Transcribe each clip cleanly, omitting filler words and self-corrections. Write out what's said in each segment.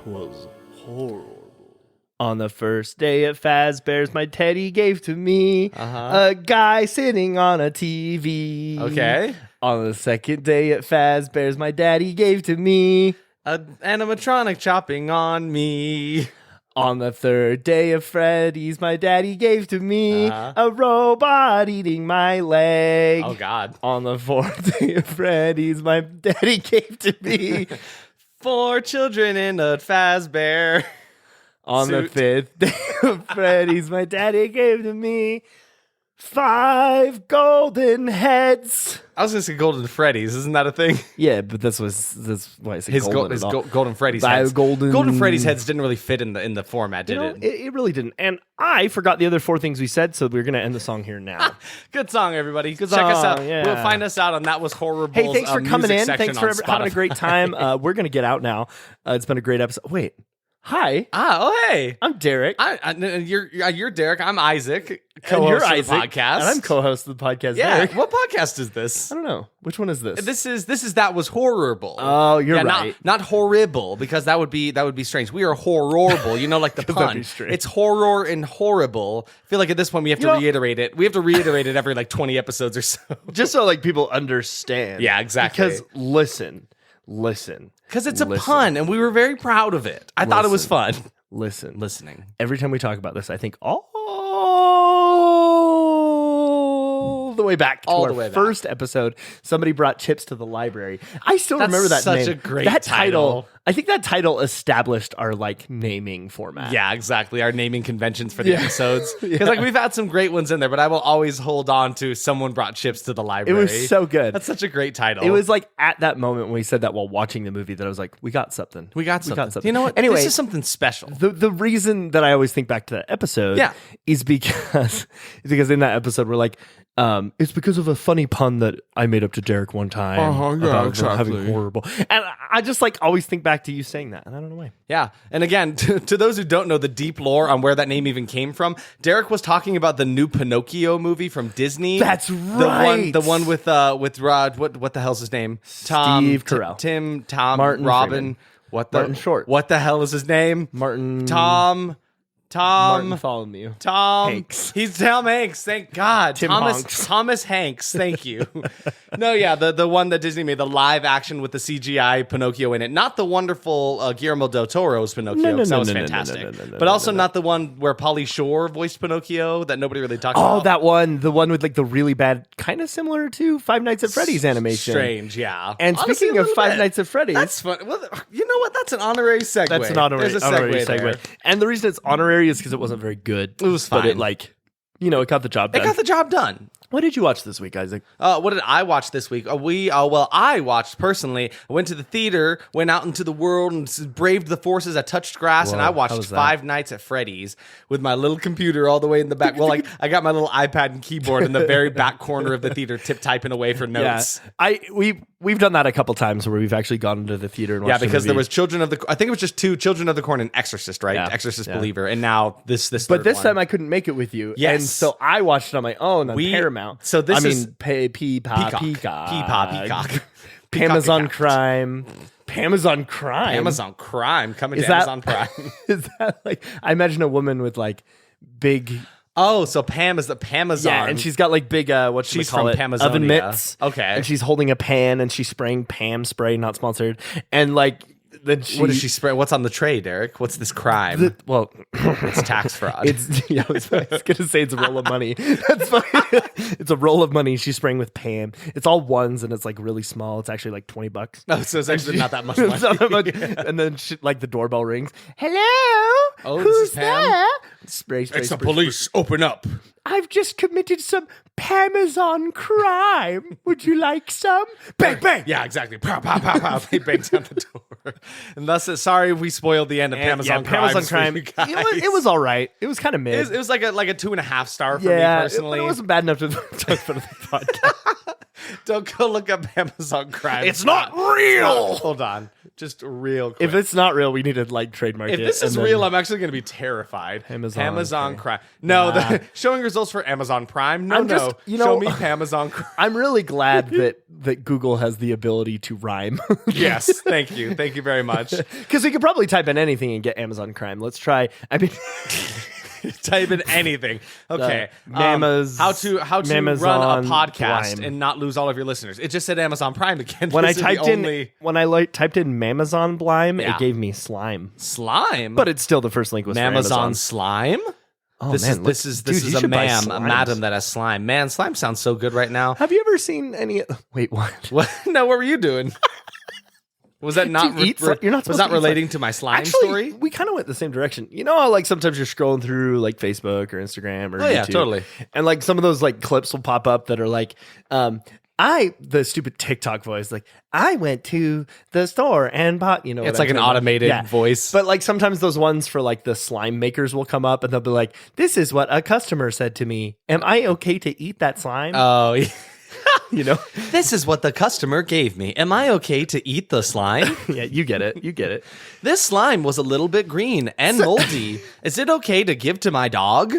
was horrible. On the first day at Fazbear's, my teddy gave to me a guy sitting on a TV. Okay. On the second day at Fazbear's, my daddy gave to me An animatronic chopping on me. On the third day of Freddy's, my daddy gave to me a robot eating my leg. Oh, God. On the fourth day of Freddy's, my daddy gave to me 4 children in a Fazbear. On the fifth day of Freddy's, my daddy gave to me 5 golden heads. I was going to say Golden Freddy's. Isn't that a thing? Yeah, but that's why I say Golden Freddy's heads. Golden Freddy's heads didn't really fit in the format, did it? It really didn't. And I forgot the other 4 things we said, so we're going to end the song here now. Good song, everybody. Good Check song, us out. yeah. We'll find us out on That Was Horrible. Hey, thanks for coming in. Thanks for Spotify. having a great time. We're going to get out now. It's been a great episode. Wait. Hi. Hey. I'm Derek. You're Derek. I'm Isaac. And you're Co-host of Isaac. the podcast. And I'm co-host of the podcast. Yeah. Derek. What podcast is this? I don't know. Which one is this? This is That Was Horrible. Oh, you're right. Not horrible, because that would be strange. We are horrible. You know, like the pun. It's horror and horrible. I feel like at this point we have to reiterate it. We have to reiterate it every like 20 episodes or so. Just so like people understand. Yeah, exactly. Because listen. Because it's a pun, and we were very proud of it. I thought it was fun. Listening. Every time we talk about this, I think all the way back to our first episode, somebody brought chips to the library. I still remember that name. Such a great title. I think that title established our like naming format. Yeah, exactly. Our naming conventions for the episodes. Because like we've had some great ones in there, but I will always hold on to someone brought chips to the library. It was so good. That's such a great title. It was like at that moment when we said that while watching the movie that I was like, we got something. We got something. You know what? Anyway, this is something special. The reason that I always think back to that episode is because in that episode we're like, it's because of a funny pun that I made up to Derek one time about having horrible. And I just like always think back to you saying that, and I don't know why. Yeah. And again, to those who don't know the deep lore on where that name even came from, Derek was talking about the new Pinocchio movie from Disney. That's right. The one with Rod. What the hell's his name? Steve Carell. Tom, Martin Robin. Freeman. Martin Short. What the hell is his name? Martin. Tom. Martin Bartholomew. Tom Hanks. He's Tom Hanks. Thank God. Thomas Hanks. Thank you. No, yeah, the one that Disney made, the live action with the CGI Pinocchio in it. Not the wonderful Guillermo del Toro's Pinocchio. That was fantastic. But also not the one where Pauly Shore voiced Pinocchio that nobody really talked about. Oh, that one. The one with like the really bad, kind of similar to Five Nights at Freddy's animation. Strange, yeah. And honestly, speaking of Five Nights at Freddy's. That's fun. Well, you know what? That's an honorary segue. That's an honorary segue. And the reason it's honorary is because it wasn't very good. It was fine. But it it got the job done. It got the job done. What did you watch this week, Isaac? What did I watch this week? I watched personally. I went to the theater, went out into the world, and braved the forces. I touched grass, and I watched Five Nights at Freddy's with my little computer all the way in the back. Well, like I got my little iPad and keyboard in the very back corner of the theater, typing away for notes. Yeah. We've done that a couple times where we've actually gone into the theater and watched because the there was I think it was just 2, Children of the Corn and Exorcist, right? Yeah. Exorcist Believer, and now this. But this one. time I couldn't make it with you, yes. And so I watched it on my own on Paramount. So this is Peacock. Amazon Crime. Amazon Crime coming to Amazon Prime. Is that like? I imagine a woman with like big. Oh, so Pam is the Pamazon. Yeah, and she's got like big she's from Pamazonia. Oven mitts. Okay. And she's holding a pan and she's spraying Pam spray, not sponsored. And like then what does she spray? What's on the tray, Derek? What's this crime? It's tax fraud. I was gonna say it's a roll of money. That's funny. It's a roll of money. She's spraying with Pam. It's all ones and it's like really small. It's actually like $20. Oh, so it's actually not that much money. Not that much. And then like the doorbell rings. Hello. Oh, who's there? Spray. It's the police. Open up. I've just committed some Parmesan crime. Would you like some? Bang, bang. Yeah, exactly. Pow, pow, pow, pow. They banged down the door. And thus, sorry if we spoiled the end of Parmesan crime. It was all right. It was kind of mid. It was like a 2.5 star for me personally. It wasn't bad enough to talk for the podcast. Don't go look up Amazon crime. It's not real. Hold on. Just real quick. If it's not real, we need to like trademark it. If this is real, I'm actually going to be terrified. Amazon Prime. No, showing results for Amazon Prime. No, show me Amazon Prime. I'm really glad that Google has the ability to rhyme. Yes, thank you. Thank you very much. Because we could probably type in anything and get Amazon Prime. Let's try. I mean... Type in anything. Okay. How to run a podcast Prime. And not lose all of your listeners. It just said Amazon Prime again. When I typed in Mamazon Blime, it gave me slime. Slime? But it's still the first link was Amazon slime? Oh, this is a madam that has slime. Man, slime sounds so good right now. Have you ever seen any... Wait, what? No, what were you doing? Was that not you're not was that relating to my slime story? We kind of went the same direction. You know how like sometimes you're scrolling through like Facebook or Instagram or YouTube, yeah, totally. And like some of those like clips will pop up that are like the stupid TikTok voice, like I went to the store and bought, it's like an automated voice. But like sometimes those ones for like the slime makers will come up and they'll be like, this is what a customer said to me. Am I okay to eat that slime? Oh, yeah. This is what the customer gave me. Am I okay to eat the slime? Yeah, you get it. This slime was a little bit green and moldy. Is it okay to give to my dog?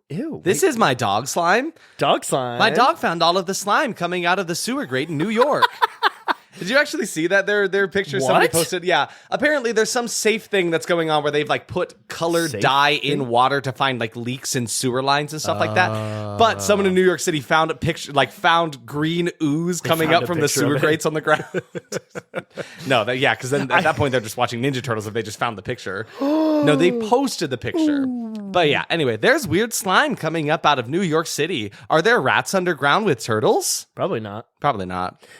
Ew. This is my dog slime. Dog slime. My dog found all of the slime coming out of the sewer grate in New York. Did you actually see that? There are pictures somebody posted. Yeah. Apparently there's some safe thing that's going on where they've like put colored dye in water to find like leaks in sewer lines and stuff like that. But someone in New York City found a picture, like found green ooze coming up from the sewer grates on the ground. No, because then at that point they're just watching Ninja Turtles if they just found the picture. No, they posted the picture. But yeah, anyway, there's weird slime coming up out of New York City. Are there rats underground with turtles? Probably not.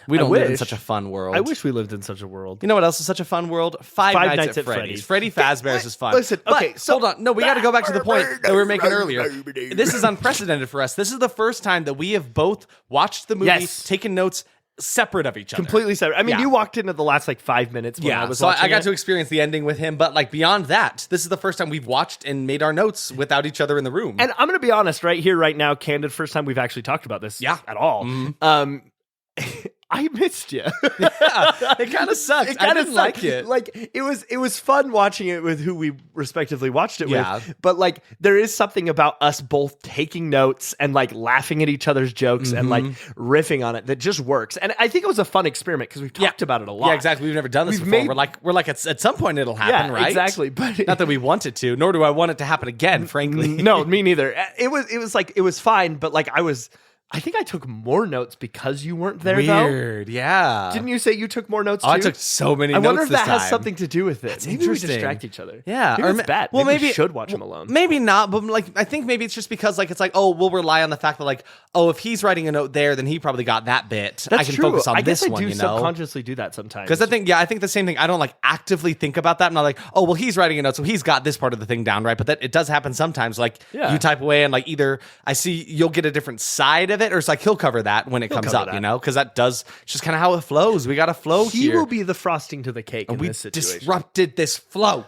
We don't live in such a fun world. I wish we lived in such a world. You know what else is such a fun world? Five Nights at Freddy's. Freddy Fazbear's is fun. Listen, okay, hold on. No, we got to go back to the point that we were making earlier. This is unprecedented for us. This is the first time that we have both watched the movie, taken notes separate of each other. Completely separate. I mean, you walked into the last like 5 minutes when I was watching I got to experience the ending with him, but like beyond that, this is the first time we've watched and made our notes without each other in the room. And I'm going to be honest right here, right now, candid, first time we've actually talked about this at all. Mm-hmm. I missed you. It kind of sucked. I didn't like it. Like it was fun watching it with who we respectively watched it with. But like there is something about us both taking notes and like laughing at each other's jokes and like riffing on it that just works. And I think it was a fun experiment because we've talked about it a lot. Yeah, exactly. We've never done this before. We're like at some point it'll happen, right? Exactly. But not that we want it to, nor do I want it to happen again, frankly. No, me neither. It was fine, but like I think I took more notes because you weren't there, Weird, yeah. Didn't you say you took more notes, too? I took so many notes. I wonder if that time. has something to do with it. That's maybe interesting. We distract each other. Yeah. Maybe it's bad. Well, maybe we should watch them alone. Maybe not, but like I think maybe it's just because like it's like, oh, we'll rely on the fact that like, oh, if he's writing a note there, then he probably got that bit. That's I can true. focus on this one, I guess I do subconsciously do that sometimes. Because I think the same thing. I don't like actively think about that. I'm not like, oh, well, he's writing a note, so he's got this part of the thing down, right? But that it does happen sometimes. Like you type away and like either I see you'll get a different side of it, or it's like he'll cover that when it comes up, because that does just kind of how it flows. We got to flow here. He will be the frosting to the cake in this situation. We disrupted this flow.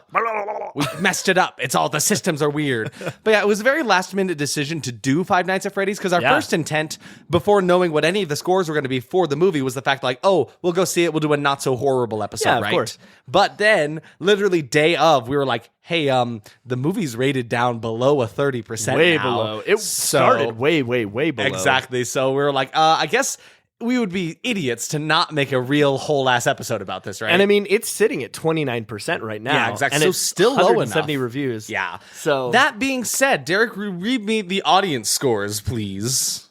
We messed it up. It's all the systems are weird. But yeah, it was a very last minute decision to do Five Nights at Freddy's because our first intent before knowing what any of the scores were going to be for the movie was the fact like, oh, we'll go see it. We'll do a not so horrible episode, right? Of course. But then literally day of, we were like, hey, the movie's rated down below a 30% way now. Below. It started way below. Exactly. So we were like, I guess we would be idiots to not make a real whole ass episode about this, right? And I mean, it's sitting at 29% right now. Yeah, exactly. And so it's still low enough. 170 reviews. Yeah. So that being said, Derek, read me the audience scores, please.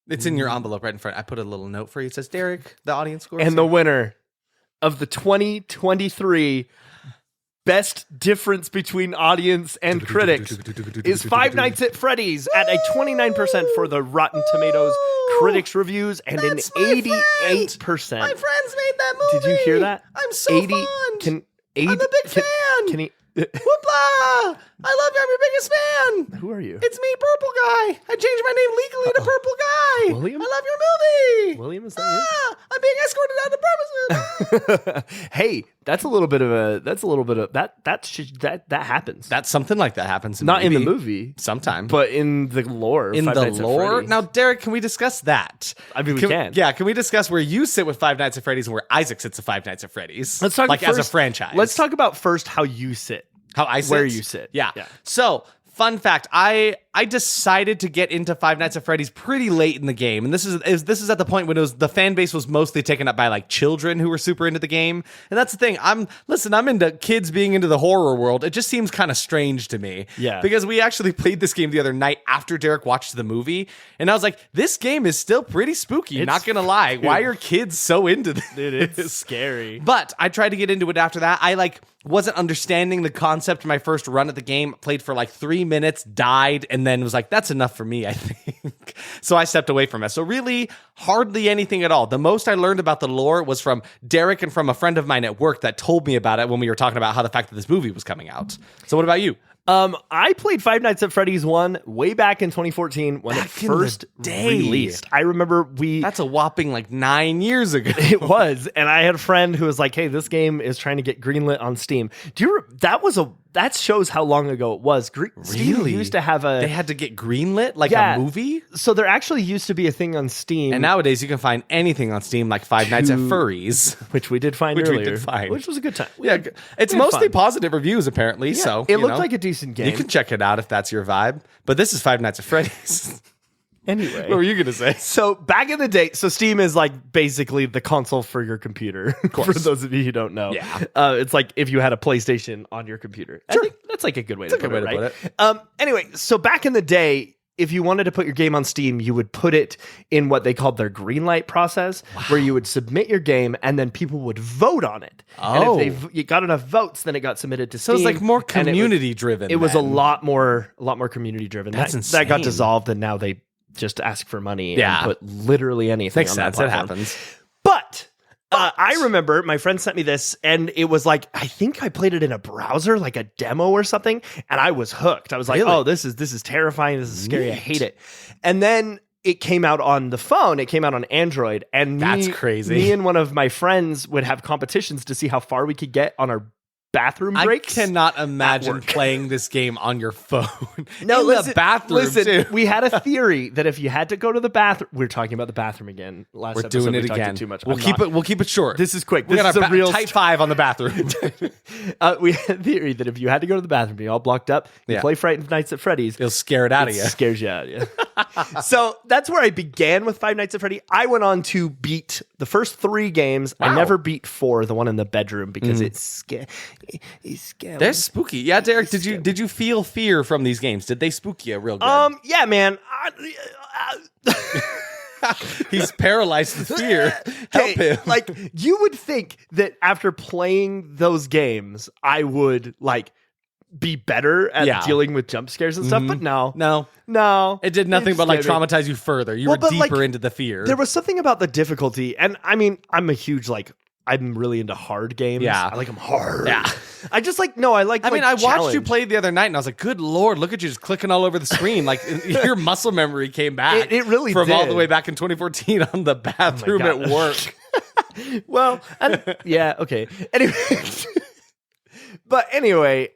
It's in your envelope right in front. I put a little note for you. It says, Derek, the audience scores. And the winner of the 2023 best difference between audience and critics is Five Nights at Freddy's at a 29% for the Rotten Tomatoes critics reviews and an 88%. My friends made that movie. Did you hear that? I'm so fond. I'm a big fan. Can he? Whoopla! I love you. I'm your biggest fan. Who are you? It's me, Purple Guy. I changed my name legally to Purple Guy. William? I love your movie. William, is that you? I'm I'm being escorted out of the premises. Hey, that's a little bit of that happens. That's something like that happens. Not in the movie, sometime, but in the lore. In the lore. Now, Derek, can we discuss that? I mean, we can. Yeah, can we discuss where you sit with Five Nights at Freddy's and where Isaac sits at Five Nights at Freddy's? Let's talk as a franchise. Let's talk about first how you sit. How I sit? Where you sit. Yeah. So, fun fact, I decided to get into Five Nights at Freddy's pretty late in the game. And this is at the point when the fan base was mostly taken up by like children who were super into the game. And that's the thing. I'm into kids being into the horror world. It just seems kind of strange to me. Yeah. Because we actually played this game the other night after Derek watched the movie. And I was like, this game is still pretty spooky. Not going to lie. Why are kids so into this? Dude, it's scary. But I tried to get into it after that. I wasn't understanding the concept my first run at the game. Played for like 3 minutes, died, and then was like, that's enough for me, I think. So I stepped away from it. So really, hardly anything at all. The most I learned about the lore was from Derek and from a friend of mine at work that told me about it when we were talking about how the fact that this movie was coming out. So what about you? I played Five Nights at Freddy's 1 way back in 2014 when it first released. I remember That's a whopping 9 years ago. It was, and I had a friend who was like, "Hey, this game is trying to get greenlit on Steam." That shows how long ago it was. Steam used to have They had to get greenlit a movie? So there actually used to be a thing on Steam. And nowadays you can find anything on Steam like Five Nights at Furries. Which we did find earlier. Which was a good time. It's mostly positive reviews apparently, so it looked like a decent game. You can check it out if that's your vibe. But this is Five Nights at Freddy's. Anyway. What were you going to say? So back in the day, Steam is basically the console for your computer. For those of you who don't know. Yeah. It's like if you had a PlayStation on your computer. Sure. I think that's a good way to put it. Anyway, so back in the day, if you wanted to put your game on Steam, you would put it in what they called their greenlight process, where you would submit your game and then people would vote on it. Oh. And if you got enough votes, then it got submitted to Steam. So it's more community driven. It was a lot more community driven. That's insane. That got dissolved, and now they just ask for money and put literally anything on that platform. It happens. But I remember my friend sent me this, and it was I think I played it in a browser, a demo or something, and I was hooked. I was like, oh, this is terrifying. This is scary. Neat. I hate it. And then it came out on the phone. It came out on Android. And that's crazy. Me and one of my friends would have competitions to see how far we could get on our bathroom breaks. I cannot imagine playing this game on your phone. No, the bathroom. Listen, too. We had a theory that if you had to go to the bathroom, we're talking about the bathroom again. We're doing it again. Too much. We'll keep it short. This is quick. We got a real type 5 on the bathroom. We had a theory that if you had to go to the bathroom, you all blocked up, you play Fright Nights at Freddy's. It'll scare it out of you. Scares you out of you. So that's where I began with Five Nights at Freddy. I went on to beat the first 3 games. Wow. I never beat 4, the one in the bedroom, because it's scary. They're spooky. Yeah, Derek, did you feel fear from these games? Did they spook you real good? Yeah, man. He's paralyzed with fear. Help him. You would think that after playing those games, I would be better at dealing with jump scares and stuff, but no. It did nothing but traumatize you further. You were deeper into the fear. There was something about the difficulty, and I mean, I'm a huge I'm really into hard games. Yeah. I like them hard. Yeah. I just I watched you play the other night and I was like, good Lord, look at you just clicking all over the screen. Your muscle memory came back. It really from did. all the way back in 2014 on the bathroom at work. Well, yeah, okay. Anyway. But anyway,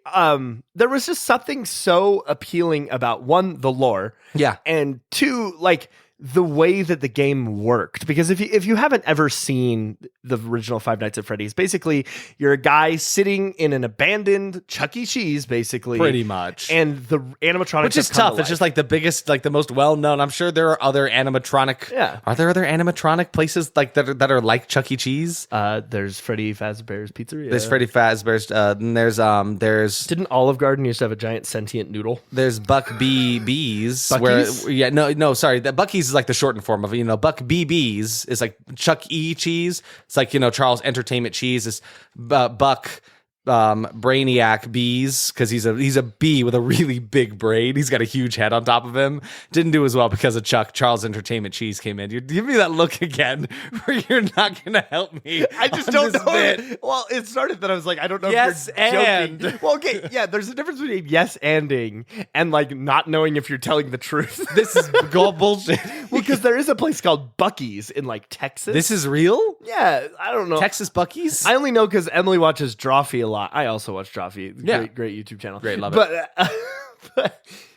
there was just something so appealing about 1, the lore. Yeah. And 2, the way that the game worked, because if you haven't ever seen the original Five Nights at Freddy's, basically you're a guy sitting in an abandoned Chuck E. Cheese, basically, pretty much, and the animatronics, which is tough. It's just the biggest, the most well known. I'm sure there are other animatronic. Yeah, are there other animatronic places that are like Chuck E. Cheese? There's Freddy Fazbear's Pizzeria. There's Freddy Fazbear's. There's didn't Olive Garden used to have a giant sentient noodle? There's Buck Bee's. Buc-ee's? Sorry, that Buc-ee's is the shortened form of Buck BB's is Chuck E. Cheese. It's Charles Entertainment Cheese is Buck Brainiac bees because he's a bee with a really big brain. He's got a huge head on top of him. Didn't do as well because of Chuck. Charles Entertainment Cheese came in. You give me that look again where you're not gonna help me. I just don't know. Well, it started that I was like, I don't know yes, if you're joking. Well, okay, yeah, there's a difference between yes anding and like not knowing if you're telling the truth. This is all bullshit. Well, because there is a place called Buc-ee's in like Texas. This is real? Yeah, I don't know. Texas Buc-ee's? I only know because Emily watches Drawfee a lot. I also watch Drawfee. Yeah. Great YouTube channel. Great, love it.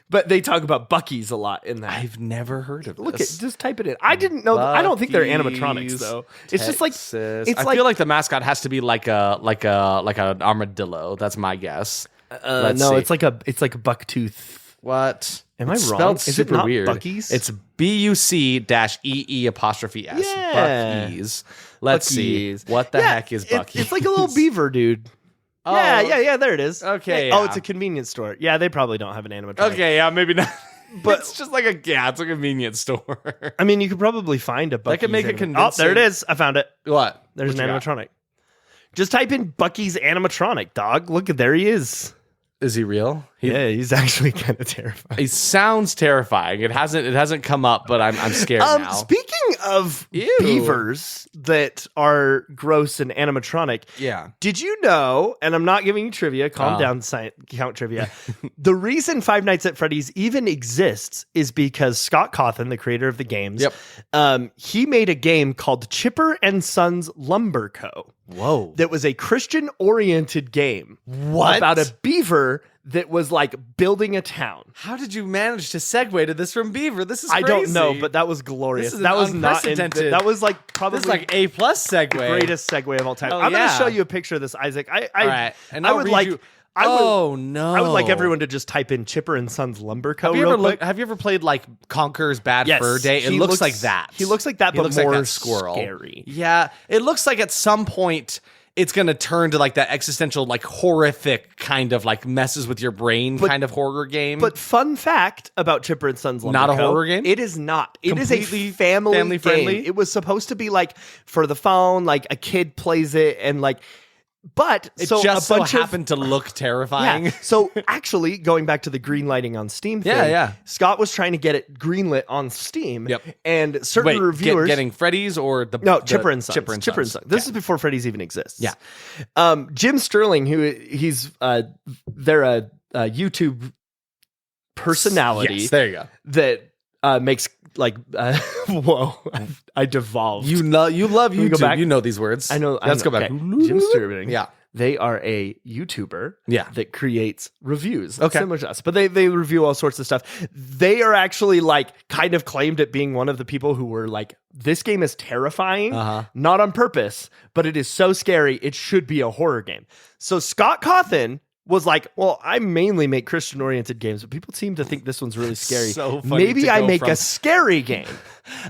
But they talk about Buc-ee's a lot in that. I've never heard of Look this. Just type it in. I didn't know. I don't think they're animatronics though. It's just like I feel like the mascot has to be like an armadillo. That's my guess. No, see. it's like a bucktooth. What? Am I it's wrong? Spelled Is super it not weird. Buc-ee's? It's BUC-EE''S. Yeah. Buc-ee's. Let's see. What the heck is Buc-ee's? It's like a little beaver, dude. Oh. Yeah. There it is. Okay. Yeah. Oh, it's a convenience store. Yeah, they probably don't have an animatronic. Okay, yeah, maybe not. But it's just like it's a convenience store. I mean, you could probably find a Buc-ee's. That could make it convincing. Oh, there it is. I found it. What? There's an animatronic. Just type in Buc-ee's animatronic, dog. Look, there he is. Is he real? Yeah, he's actually kind of terrifying. He sounds terrifying. It hasn't come up, but I'm scared now. Speaking of beavers that are gross and animatronic, did you know, and I'm not giving you trivia, calm down, count trivia, the reason Five Nights at Freddy's even exists is because Scott Cawthon, the creator of the games, he made a game called Chipper and Sons Lumber Co. Whoa. That was a Christian-oriented game. What? About a beaver that was like building a town. How did you manage to segue to this from beaver? This is crazy. I don't know, but that was glorious. That was unprecedented. That was like probably this is like A+ segue. The greatest segue of all time. Oh, I'm going to show you a picture of this, Isaac. All right. And I would like. No. I would like everyone to just type in Chipper and Sons Lumber Co. Have you ever played like Conker's Bad Fur Day? It looks like that. He looks like that, but looks more like that squirrel. Scary. Yeah, it looks like at some point it's going to turn to like that existential, like horrific kind of like messes with your brain kind of horror game. But fun fact about Chipper and Sons Lumber Co. Not a horror game? It is not. It is Completely a family friendly? game. It was supposed to be like for the phone, like a kid plays it and like. But it so just a bunch happened to look terrifying. Yeah. So actually, going back to the green lighting on Steam thing, Scott was trying to get it greenlit on Steam. Yep. And certain reviewers getting Freddy's or Chipper and Sons. Chipper and Sons. This is before Freddy's even exists. Yeah. Jim Sterling, they're a YouTube personality. Yes, there you go. That makes like whoa, I devolved. You love YouTube. Go back. You know these words. I know. Let's go back. Jim Sterling. Yeah. They are a YouTuber that creates reviews similar to us, but they review all sorts of stuff. They are actually like kind of claimed at being one of the people who were like, this game is terrifying, not on purpose, but it is so scary, it should be a horror game. So Scott Cawthon was like, well, I mainly make Christian-oriented games, but people seem to think this one's really scary. So funny. Maybe I make a scary game.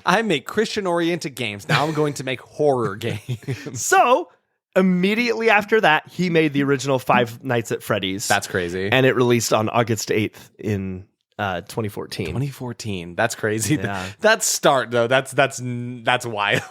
I make Christian-oriented games. Now I'm going to make horror games. So immediately after that, he made the original Five Nights at Freddy's. That's crazy. And it released on August 8th in 2014. 2014. That's crazy. Yeah. That start though. That's wild.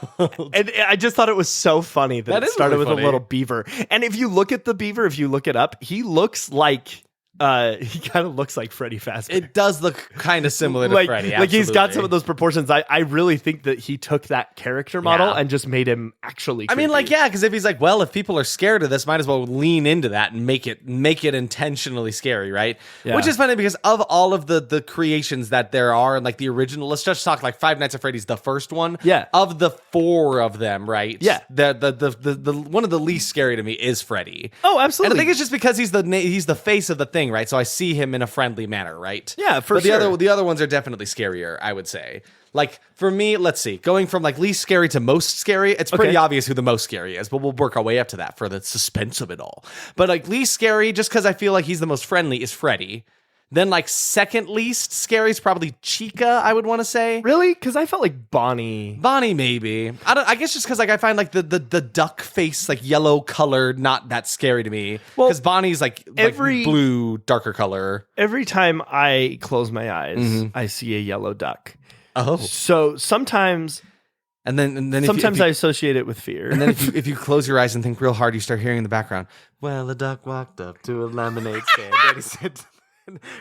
And I just thought it was so funny that it started really with a little beaver. And if you look at the beaver, if you look it up, he looks like he kind of looks like Freddy Fazbear. It does look kind of similar to Freddy. Like he's got some of those proportions. I really think that he took that character model and just made him actually creepy. I mean, like, because if he's like, well, if people are scared of this, might as well lean into that and make it intentionally scary, right? Yeah. Which is funny because of all of the creations that there are and like the original, let's just talk like Five Nights at Freddy's, the first one. Yeah. Of the four of them, right? Yeah. The one of the least scary to me is Freddy. Oh, absolutely. And I think it's just because he's the face of the thing, right? So I see him in a friendly manner, right? Yeah, but sure. The other ones are definitely scarier, I would say. Like for me, let's see, going from like least scary to most scary, it's pretty obvious who the most scary is, but we'll work our way up to that for the suspense of it all. But like least scary, just because I feel like he's the most friendly, is Freddy. Then like second least scary is probably Chica, I would want to say. Really? Because I felt like Bonnie. Bonnie, maybe. I guess just because like I find like the duck face, like yellow colored, not that scary to me. Well, because Bonnie's like blue, darker color. Every time I close my eyes, I see a yellow duck. Oh. So sometimes And then sometimes I associate it with fear. And then if you close your eyes and think real hard, you start hearing in the background, well, a duck walked up to a lemonade stand. And he said,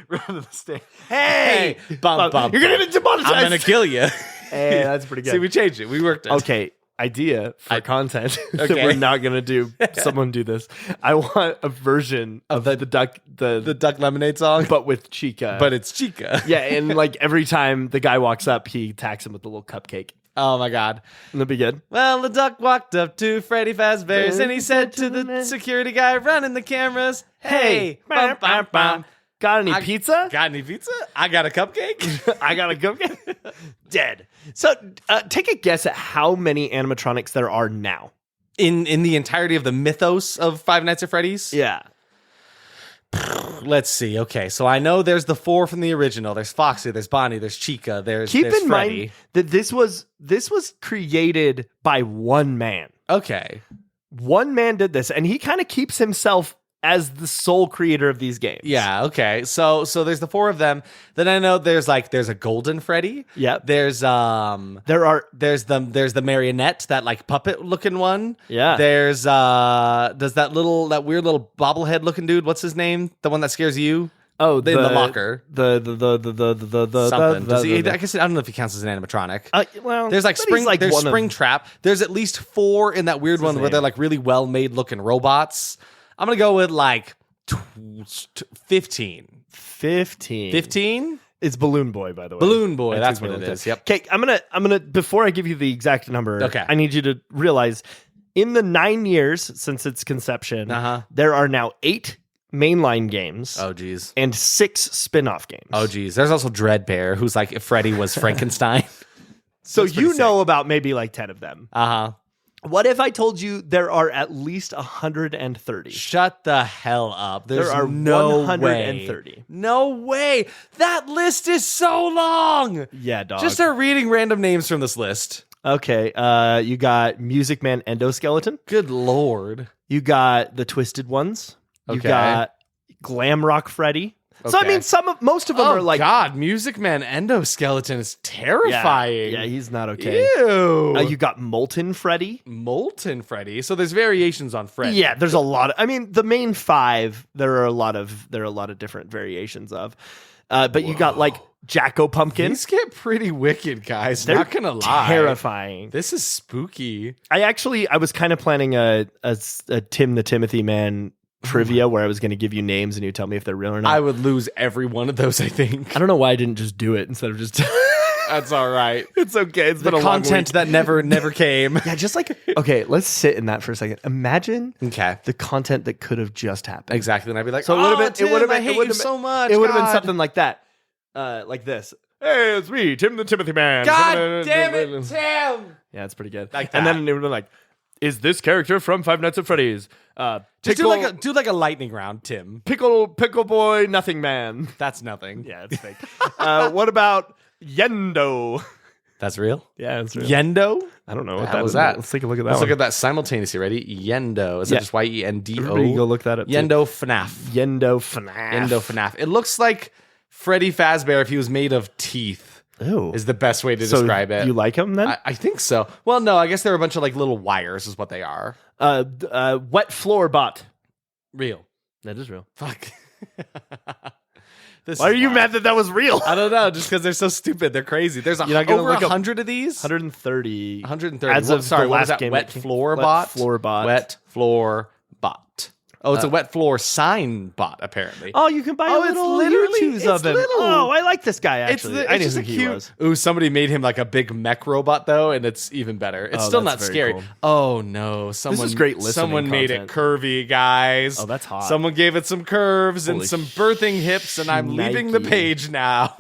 run to the stand. Hey! Bump. You're going to get demonetized. I'm going to kill you. Hey, that's pretty good. See, we changed it. We worked it. Okay. Idea for content that we're not going to do. Someone do this. I want a version of the duck, the duck lemonade song, but with Chica. But it's Chica. Yeah. And like every time the guy walks up, he attacks him with a little cupcake. Oh my God. That'd be good. Well, the duck walked up to Freddy Fazbear's and he said to the security guy running the cameras, hey, bum, bum, bum. Got any pizza? Got any pizza? I got a cupcake. I got a cupcake. Dead. So take a guess at how many animatronics there are now. In the entirety of the mythos of Five Nights at Freddy's? Yeah. Let's see. Okay, so I know there's the 4 from the original. There's Foxy, there's Bonnie, there's Chica, there's Keep in Freddy. mind that this was created by one man. Okay. One man did this, and he kind of keeps himself as the sole creator of these games. Yeah, okay. So there's the 4 of them. Then I know there's a golden Freddy. Yeah. There's the marionette, that like puppet looking one. Yeah. There's does that weird little bobblehead looking dude, what's his name? The one that scares you? Oh, in the locker. Something. I guess I don't know if he counts as an animatronic. Well, there's Springtrap. There's at least 4 in that weird one where they're like really well made looking robots. I'm going to go with like 15. 15? It's Balloon Boy, by the way. Balloon Boy, that's what it is. Yep. Okay, I'm gonna before I give you the exact number, I need you to realize in the 9 years since its conception, there are now 8 mainline games. Oh geez. And 6 spin-off games. Oh geez. There's also Dreadbear, who's like if Freddy was Frankenstein. So you know about maybe like 10 of them. Uh-huh. What if I told you there are at least 130? Shut the hell up. There are no 130. Way. No way. That list is so long. Yeah, dog. Just start reading random names from this list. Okay. You got Music Man Endoskeleton. Good Lord. You got the Twisted Ones. Okay. You got Glam Rock Freddy. Okay. So I mean, most of them are like, God, Music Man Endoskeleton is terrifying. Yeah, he's not okay. Ew. You got Molten Freddy. Molten Freddy. So there's variations on Freddy. Yeah, there's a lot of. I mean, the main 5. There are a lot of different variations of. But you got like Jacko Pumpkin. These get pretty wicked, guys. They're not gonna lie. Terrifying. This is spooky. I was kind of planning a Tim the Timothy Man trivia where I was going to give you names and you tell me if they're real or not. I would lose every one of those, I think. I don't know why I didn't just do it instead of just That's all right. It's okay. It's been a content long week. that never came. Yeah, just like okay, let's sit in that for a second. Imagine the content that could have just happened. Exactly. And I'd be like, so it would have been I hate you so much. It would have been something like that. Like this. Hey, it's me, Tim the Timothy Man. God damn it, Tim. Yeah, it's pretty good. Like that. And then it would have been like, is this character from Five Nights at Freddy's? Just do like a lightning round, Tim. Pickle Boy Nothing Man. That's nothing. Yeah, it's fake. What about Yendo? That's real? Yeah, it's real. Yendo? I don't know what that was. Let's take a look at that. Let's look at that simultaneously. Ready? Yendo. Is that just Yendo? Everybody go look that up. Yendo FNAF. Yendo FNAF. Yendo FNAF. It looks like Freddy Fazbear if he was made of teeth. Ooh. Is the best way to describe it. You like him then? I think so. Well, no, I guess they're a bunch of like little wires is what they are. Wet floor bot. Real. That is real. Fuck. Why are you mad that was real? I don't know. Just because they're so stupid. They're crazy. There's over 100 of these? 130. 130. As of sorry, the what last is that? game Wet floor bot? Wet floor bot. Wet floor bot. Oh, it's a wet floor sign bot, apparently. Oh, you can buy little U2s of him. Oh, I like this guy, actually. I knew who he was. Ooh, somebody made him like a big mech robot, though, and it's even better. It's still not scary. Cool. Oh, no. This is great listening Someone made it curvy, guys. Oh, that's hot. Someone gave it some curves and some birthing hips, and I'm leaving the page now.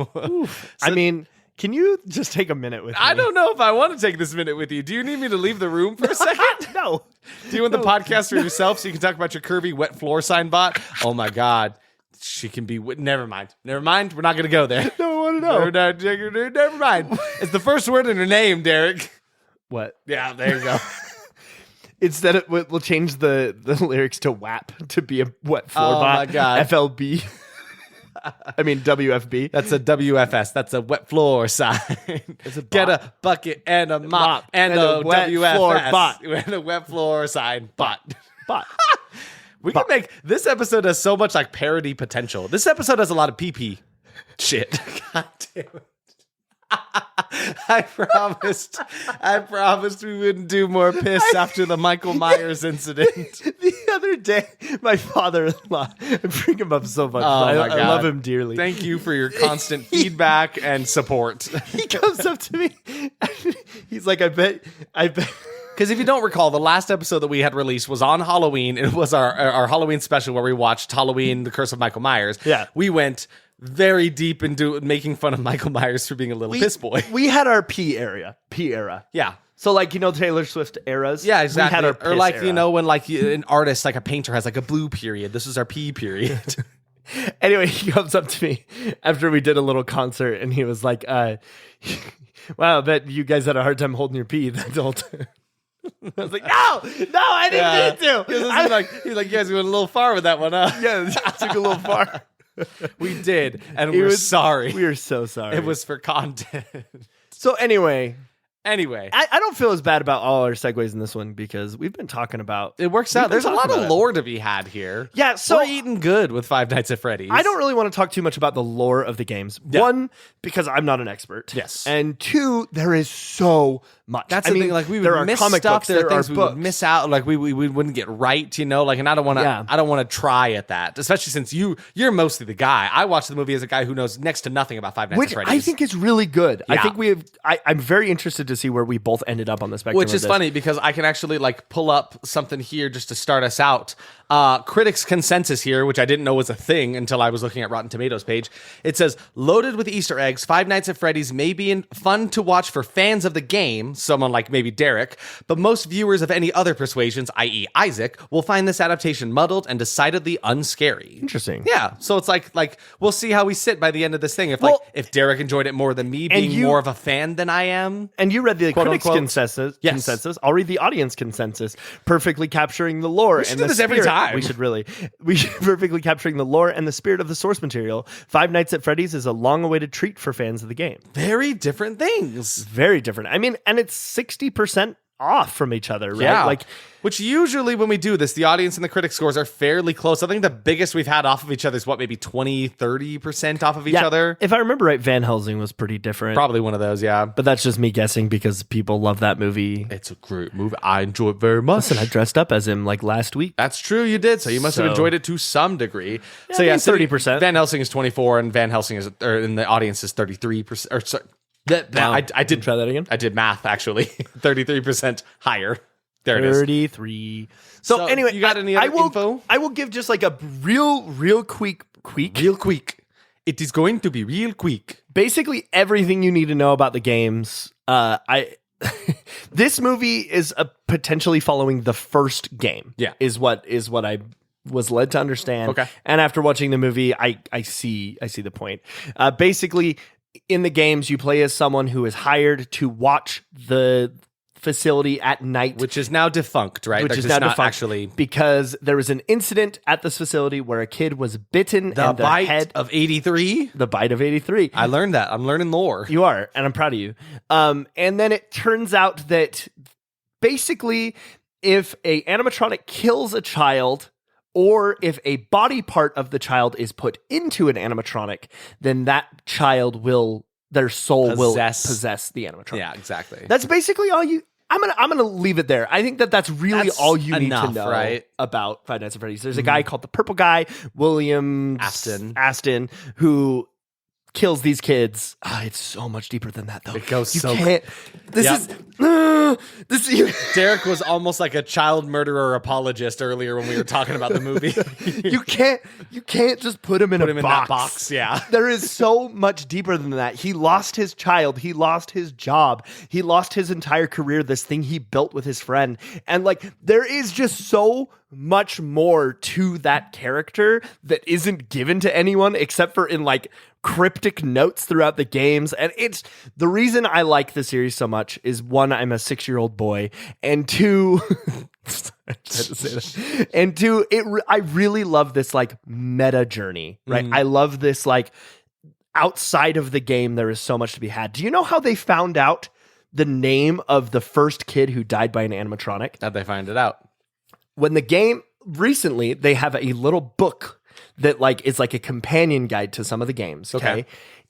I mean... Can you just take a minute with me? I don't know if I want to take this minute with you. Do you need me to leave the room for a second? No. Do you want the podcast for yourself so you can talk about your curvy wet floor sign bot? Oh my God. She can be... Never mind. We're not going to go there. No, I want to know. Never mind. It's the first word in her name, Derek. What? Yeah, there you go. Instead, we'll change the lyrics to WAP to be a wet floor bot. Oh my God. FLB. I mean, WFB. That's a WFS. That's a wet floor sign. Get a bucket and a mop and a wet WFS. Floor bot. And a wet floor sign bot. Bot. We can make this episode has so much like parody potential. This episode has a lot of PP shit. God damn it. I promised we wouldn't do more piss after the Michael Myers incident. The other day, my father-in-law, I bring him up so much. I love him dearly. Thank you for your constant feedback and support. He comes up to me. He's like, I bet. Because if you don't recall, the last episode that we had released was on Halloween. It was our Halloween special where we watched Halloween, The Curse of Michael Myers. Yeah. We went very deep into making fun of Michael Myers for being a little piss boy. We had our P era. Yeah. So like, Taylor Swift eras? Yeah, exactly. We had our or like, era. when like an artist, like a painter has like a blue period. This is our P period. Anyway, he comes up to me after we did a little concert and he was like, wow, I bet you guys had a hard time holding your pee that whole time. I was like, no, I didn't mean to. He's like, you guys went a little far with that one, huh? Yeah, it took a little far. We did, and we're sorry. We are so sorry. It was for content. So anyway, I don't feel as bad about all our segues in this one because we've been talking about it. Works out. There's a lot of lore to be had here. Yeah, so we're eating good with Five Nights at Freddy's. I don't really want to talk too much about the lore of the games. Yeah. One, because I'm not an expert. Yes, and two, there is so much. That's the thing. Like we would miss stuff. Books, there are things we would miss out. Like we wouldn't get right. Like, and I don't want to. Yeah. I don't want to try at that, especially since you're mostly the guy. I watched the movie as a guy who knows next to nothing about Five Nights at Freddy's. I think is really good. Yeah. I think I'm very interested to see where we both ended up on the spectrum. Which is funny because I can actually like pull up something here just to start us out. Critics' consensus here, which I didn't know was a thing until I was looking at Rotten Tomatoes page. It says, loaded with Easter eggs, Five Nights at Freddy's may be fun to watch for fans of the game, someone like maybe Derek, but most viewers of any other persuasions, i.e. Isaac, will find this adaptation muddled and decidedly unscary. Interesting. Yeah, so it's like we'll see how we sit by the end of this thing. If Derek enjoyed it more than me, being more of a fan than I am. And you read the critics' unquote, consensus. I'll read the audience consensus, perfectly capturing the lore and the this spirit. every time. We should perfectly capturing the lore and the spirit of the source material. Five Nights at Freddy's is a long-awaited treat for fans of the game. Very different things. Very different. I mean, and it's 60% off from each other, right? Yeah. Which usually when we do this, the audience and the critic scores are fairly close. I think the biggest we've had off of each other is maybe 20, 30% off of each other. If I remember right, Van Helsing was pretty different. Probably one of those, yeah. But that's just me guessing because people love that movie. It's a great movie. I enjoy it very much. Listen, I dressed up as him like last week. That's true, you did. So you must have enjoyed it to some degree. Yeah, so 30%. Van Helsing is 24 and Van Helsing is, or in the audience is 33%. Or sorry, I did try that again. I did math actually. 33% higher. There it is. 33. So anyway, you got any other info? I will give just like a real quick. Real quick. It is going to be real quick. Basically everything you need to know about the games. This movie is potentially following the first game. Yeah. Is what I was led to understand. Okay. And after watching the movie, I see the point. Basically, in the games, you play as someone who is hired to watch the facility at night, which is now defunct, right? Which is now defunct actually because there was an incident at this facility where a kid was bitten. The bite of 83. The bite of 83. I learned that. I'm learning lore. You are, and I'm proud of you. And then it turns out that basically, if a animatronic kills a child, or if a body part of the child is put into an animatronic, then that child their soul will possess the animatronic. Yeah, exactly. That's basically all you. I'm gonna leave it there. I think that's really all you need to know about Five Nights at Freddy's. There's a guy called the Purple Guy, William Aston, who kills these kids. It's so much deeper than that, though. It goes Derek was almost like a child murderer apologist earlier when we were talking about the movie. you can't just put him in a box. In that box. Yeah, there is so much deeper than that. He lost his child. He lost his job. He lost his entire career. This thing he built with his friend, and there is just so much more to that character that isn't given to anyone except for in cryptic notes throughout the games. And it's the reason I like the series so much is one, I'm a 6-year-old boy, and two, I tried to say that. And two, I really love this like meta journey, right? I love this like outside of the game, there is so much to be had. Do you know how they found out the name of the first kid who died by an animatronic? How'd they find it out? When the game recently, they have a little book that like is like a companion guide to some of the games. Okay.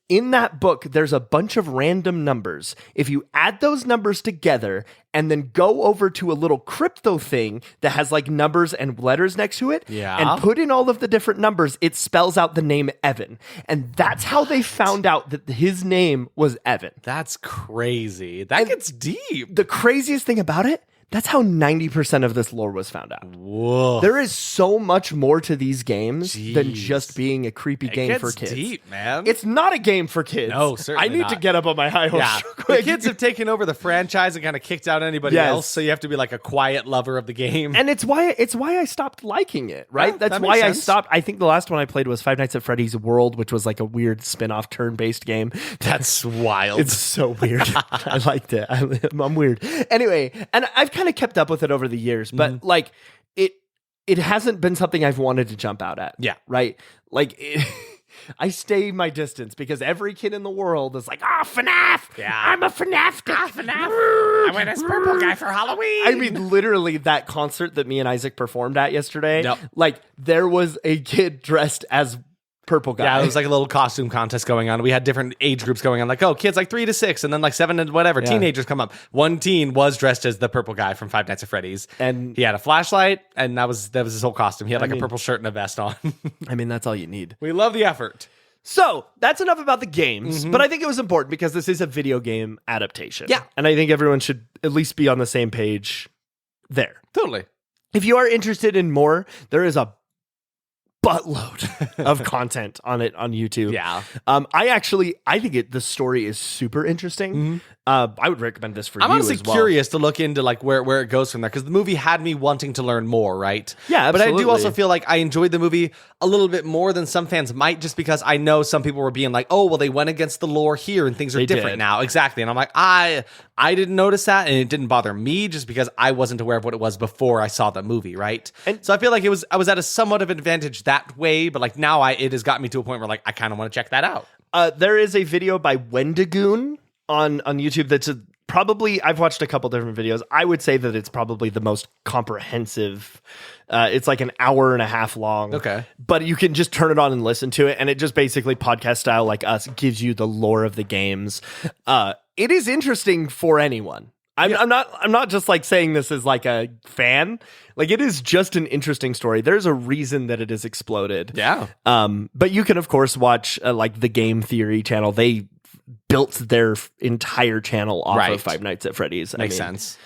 In that book, there's a bunch of random numbers. If you add those numbers together and then go over to a little crypto thing that has like numbers and letters next to it and put in all of the different numbers, it spells out the name Evan. And that's how they found out that his name was Evan. That's crazy. That gets deep. The craziest thing about it, that's how 90% of this lore was found out. Whoa. There is so much more to these games than just being a creepy game for kids. Deep, man. It's not a game for kids. No, certainly I need to get up on my high horse. Yeah. The kids have taken over the franchise and kind of kicked out anybody else, so you have to be like a quiet lover of the game. And it's why I stopped liking it, right? Yeah, that's why I stopped. I think the last one I played was Five Nights at Freddy's World, which was like a weird spin-off turn-based game. That's wild. It's so weird. I liked it. I'm weird. Anyway, and I've kind of kept up with it over the years, but like it hasn't been something I've wanted to jump out at. Yeah. Right? Like I stay my distance because every kid in the world is like, FNAF! Yeah. I'm a FNAF! FNAF! I went as purple guy for Halloween! I mean, literally that concert that me and Isaac performed at yesterday, like there was a kid dressed as purple guy. Yeah, it was like a little costume contest going on. We had different age groups going on, like, kids like 3 to 6, and then like 7 and whatever. Yeah. Teenagers come up. One teen was dressed as the purple guy from Five Nights at Freddy's. And he had a flashlight, and that was his whole costume. He had a purple shirt and a vest on. I mean, that's all you need. We love the effort. So that's enough about the games, but I think it was important because this is a video game adaptation. Yeah. And I think everyone should at least be on the same page there. Totally. If you are interested in more, there is a buttload of content on it on YouTube. Yeah. I think the story is super interesting. I would recommend this for you as well. I'm honestly curious to look into like where it goes from there, because the movie had me wanting to learn more, right? Yeah, absolutely. But I do also feel like I enjoyed the movie a little bit more than some fans might, just because I know some people were being like, oh, well, they went against the lore here and things are different now. Exactly. And I'm like, I didn't notice that, and it didn't bother me just because I wasn't aware of what it was before I saw the movie, right? And so I feel like I was at a somewhat of an advantage that way, but like now it has gotten me to a point where like I kind of want to check that out. There is a video by Wendigoon on YouTube that's probably, I've watched a couple different videos. I would say that it's probably the most comprehensive. It's like an hour and a half long. Okay. But you can just turn it on and listen to it, and it just basically podcast style like us gives you the lore of the games. It is interesting for anyone. I'm not just like saying this as like a fan. Like, it is just an interesting story. There's a reason that it has exploded. Yeah. But you can of course watch like the Game Theory channel. They built their entire channel off of Five Nights at Freddy's. Makes sense.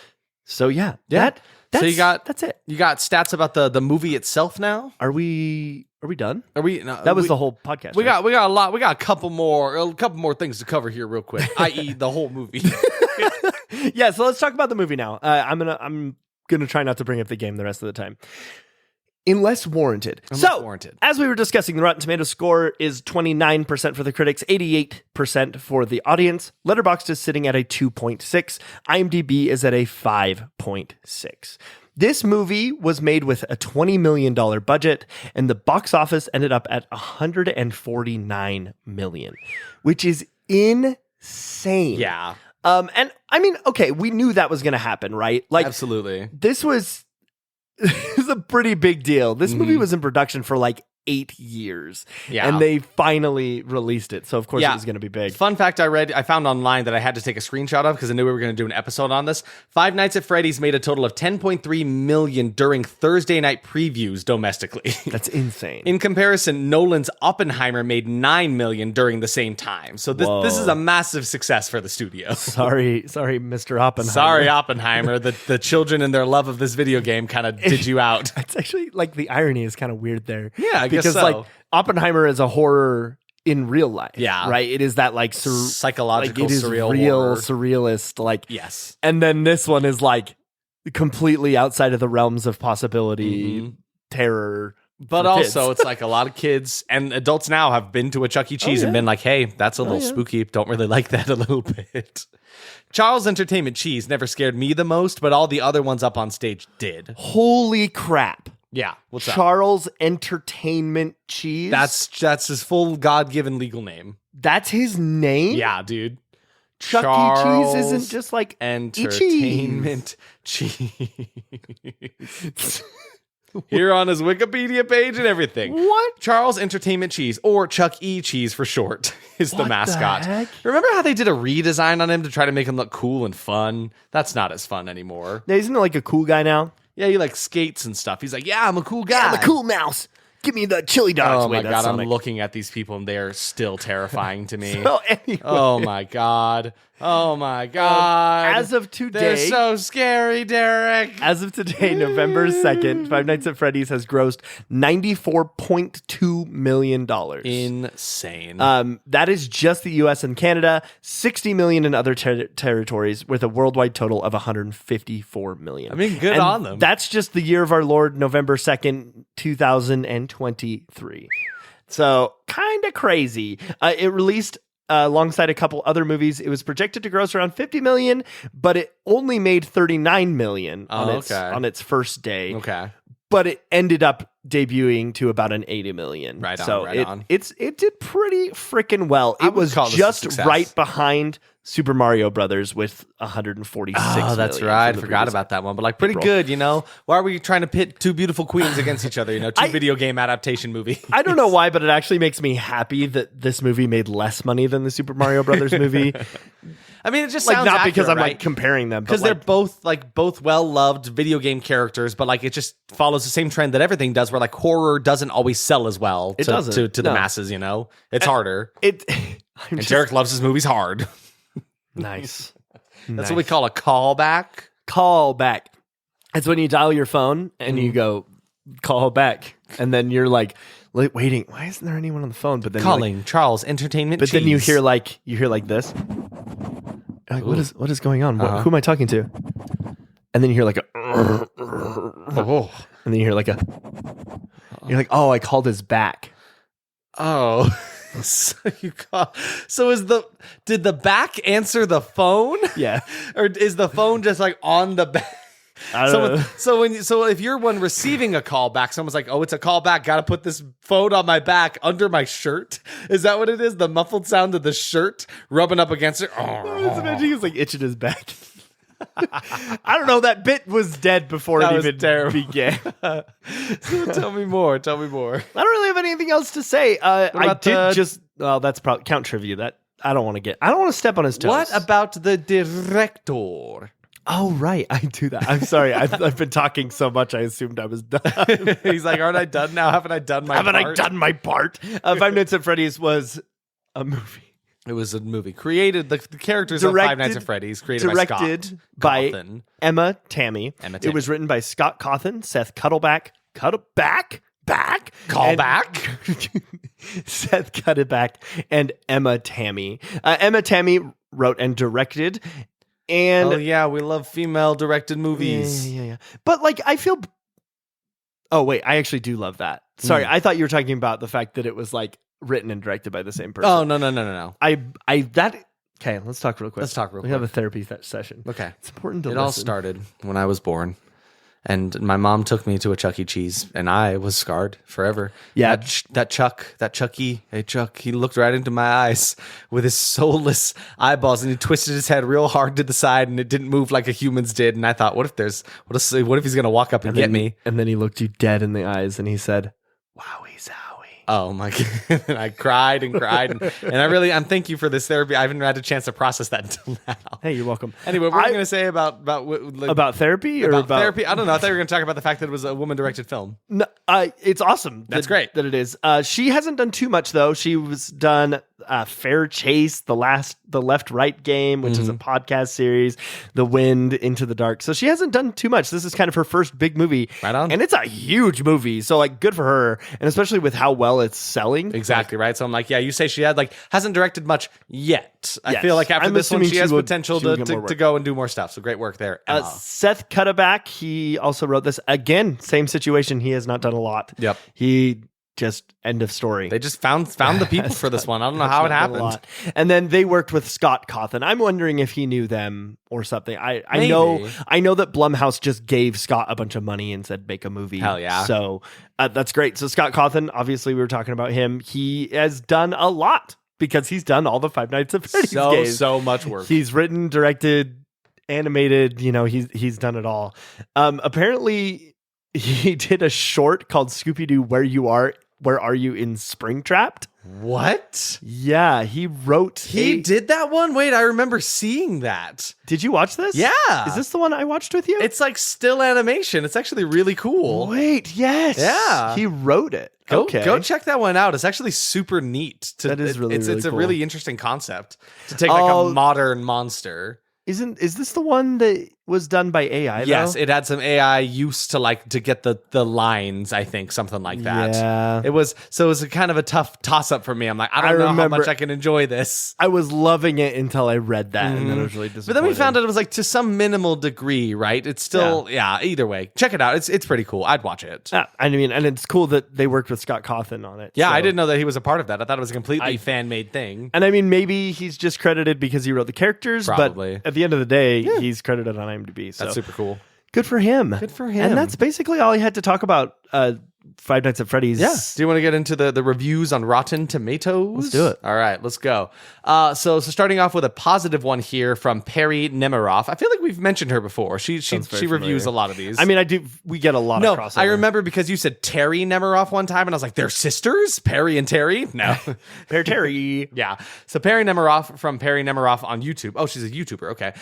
So yeah. That's it. You got stats about the movie itself now? Are we done? No, that was the whole podcast. We got a lot. We got a couple more things to cover here real quick, i.e. the whole movie. Yeah, so let's talk about the movie now. I'm gonna try not to bring up the game the rest of the time. Unless warranted. As we were discussing, the Rotten Tomatoes score is 29% for the critics, 88% for the audience. Letterboxd is sitting at a 2.6. IMDb is at a 5.6. This movie was made with a $20 million budget, and the box office ended up at $149 million, which is insane. Yeah. And I mean, okay, we knew that was going to happen, right? Like, absolutely. This was a pretty big deal. This movie was in production for like 8 years. Yeah. And they finally released it. So of course it was going to be big. Fun fact I found online that I had to take a screenshot of because I knew we were going to do an episode on this. Five Nights at Freddy's made a total of $10.3 million during Thursday night previews domestically. That's insane. In comparison, Nolan's Oppenheimer made $9 million during the same time. So this is a massive success for the studio. Sorry, Mr. Oppenheimer. Sorry, Oppenheimer. The children and their love of this video game kind of did you out. It's actually like the irony is kind of weird there. Yeah, I guess because so. Like Oppenheimer is a horror in real life. Yeah. Right? It is that like psychological, like, it is surreal real horror. Surrealist. Like, yes. And then this one is like completely outside of the realms of possibility, terror. But also, it's like a lot of kids and adults now have been to a Chuck E. Cheese and been like, hey, that's a little spooky. Don't really like that a little bit. Charles Entertainment Cheese never scared me the most, but all the other ones up on stage did. Holy crap. Yeah, what's up? Charles Entertainment Cheese? That's his full God-given legal name. That's his name? Yeah, dude. Chuck E. Cheese isn't just like Entertainment Cheese. Here on his Wikipedia page and everything. What? Charles Entertainment Cheese, or Chuck E. Cheese for short, is the mascot. Heck? Remember how they did a redesign on him to try to make him look cool and fun? That's not as fun anymore. Yeah, isn't he like a cool guy now? Yeah, he like skates and stuff. He's like, yeah, I'm a cool guy. Yeah, I'm a cool mouse. Give me the chili dogs. Oh my God, I'm looking at these people and they're still terrifying to me. So anyway. Oh my God. Oh my God. As of today. They're so scary, Derek. As of today, November 2nd, Five Nights at Freddy's has grossed $94.2 million. Insane. That is just the US and Canada, $60 million in other territories, with a worldwide total of $154 million. I mean, good on them. That's just the year of our Lord, November 2nd, 2023. So, kind of crazy. It released alongside a couple other movies. It was projected to gross around $50 million, but it only made $39 million on its first day. Okay. But it ended up debuting to about an $80 million. Right on, so on. It did pretty freaking well. It was just right behind Super Mario Brothers with $146 million. Oh, that's right. I forgot about that one. But like pretty good, you know? Why are we trying to pit two beautiful queens against each other, you know? Two video game adaptation movies. I don't know why, but it actually makes me happy that this movie made less money than the Super Mario Brothers movie. I mean, it just like sounds not accurate, because I'm right? like comparing them, because they're both well-loved video game characters, but like it just follows the same trend that everything does, where like horror doesn't always sell as well to the masses. You know, it's harder. Derek loves his movies hard. Nice. That's what we call a callback. Callback. It's when you dial your phone and you go call back, and then you're like waiting. Why isn't there anyone on the phone? But then calling Charles Entertainment. But then you hear like this. Like, what is going on? Who am I talking to? And then you hear like a and then you hear like a you're like, oh, I called his back. Oh. Did the back answer the phone? Yeah. Or is the phone just like on the back? I don't know. So if you're one receiving a call back, someone's like, "Oh, it's a call back. Got to put this phone on my back under my shirt." Is that what it is? The muffled sound of the shirt rubbing up against it. He was like itching his back. I don't know. That bit was dead before it even began. So tell me more. Tell me more. I don't really have anything else to say. That's probably count trivia. That I don't want to step on his toes. What about the director? Oh, right. I do that. I'm sorry. I've been talking so much, I assumed I was done. He's like, aren't I done now? Haven't I done my part? Five Nights at Freddy's was a movie. It was a movie. Created, the characters of Five Nights at Freddy's, directed by Emma Tammy. It was written by Scott Cawthon, Seth Callback, Seth Cutterback, and Emma Tammy. Emma Tammy wrote and directed. And we love female-directed movies. Yeah. But like, I feel. Oh wait, I actually do love that. Sorry, I thought you were talking about the fact that it was like written and directed by the same person. Oh no. Okay, let's talk real quick. We have a therapy session. Okay, it's important to. It all started when I was born. And my mom took me to a Chuck E. Cheese, and I was scarred forever. Yeah. That Chucky, hey Chuck, he looked right into my eyes with his soulless eyeballs, and he twisted his head real hard to the side, and it didn't move like a human's did. And I thought, what if he's going to walk up and get me? And then he looked you dead in the eyes, and he said, "Wowie zowie." Oh my God. And I cried and I'm thank you for this therapy. I haven't had a chance to process that until now. Hey, you're welcome. Anyway, what are you going to say about therapy or about therapy? I don't know. I thought you were going to talk about the fact that it was a woman directed film. No, it's awesome. That's great that it is. She hasn't done too much though. She was done Fair Chase, the Left Right Game, which is a podcast series, The Wind, Into the Dark. So she hasn't done too much. This is kind of her first big movie. Right on. And it's a huge movie. So like good for her. And especially with how well it's selling. Exactly, right? So I'm like, yeah, you say she hasn't directed much yet. I feel like after this one, she has potential to go and do more stuff. So great work there. Seth Cutterback, he also wrote this. Again, same situation. He has not done a lot. Yep. He just end of story. They just found the people for this one. I don't know how it happened. And then they worked with Scott Cawthon. I'm wondering if he knew them or something. I know that Blumhouse just gave Scott a bunch of money and said make a movie. Hell yeah! So that's great. So Scott Cawthon, obviously, we were talking about him. He has done a lot because he's done all the Five Nights at Freddy's games. So much work. He's written, directed, animated. He's done it all. Apparently, he did a short called Scooby-Doo Where Are You in Springtrapped? What? Yeah, he wrote. He did that one? Wait, I remember seeing that. Did you watch this? Yeah. Is this the one I watched with you? It's like still animation. It's actually really cool. Wait, yes. Yeah. He wrote it. Go check that one out. It's actually super neat. That is really It's cool. a really interesting concept to take like a modern monster. Is this the one that was done by AI? Yes, though? it had some AI used to get the lines, I think, something like that. Yeah. It was a kind of a tough toss up for me. I'm like, I don't know how much I can enjoy this. I was loving it until I read that, and then I was really disappointed. But then we found out it was like to some minimal degree, right? It's still either way. Check it out. It's pretty cool. I'd watch it. I mean, and it's cool that they worked with Scott Cawthon on it. Yeah, so. I didn't know that he was a part of that. I thought it was a completely fan-made thing. And I mean, maybe he's just credited because he wrote the characters, probably. But at the end of the day, he's credited on IMDb. So that's super cool. Good for him. Good for him. And that's basically all he had to talk about Five Nights at Freddy's. Yeah. Do you want to get into the reviews on Rotten Tomatoes? Let's do it. All right, let's go. So starting off with a positive one here from Perry Nemiroff. I feel like we've mentioned her before. She reviews a lot of these. I mean, we get a lot of crossover. I remember because you said Terry Nemiroff one time, and I was like, they're sisters? Perry and Terry? No. Terry. Yeah. So Perry Nemiroff from Perry Nemiroff on YouTube. Oh, she's a YouTuber. Okay.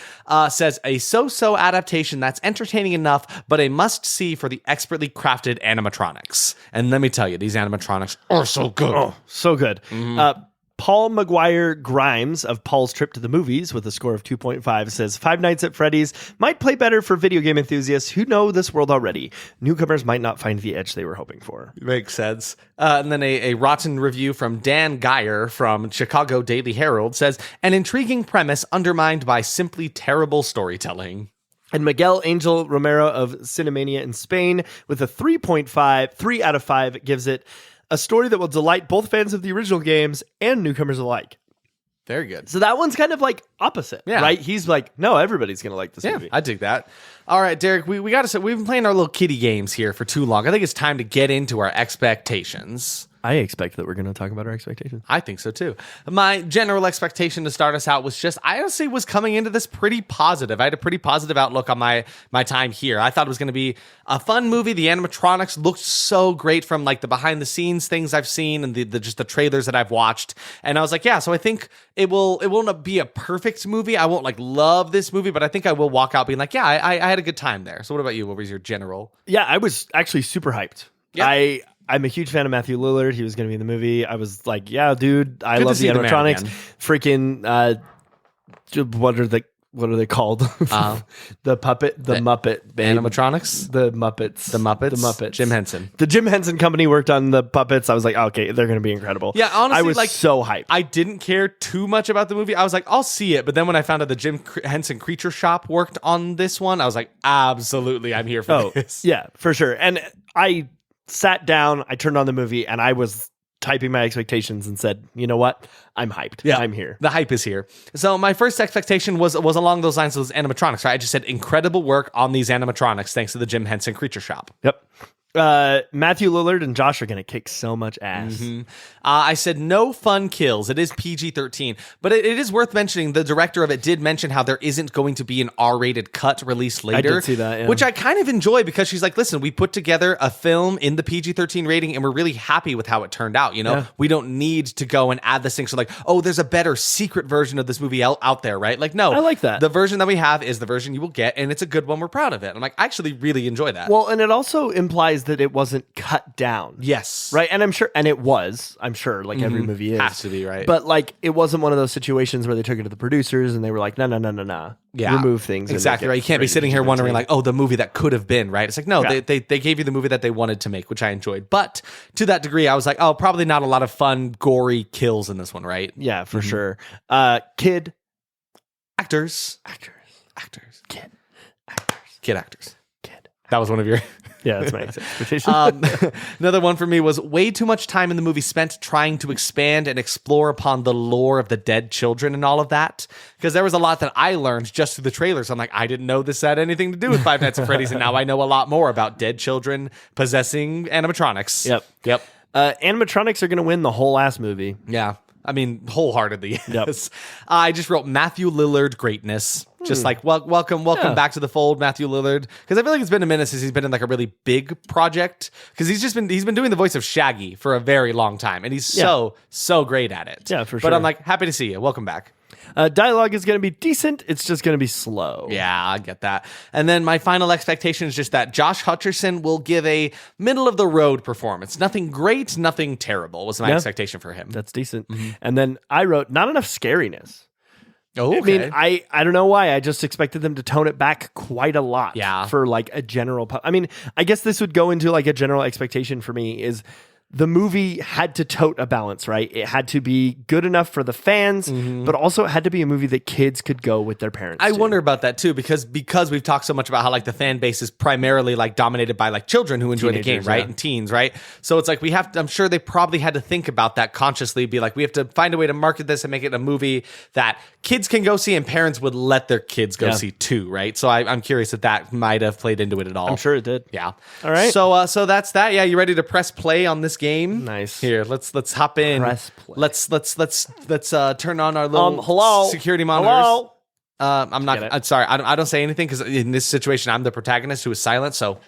Says a so-so adaptation that's entertaining enough, but a must-see for the expertly crafted animatronics. And let me tell you, these animatronics are so good. Oh, so good. Mm-hmm. Paul McGuire Grimes of Paul's Trip to the Movies with a score of 2.5 says Five Nights at Freddy's might play better for video game enthusiasts who know this world already. Newcomers might not find the edge they were hoping for. Makes sense. And then a rotten review from Dan Geyer from Chicago Daily Herald says, an intriguing premise undermined by simply terrible storytelling. And Miguel Angel Romero of Cinemania in Spain with a 3.5, 3 out of 5, gives it a story that will delight both fans of the original games and newcomers alike. Very good. So that one's kind of like opposite, right? He's like, no, everybody's going to like this movie. I dig that. All right, Derek, we got to say, we've been playing our little kiddie games here for too long. I think it's time to get into our expectations. I expect that we're going to talk about our expectations. I think so too. My general expectation to start us out was just, I honestly was coming into this pretty positive. I had a pretty positive outlook on my time here. I thought it was going to be a fun movie. The animatronics looked so great from like the behind the scenes things I've seen and the just the trailers that I've watched. And I was like, yeah, so I think it won't be a perfect movie. I won't like love this movie, but I think I will walk out being like, yeah, I had a good time there. So what about you? What was your general? Yeah, I was actually super hyped. Yeah. I'm a huge fan of Matthew Lillard. He was going to be in the movie. I was like, yeah, dude, I love the animatronics. Freaking, what are they called? The Muppet band. Animatronics? The Muppets. Jim Henson. The Jim Henson company worked on the puppets. I was like, okay, they're going to be incredible. Yeah, honestly, I was like, so hyped. I didn't care too much about the movie. I was like, I'll see it. But then when I found out the Jim Henson Creature Shop worked on this one, I was like, absolutely, I'm here for this. Yeah, for sure. And I sat down, I turned on the movie, and I was typing my expectations and said, you know what? I'm hyped. Yeah, I'm here. The hype is here. So my first expectation was along those lines of those animatronics, right? I just said incredible work on these animatronics thanks to the Jim Henson Creature Shop. Yep. Matthew Lillard and Josh are going to kick so much ass. Mm-hmm. I said no fun kills. It is PG-13, but it is worth mentioning the director of it did mention how there isn't going to be an R-rated cut released later. I did see that, yeah. Which I kind of enjoy because she's like, listen, we put together a film in the PG-13 rating and we're really happy with how it turned out. You know, we don't need to go and add this thing. So like, oh, there's a better secret version of this movie out there, right? Like, no, I like that. The version that we have is the version you will get, and it's a good one. We're proud of it. I'm like, I actually really enjoy that. Well, and it also implies that it wasn't cut down. Yes. Right? And I'm sure like every movie is. Has to be, right? But like it wasn't one of those situations where they took it to the producers and they were like, no. Yeah. Remove things. Exactly right. You can't be sitting here wondering like, oh, the movie that could have been, right? It's like, no, they gave you the movie that they wanted to make, which I enjoyed. But to that degree, I was like, oh, probably not a lot of fun, gory kills in this one, right? Yeah, for sure. Kid actors. Kid actors. That was one of your Yeah, that's my expectation. Another one for me was way too much time in the movie spent trying to expand and explore upon the lore of the dead children and all of that. Because there was a lot that I learned just through the trailers. I'm like, I didn't know this had anything to do with Five Nights at Freddy's, and now I know a lot more about dead children possessing animatronics. Yep. Animatronics are going to win the whole ass movie. Yeah. I mean, wholeheartedly, yes. Yep. I just wrote Matthew Lillard greatness. Just like, welcome back to the fold, Matthew Lillard. Because I feel like it's been a minute since he's been in like a really big project. Because he's been doing the voice of Shaggy for a very long time. And he's so great at it. Yeah, for sure. But I'm like, happy to see you. Welcome back. Dialogue is going to be decent. It's just going to be slow. Yeah, I get that. And then my final expectation is just that Josh Hutcherson will give a middle-of-the-road performance. Nothing great, nothing terrible was my expectation for him. That's decent. Mm-hmm. And then I wrote, not enough scariness. Oh, okay. I mean, I don't know why. I just expected them to tone it back quite a lot for like a general... I mean, I guess this would go into like a general expectation for me is... The movie had to tote a balance, right? It had to be good enough for the fans, but also it had to be a movie that kids could go with their parents. I wonder about that too, because we've talked so much about how like the fan base is primarily like dominated by like children who enjoy the game, right? And teens, right? So it's like I'm sure they probably had to think about that consciously, be like, we have to find a way to market this and make it a movie that kids can go see and parents would let their kids go see too, right? So I'm curious if that might have played into it at all. I'm sure it did. Yeah. All right. So that's that. Yeah, you ready to press play on this game? Nice. Here, let's hop in. Press play. Let's turn on our little security monitors. Hello. I'm sorry. I don't say anything because in this situation I'm the protagonist who is silent. So.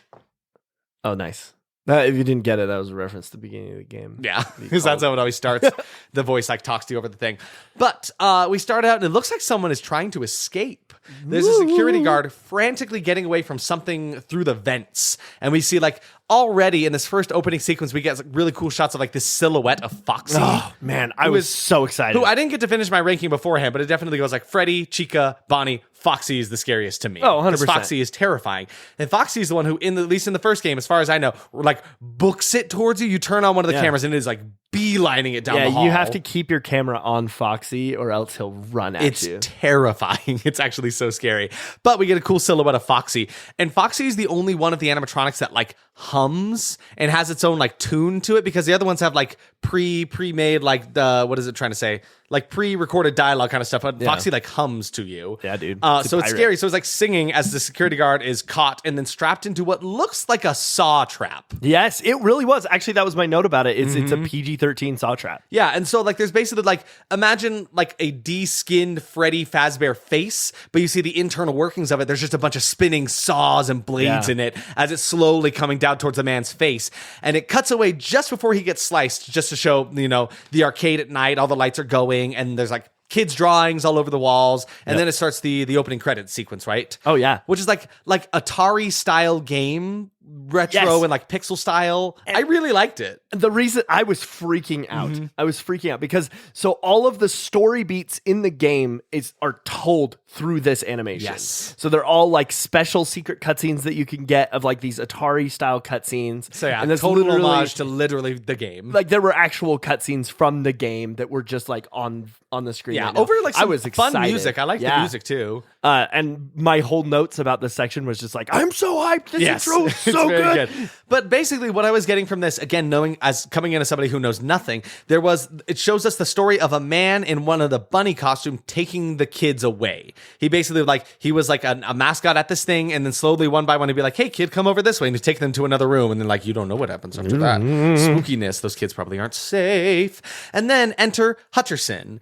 Oh, nice. If you didn't get it, that was a reference to the beginning of the game. Yeah, because that's how it always starts. The voice like talks to you over the thing. But we start out and it looks like someone is trying to escape. There's a security guard frantically getting away from something through the vents. And we see like already in this first opening sequence, we get really cool shots of like this silhouette of Foxy. Oh, man, I was so excited. Who I didn't get to finish my ranking beforehand, but it definitely goes like Freddy, Chica, Bonnie, Foxy is the scariest to me. Oh, 100%. Foxy is terrifying. And Foxy is the one who, at least in the first game, as far as I know, like books it towards you. You turn on one of the cameras and it is like beelining it down the hall. You have to keep your camera on Foxy or else he'll run at you. It's terrifying. It's actually so scary. But we get a cool silhouette of Foxy. And Foxy is the only one of the animatronics that like hums and has its own like tune to it, because the other ones have like pre-made like what is it trying to say? Like pre-recorded dialogue kind of stuff. But Foxy like hums to you. Yeah, dude. So it's scary. So it's like singing as the security guard is caught and then strapped into what looks like a saw trap. Yes, it really was. Actually, that was my note about it. It's a PG-13 saw trap. Yeah, and so like there's basically like, imagine like a de-skinned Freddy Fazbear face, but you see the internal workings of it. There's just a bunch of spinning saws and blades in it as it's slowly coming down towards the man's face. And it cuts away just before he gets sliced, just to show, you know, the arcade at night, all the lights are going, and there's like kids' drawings all over the walls, and then it starts the opening credits sequence, right? Oh yeah, which is like Atari style game, retro and like pixel style. And I really liked it. The reason I was freaking out, because so all of the story beats in the game are told through this animation. Yes. So they're all like special secret cutscenes that you can get of like these Atari style cutscenes. So yeah, and that's total homage to literally the game. Like there were actual cutscenes from the game that were just like on the screen. Yeah, right over like some I was fun excited. music. I like the music too. And my whole notes about this section was just like, I'm so hyped. This intro is so good. But basically what I was getting from this, again, knowing as coming in as somebody who knows nothing, it shows us the story of a man in one of the bunny costume taking the kids away. He basically he was like a mascot at this thing, and then slowly one by one he'd be like, hey kid, come over this way, and he'd take them to another room, and then like, you don't know what happens after that. Spookiness, those kids probably aren't safe. And then enter Hutcherson.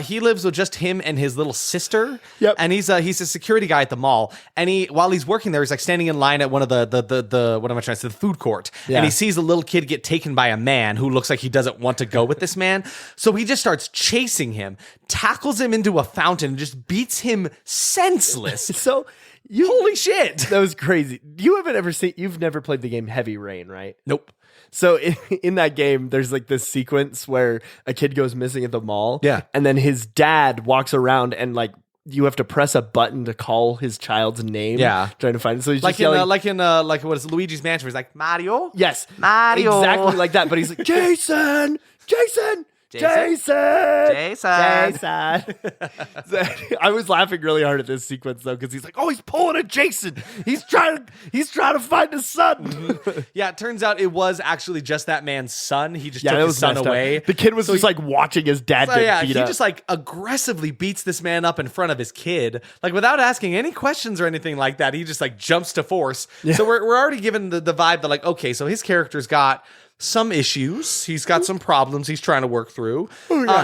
He lives with just him and his little sister. Yep. And he's a security guy at the mall. And while he's working there, he's like standing in line at one of the what am I trying to say? The food court. Yeah. And he sees a little kid get taken by a man who looks like he doesn't want to go with this man. So he just starts chasing him, tackles him into a fountain, and just beats him senseless. So holy shit. That was crazy. You've never played the game Heavy Rain, right? Nope. So in that game, there's like this sequence where a kid goes missing at the mall. Yeah. And then his dad walks around and like you have to press a button to call his child's name. Yeah. Trying to find it. So he's like just yelling. Like what is it, Luigi's Mansion where he's like, Mario? Yes. Mario. Exactly like that. But he's like, Jason. Jason. I was laughing really hard at this sequence though, because he's like, oh, he's pulling a Jason. He's trying to find his son. Yeah, it turns out it was actually just that man's son. He just took his son away. The kid was just like watching his dad get beat up. He just like aggressively beats this man up in front of his kid, like without asking any questions or anything like that. He just like jumps to force. Yeah. So we're already given the vibe that like, okay, so his character's got some issues. He's got some problems he's trying to work through.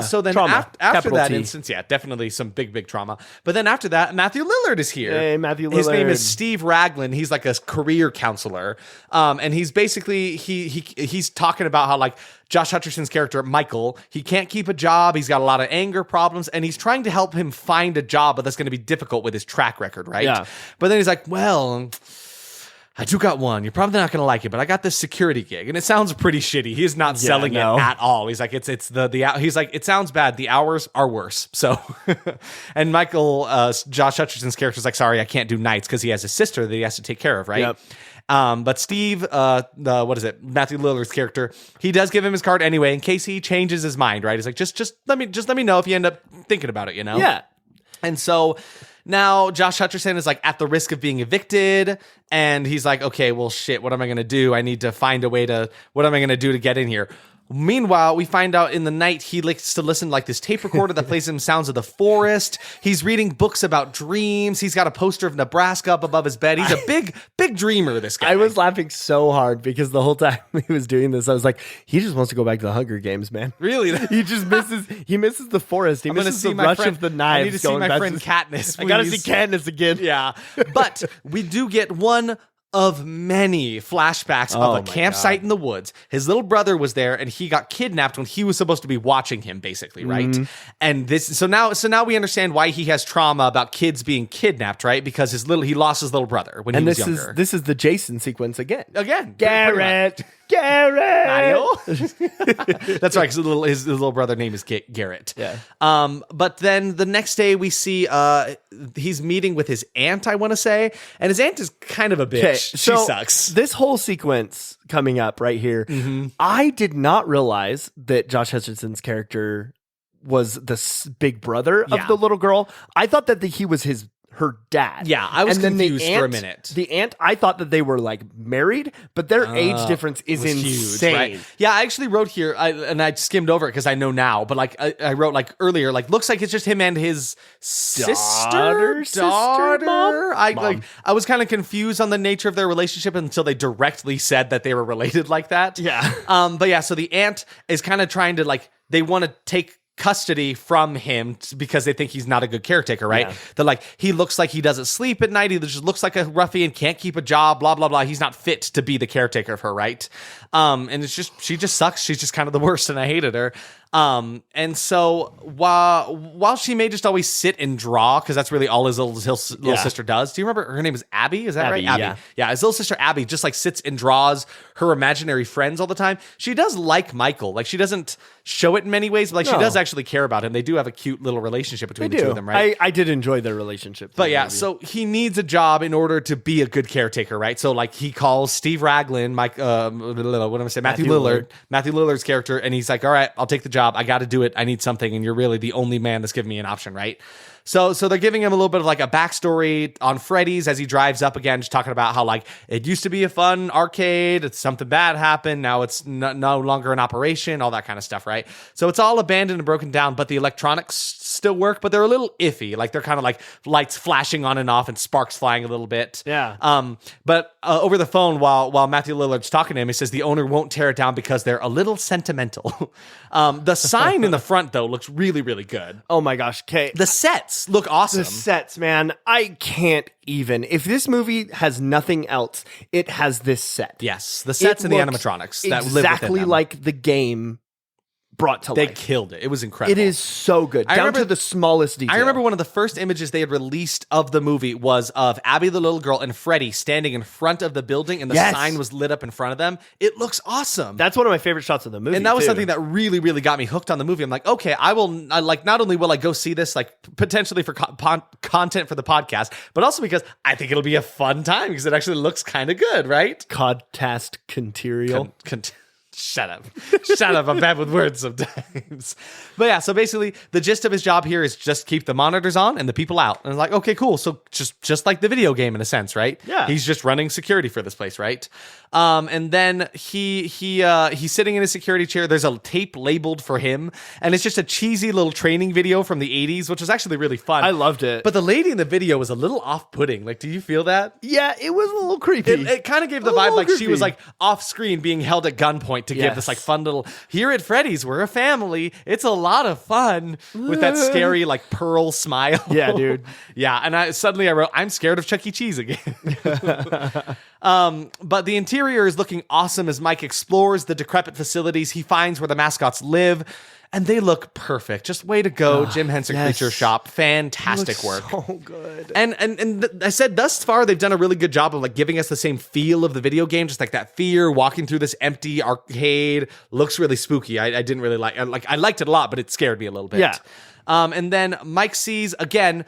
So then after that instance, definitely some big trauma. But then after that, Matthew Lillard is here. Hey, Matthew Lillard. His name is Steve Raglan. He's like a career counselor. And he's basically, he's talking about how like Josh Hutcherson's character, Michael, he can't keep a job. He's got a lot of anger problems, and he's trying to help him find a job, but that's going to be difficult with his track record, right? Yeah. But then he's like, well, I do got one. You're probably not going to like it, but I got this security gig, and it sounds pretty shitty. He's not selling it at all. He's like, he's like, it sounds bad. The hours are worse. So, and Michael, Josh Hutcherson's character is like, sorry, I can't do nights because he has a sister that he has to take care of, right? Yep. But Steve, Matthew Lillard's character, he does give him his card anyway in case he changes his mind, right? He's like, just let me know if you end up thinking about it, you know? Yeah. And so now Josh Hutcherson is like at the risk of being evicted, and he's like, okay, well, shit, what am I going to do? I need to find a way what am I going to do to get in here? Meanwhile, we find out in the night he likes to listen to like this tape recorder that plays him sounds of the forest. He's reading books about dreams. He's got a poster of Nebraska up above his bed. He's a big dreamer, this guy. I was laughing so hard because the whole time he was doing this, I was like, he just wants to go back to the Hunger Games, man. Really? He just misses the forest. He misses the rush of the knives. I need to see my friend Katniss, please. I gotta see Katniss again. Yeah. But we do get one of many flashbacks of a campsite in the woods. His little brother was there, and he got kidnapped when he was supposed to be watching him, basically, right? Mm-hmm. And so now we understand why he has trauma about kids being kidnapped, right? Because he lost his little brother when he was younger. This is the Jason sequence again. Garrett. Mario. That's right, because his little brother name is Garrett. Yeah. But then the next day we see he's meeting with his aunt, I want to say, and his aunt is kind of a bitch. She sucks. This whole sequence coming up right here, I did not realize that Josh Hutcherson's character was the big brother of the little girl. I thought that he was her dad. Yeah, I was confused for a minute. The aunt, I thought that they were like married, but their age difference is insane. Huge, right? Yeah, I actually wrote here, and I skimmed over it because I know now, but like I wrote like earlier, like looks like it's just him and his daughter. Mom. I was kind of confused on the nature of their relationship until they directly said that they were related like that. Yeah. But yeah, so the aunt is kind of trying to they want to take custody from him because they think he's not a good caretaker, right? Yeah. They're like, he looks like he doesn't sleep at night. He just looks like a ruffian, can't keep a job, blah, blah, blah. He's not fit to be the caretaker of her, right? And it's just, she just sucks. She's just kind of the worst, and I hated her. And so while she may just always sit and draw, because that's really all his little sister does. Do you remember her name is Abby? Is that right? Abby. Yeah. His little sister Abby just like sits and draws her imaginary friends all the time. She does like Michael. Like she doesn't show it in many ways, but she does actually care about him. They do have a cute little relationship between the two of them, right? I did enjoy their relationship. But yeah, so he needs a job in order to be a good caretaker, right? So like he calls Steve Raglan, Matthew Lillard. Matthew Lillard's character, and he's like, all right, I'll take the job. I got to do it. I need something. And you're really the only man that's giving me an option, right? So they're giving him a little bit of like a backstory on Freddy's as he drives up again, just talking about how like it used to be a fun arcade. It's something bad happened. Now it's no longer an operation, all that kind of stuff, right? So it's all abandoned and broken down, but the electronics still work, but they're a little iffy. Like they're kind of like lights flashing on and off and sparks flying a little bit. Yeah. But over the phone while Matthew Lillard's talking to him, he says the owner won't tear it down because they're a little sentimental. The sign in the front though looks really, really good. Oh my gosh. Okay. The sets look awesome. The sets, man. I can't even. If this movie has nothing else, it has this set. Yes. The sets and the animatronics that live within them. Exactly like the game brought to life. They killed it. It was incredible. It is so good. Down to the smallest detail. I remember one of the first images they had released of the movie was of Abby the little girl and Freddy standing in front of the building, and the sign was lit up in front of them. It looks awesome. That's one of my favorite shots of the movie. And that was something that really, really got me hooked on the movie. I'm like, okay, not only will I go see this, like potentially for content for the podcast, but also because I think it'll be a fun time because it actually looks kind of good, right? Codcast Conterial. Shut up. I'm bad with words sometimes. But yeah, so basically the gist of his job here is just keep the monitors on and the people out. And it's like, okay, cool. So just like the video game in a sense, right? Yeah. He's just running security for this place, right? And then he's sitting in his security chair. There's a tape labeled for him, and it's just a cheesy little training video from the 80s, which was actually really fun. I loved it. But the lady in the video was a little off-putting. Like, do you feel that? Yeah, it was a little creepy. It kind of gave the vibe like she was like off screen being held at gunpoint to give this like fun little, here at Freddy's, we're a family. It's a lot of fun, with that scary like pearl smile. Yeah, dude. Yeah. And I wrote, I'm scared of Chuck E. Cheese again. But the interior is looking awesome as Mike explores the decrepit facilities he finds where the mascots live. And they look perfect. Just way to go, Jim Henson Creature Shop. Fantastic work. So good. And I said thus far they've done a really good job of like giving us the same feel of the video game, just like that fear walking through this empty arcade. Looks really spooky. I didn't really I liked it a lot, but it scared me a little bit. Yeah. And then Mike sees again.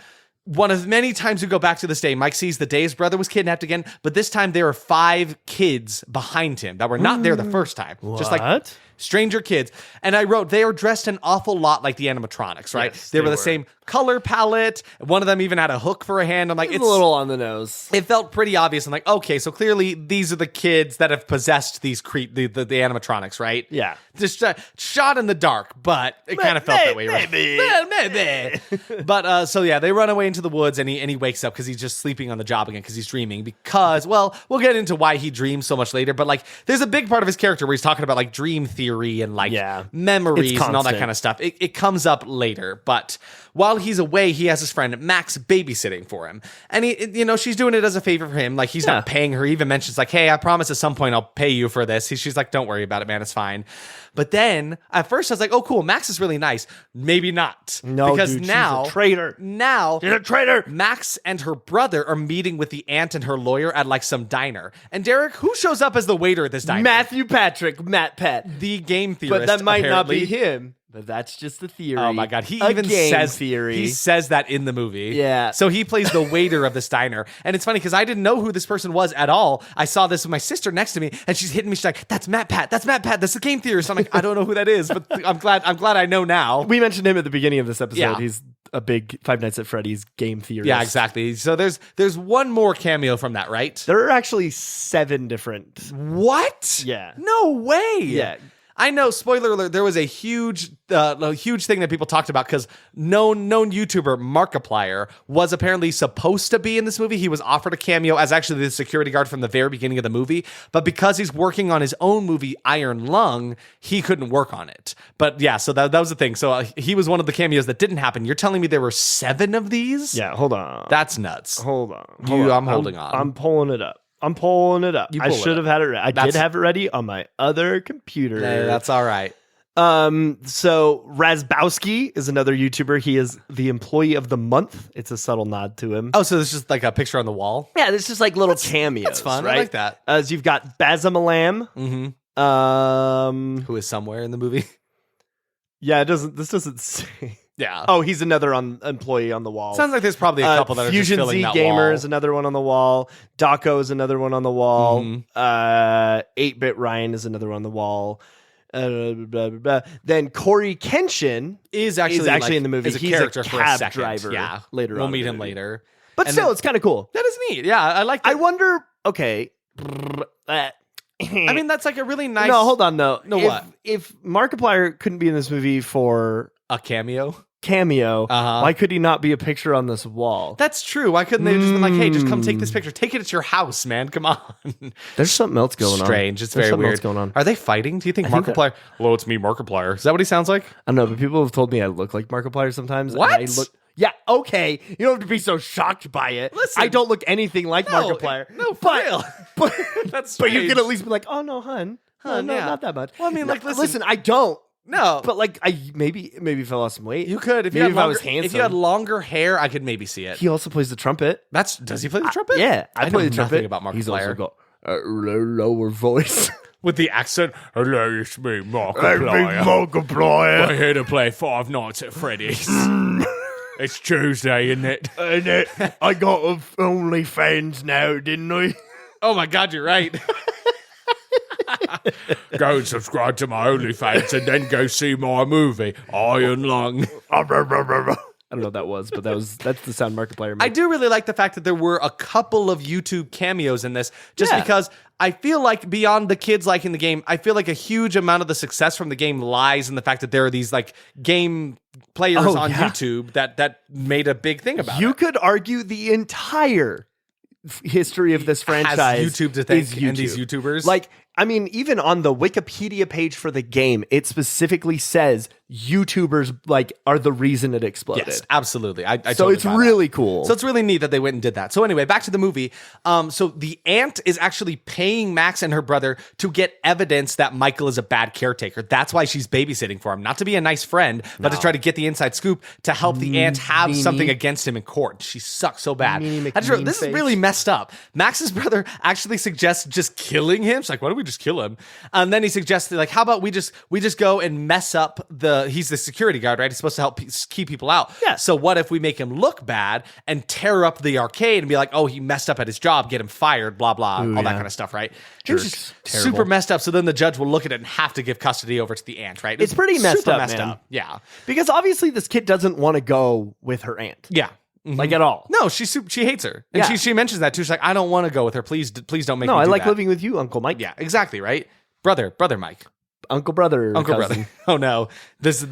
One of many times we go back to this day, Mike sees the day his brother was kidnapped again, but this time there are 5 kids behind him that were not there the first time. What? Just like stranger kids. And I wrote, they are dressed an awful lot like the animatronics, right? Yes, they were the same color palette. One of them even had a hook for a hand. I'm like, it's a little on the nose. It felt pretty obvious. I'm like, okay, so clearly these are the kids that have possessed these the animatronics, right? Yeah. Just shot in the dark, but it kind of felt that way, right? Maybe. But so yeah, they run away into the woods, and he wakes up because he's just sleeping on the job again because he's dreaming. Because, well, we'll get into why he dreams so much later, but like there's a big part of his character where he's talking about like dream theory and like memories and all that kind of stuff. It comes up later, but while he's away, he has his friend Max babysitting for him. And she's doing it as a favor for him. Like he's not paying her. He even mentions like, hey, I promise at some point I'll pay you for this. She's like, don't worry about it, man. It's fine. But then at first I was like, oh, cool. Max is really nice. Maybe not. No, because dude, now she's a traitor. Now she's a traitor. Max and her brother are meeting with the aunt and her lawyer at like some diner. And Derek, who shows up as the waiter at this diner? Matthew Patrick, Matt Pat. The game theorist. But that might apparently. not be him. But that's just the theory. Oh my God. He even says theory. He says that in the movie. Yeah. So he plays the waiter of this diner. And it's funny because I didn't know who this person was at all. I saw this with my sister next to me and she's hitting me. She's like, that's Matt Pat. That's Matt Pat. That's the game theorist. I'm like, I don't know who that is, but I'm glad I know now. We mentioned him at the beginning of this episode. Yeah. He's a big Five Nights at Freddy's game theorist. Yeah, exactly. So there's one more cameo from that, right? There are actually 7 different. What? Yeah. No way. Yeah. I know, spoiler alert, there was a huge thing that people talked about because known YouTuber Markiplier was apparently supposed to be in this movie. He was offered a cameo as actually the security guard from the very beginning of the movie, but because he's working on his own movie, Iron Lung, he couldn't work on it. But yeah, so that was the thing. So he was one of the cameos that didn't happen. You're telling me there were 7 of these? Yeah, hold on. That's nuts. Hold on. I'm holding on. I'm pulling it up. I should have had it ready. I did have it ready on my other computer. Yeah, that's all right. So Razbowski is another YouTuber. He is the employee of the month. It's a subtle nod to him. Oh, so this is just like a picture on the wall? Yeah, this is just like little cameos. That's fun. Right? I like that. So you've got Bazamalam. Mm-hmm. Who is somewhere in the movie? Yeah, this doesn't say. Yeah. Oh, he's another employee on the wall. Sounds like there's probably a couple that are Fusion just filling Z that Gamer wall. is another one on the wall. Daco is another one on the wall. 8-Bit Ryan is another one on the wall. Blah, blah, blah. Then Corey Kenshin is actually in the movie. He's a character cab for a second. driver. Yeah. Later on. We'll meet him later. But still, it's kind of cool. That is neat. Yeah, I like that. I wonder, okay. I mean, that's like a really nice... No, hold on, though. No, what? If Markiplier couldn't be in this movie for... A cameo, why could he not be a picture on this wall? That's true. Why couldn't they have just been like, hey, just come take this picture. Take it at your house, man. Come on. There's something else going on. Strange. It's very weird. Else going on. Are they fighting? Do you think Markiplier... Hello, it's me, Markiplier. Is that what he sounds like? I don't know, but people have told me I look like Markiplier sometimes. What? Yeah, okay. You don't have to be so shocked by it. Listen, I don't look anything like Markiplier. No, for real. But, That's but you strange. can at least be like, oh, no, hun. No, yeah. not that much. Well, I mean, like, listen, I don't. No. But like, I maybe if I lost some weight. You could. If I was handsome. If you had longer hair, I could maybe see it. He also plays the trumpet. Does he play the trumpet? Yeah, I play know the trumpet. nothing about Markiplier. He's also got a lower voice. With the accent. Hello, it's me, Markiplier. We're here to play Five Nights at Freddy's. It's Tuesday, isn't it? I got OnlyFans now, didn't I? Oh my God, you're right. Go and subscribe to my OnlyFans and then go see my movie, Iron Lung. I don't know what that was, but that's the sound Markiplier made. I do really like the fact that there were a couple of YouTube cameos in this, just because I feel like beyond the kids liking the game, I feel like a huge amount of the success from the game lies in the fact that there are these like game players on YouTube that made a big thing about it. You could argue the entire history of this franchise has YouTube to thank is YouTube. And these YouTubers. Like, I mean, even on the Wikipedia page for the game, it specifically says YouTubers like are the reason it exploded. Yes, absolutely. I so totally it's really cool. So it's really neat that they went and did that. So anyway, back to the movie. So the aunt is actually paying Max and her brother to get evidence that Michael is a bad caretaker. That's why she's babysitting for him, not to be a nice friend, but to try to get the inside scoop to help the aunt have something against him in court. She sucks so bad. This is really messed up. Max's brother actually suggests just killing him. She's like, why don't we just kill him? And then he suggested, like, how about we just go and mess up he's the security guard, right? He's supposed to help keep people out. Yeah. So what if we make him look bad and tear up the arcade and be like, oh, he messed up at his job, get him fired, blah, blah, all that kind of stuff, right? It's just super messed up. So then the judge will look at it and have to give custody over to the aunt, right? It's pretty messed up. Yeah. Because obviously this kid doesn't want to go with her aunt. Yeah. Like at all. No, she hates her. And she mentions that too. She's like, I don't want to go with her. Please don't make me do that. No, I like living with you, Uncle Mike. Yeah, exactly, right? Brother Mike. Uncle brother. Oh no. This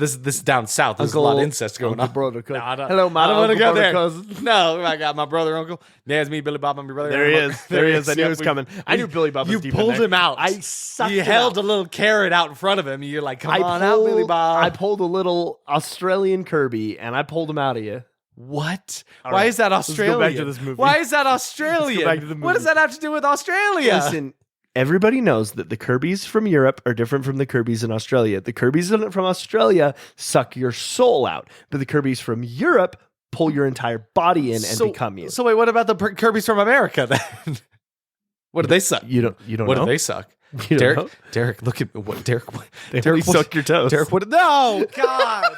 down south. There's a lot of incest going on. Brother, cousin. No, Hello, my I don't want to go there. Cousin. No, I got my brother, uncle. There's me, Billy Bob, and my brother. There he is. There he is. I knew he was coming. I knew Billy Bob was deep in there. You pulled him out. I sucked him You held out. a little carrot out in front of him. You're like, come on out, Billy Bob. I pulled a little Australian Kirby, and I pulled him out of you. What? All Why right. is that Australian? Let's go back to this movie. Why is that Australian? Let's go back to the movie. What does that have to do with Australia? Listen, everybody knows that the Kirbys from Europe are different from the Kirbys in Australia. The Kirbys from Australia suck your soul out, but the Kirbys from Europe pull your entire body in and become you. So wait, what about the Kirbys from America then? What do they suck? You don't What know? do they suck? You don't know? Derek, look at what Derek. Derek, suck your toes. Derek, what? No, God.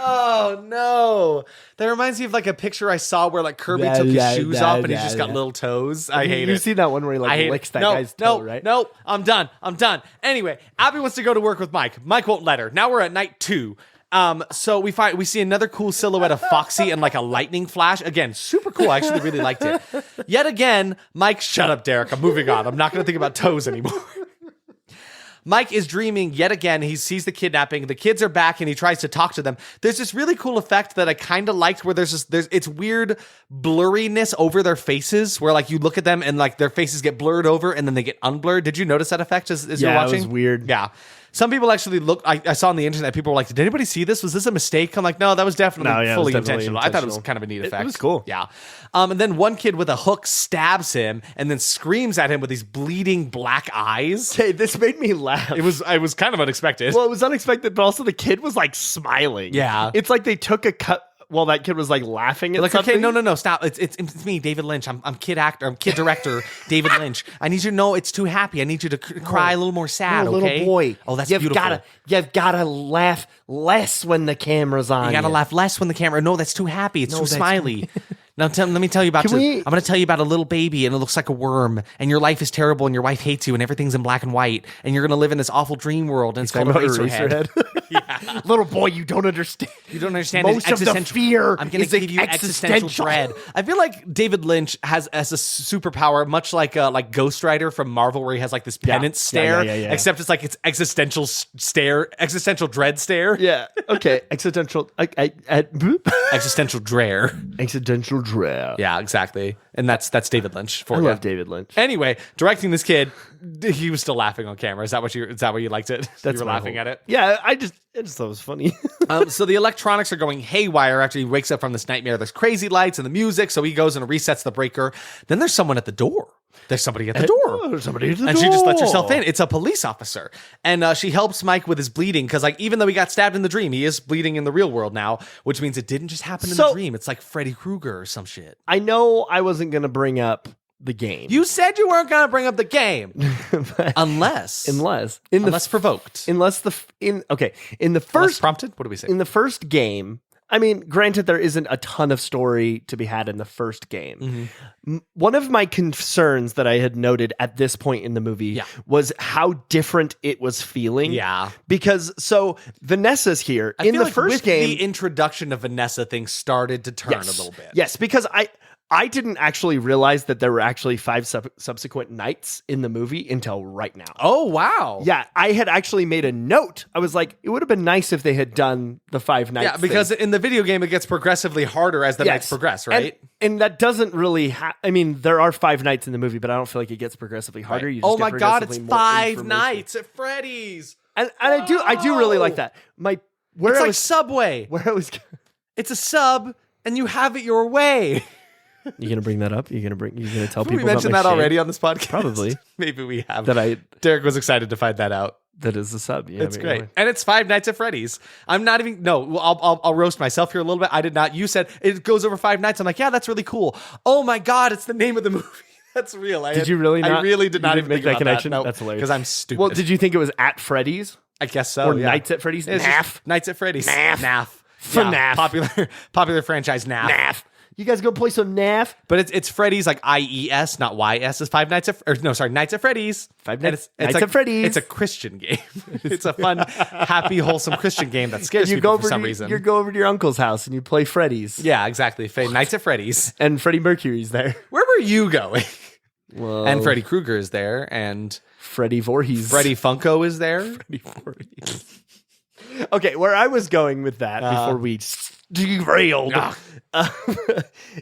Oh no! That reminds me of like a picture I saw where like Kirby took his shoes off and he's just got little toes. I hate it. You've seen that one where he like licks that guy's toe, right? No, I'm done. Anyway, Abby wants to go to work with Mike. Mike won't let her. Now we're at night 2. So we see another cool silhouette of Foxy and like a lightning flash. Again, super cool. I actually really liked it. Yet again, Mike, shut up, Derek. I'm moving on. I'm not going to think about toes anymore. Mike is dreaming yet again. He sees the kidnapping. The kids are back and he tries to talk to them. There's this really cool effect that I kind of liked where it's weird blurriness over their faces where like you look at them and like their faces get blurred over and then they get unblurred. Did you notice that effect as you're watching? Yeah, it was weird. Yeah. Some people actually I saw on the internet, people were like, did anybody see this? Was this a mistake? I'm like, no, that was definitely fully intentional. I thought it was kind of a neat effect. It was cool. Yeah. And then one kid with a hook stabs him and then screams at him with these bleeding black eyes. Okay, this made me laugh. It was kind of unexpected. Well, it was unexpected, but also the kid was like smiling. Yeah. It's like they took a cut while that kid was like laughing at like, something. okay, no, stop. It's me, David Lynch. I'm kid actor. I'm kid director, David Lynch. I need you to know it's too happy. I need you to cry a little more sad, little okay? boy. Oh, that's beautiful. You've gotta laugh less when the camera's on. You gotta laugh less when the camera. No, that's too happy. It's too smiley. Now, let me tell you about. I'm going to tell you about a little baby, and it looks like a worm, and your life is terrible, and your wife hates you, and everything's in black and white, and you're going to live in this awful dream world, and it's called Eraserhead. Yeah. Little boy, you don't understand. You don't understand. Most of the fear. I'm going to give you existential dread. I feel like David Lynch has a superpower, much like Ghost Rider from Marvel, where he has like this penance stare, except it's like it's existential dread stare. Yeah. Okay. Existential. Existential dread. Existential dread. Yeah, exactly. And that's David Lynch for you. I love David Lynch. Anyway, directing this kid, he was still laughing on camera. Is that what you liked it? That's you were laughing at it? Yeah, I just thought it was funny. So the electronics are going haywire after he wakes up from this nightmare. There's crazy lights and the music, so he goes and resets the breaker. Then there's someone at the door. There's somebody at the door. There's somebody at the door. And she just lets herself in. It's a police officer. And she helps Mike with his bleeding because like even though he got stabbed in the dream, he is bleeding in the real world now, which means it didn't just happen in the dream. It's like Freddy Krueger or some shit. I know I wasn't going to bring up the game. You said you weren't going to bring up the game. unless provoked. In the first unless prompted? What do we say? In the first game, I mean, granted, there isn't a ton of story to be had in the first game. One of my concerns that I had noted at this point in the movie was how different it was feeling. Yeah. Because, so, Vanessa's here. In the first game... the introduction of Vanessa, things started to turn a little bit. Yes, because I didn't actually realize that there were actually 5 subsequent nights in the movie until right now. Oh, wow. Yeah, I had actually made a note. I was like, it would have been nice if they had done the 5 nights. Yeah, because in the video game, it gets progressively harder as the nights progress, right? And that doesn't really I mean, there are 5 nights in the movie, but I don't feel like it gets progressively harder. Right. You just my God, it's 5 nights at Freddy's. And I do really like that. It's like Subway. Where I was... It's a sub, and you have it your way. You gonna bring that up? You gonna tell people? We mentioned that already on this podcast. Probably. Maybe we have. Derek was excited to find that out. That is a sub. Yeah, it's great, and it's 5 nights at Freddy's. I'm not even. No, I'll roast myself here a little bit. I did not. You said it goes over 5 nights. I'm like, yeah, that's really cool. Oh my God, it's the name of the movie. That's real. Did you really? I really did not even make that connection. No, that's hilarious. Because I'm stupid. Well, did you think it was at Freddy's? I guess so. Or Nights at Freddy's? NAF. Nights at Freddy's. NAF. FNAF. Popular franchise NAF. NAF. You guys go play some NAF? But it's Freddy's, like IES, not YS. It's Nights at Freddy's. Nights at Freddy's. It's a Christian game. It's a fun, happy, wholesome Christian game that scares people for some reason. You go over to your uncle's house and you play Freddy's. Yeah, exactly. Nights at Freddy's. And Freddie Mercury's there. Where were you going? Well, and Freddy Krueger is there, and Freddy Voorhees. Freddy Funko is there. Freddy Voorhees. Okay, where I was going with that before we derailed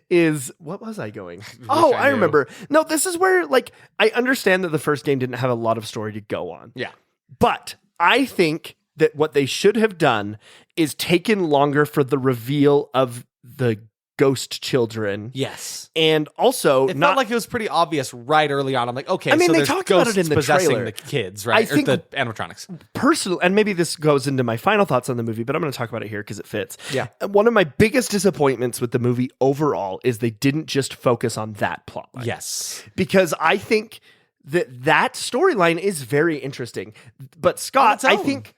is, what was I going? I remember. No, this is where, like, I understand that the first game didn't have a lot of story to go on. Yeah. But I think that what they should have done is taken longer for the reveal of the ghost children. Yes. And also it felt like it was pretty obvious right early on. I'm like, okay, I mean, so they there's talked ghosts about it in the possessing trailer. the kids, right? I think or the animatronics. Personally, and maybe this goes into my final thoughts on the movie, but I'm going to talk about it here because it fits. Yeah. One of my biggest disappointments with the movie overall is they didn't just focus on that plotline. Yes. Because I think that storyline is very interesting. But Scott, I think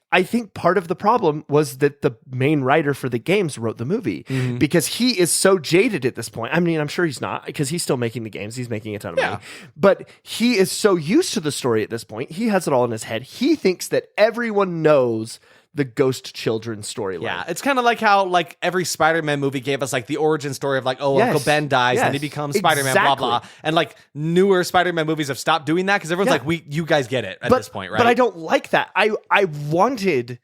part of the problem was that the main writer for the games wrote the movie because he is so jaded at this point. I mean, I'm sure he's not, because he's still making the games. He's making a ton of money. But he is so used to the story at this point. He has it all in his head. He thinks that everyone knows the ghost children storyline. Yeah, it's kind of like how like every Spider-Man movie gave us like the origin story of like, Uncle Ben dies and he becomes Spider-Man, blah, blah. And like newer Spider-Man movies have stopped doing that because everyone's like, you guys get it at this point, right? But I don't like that. I wanted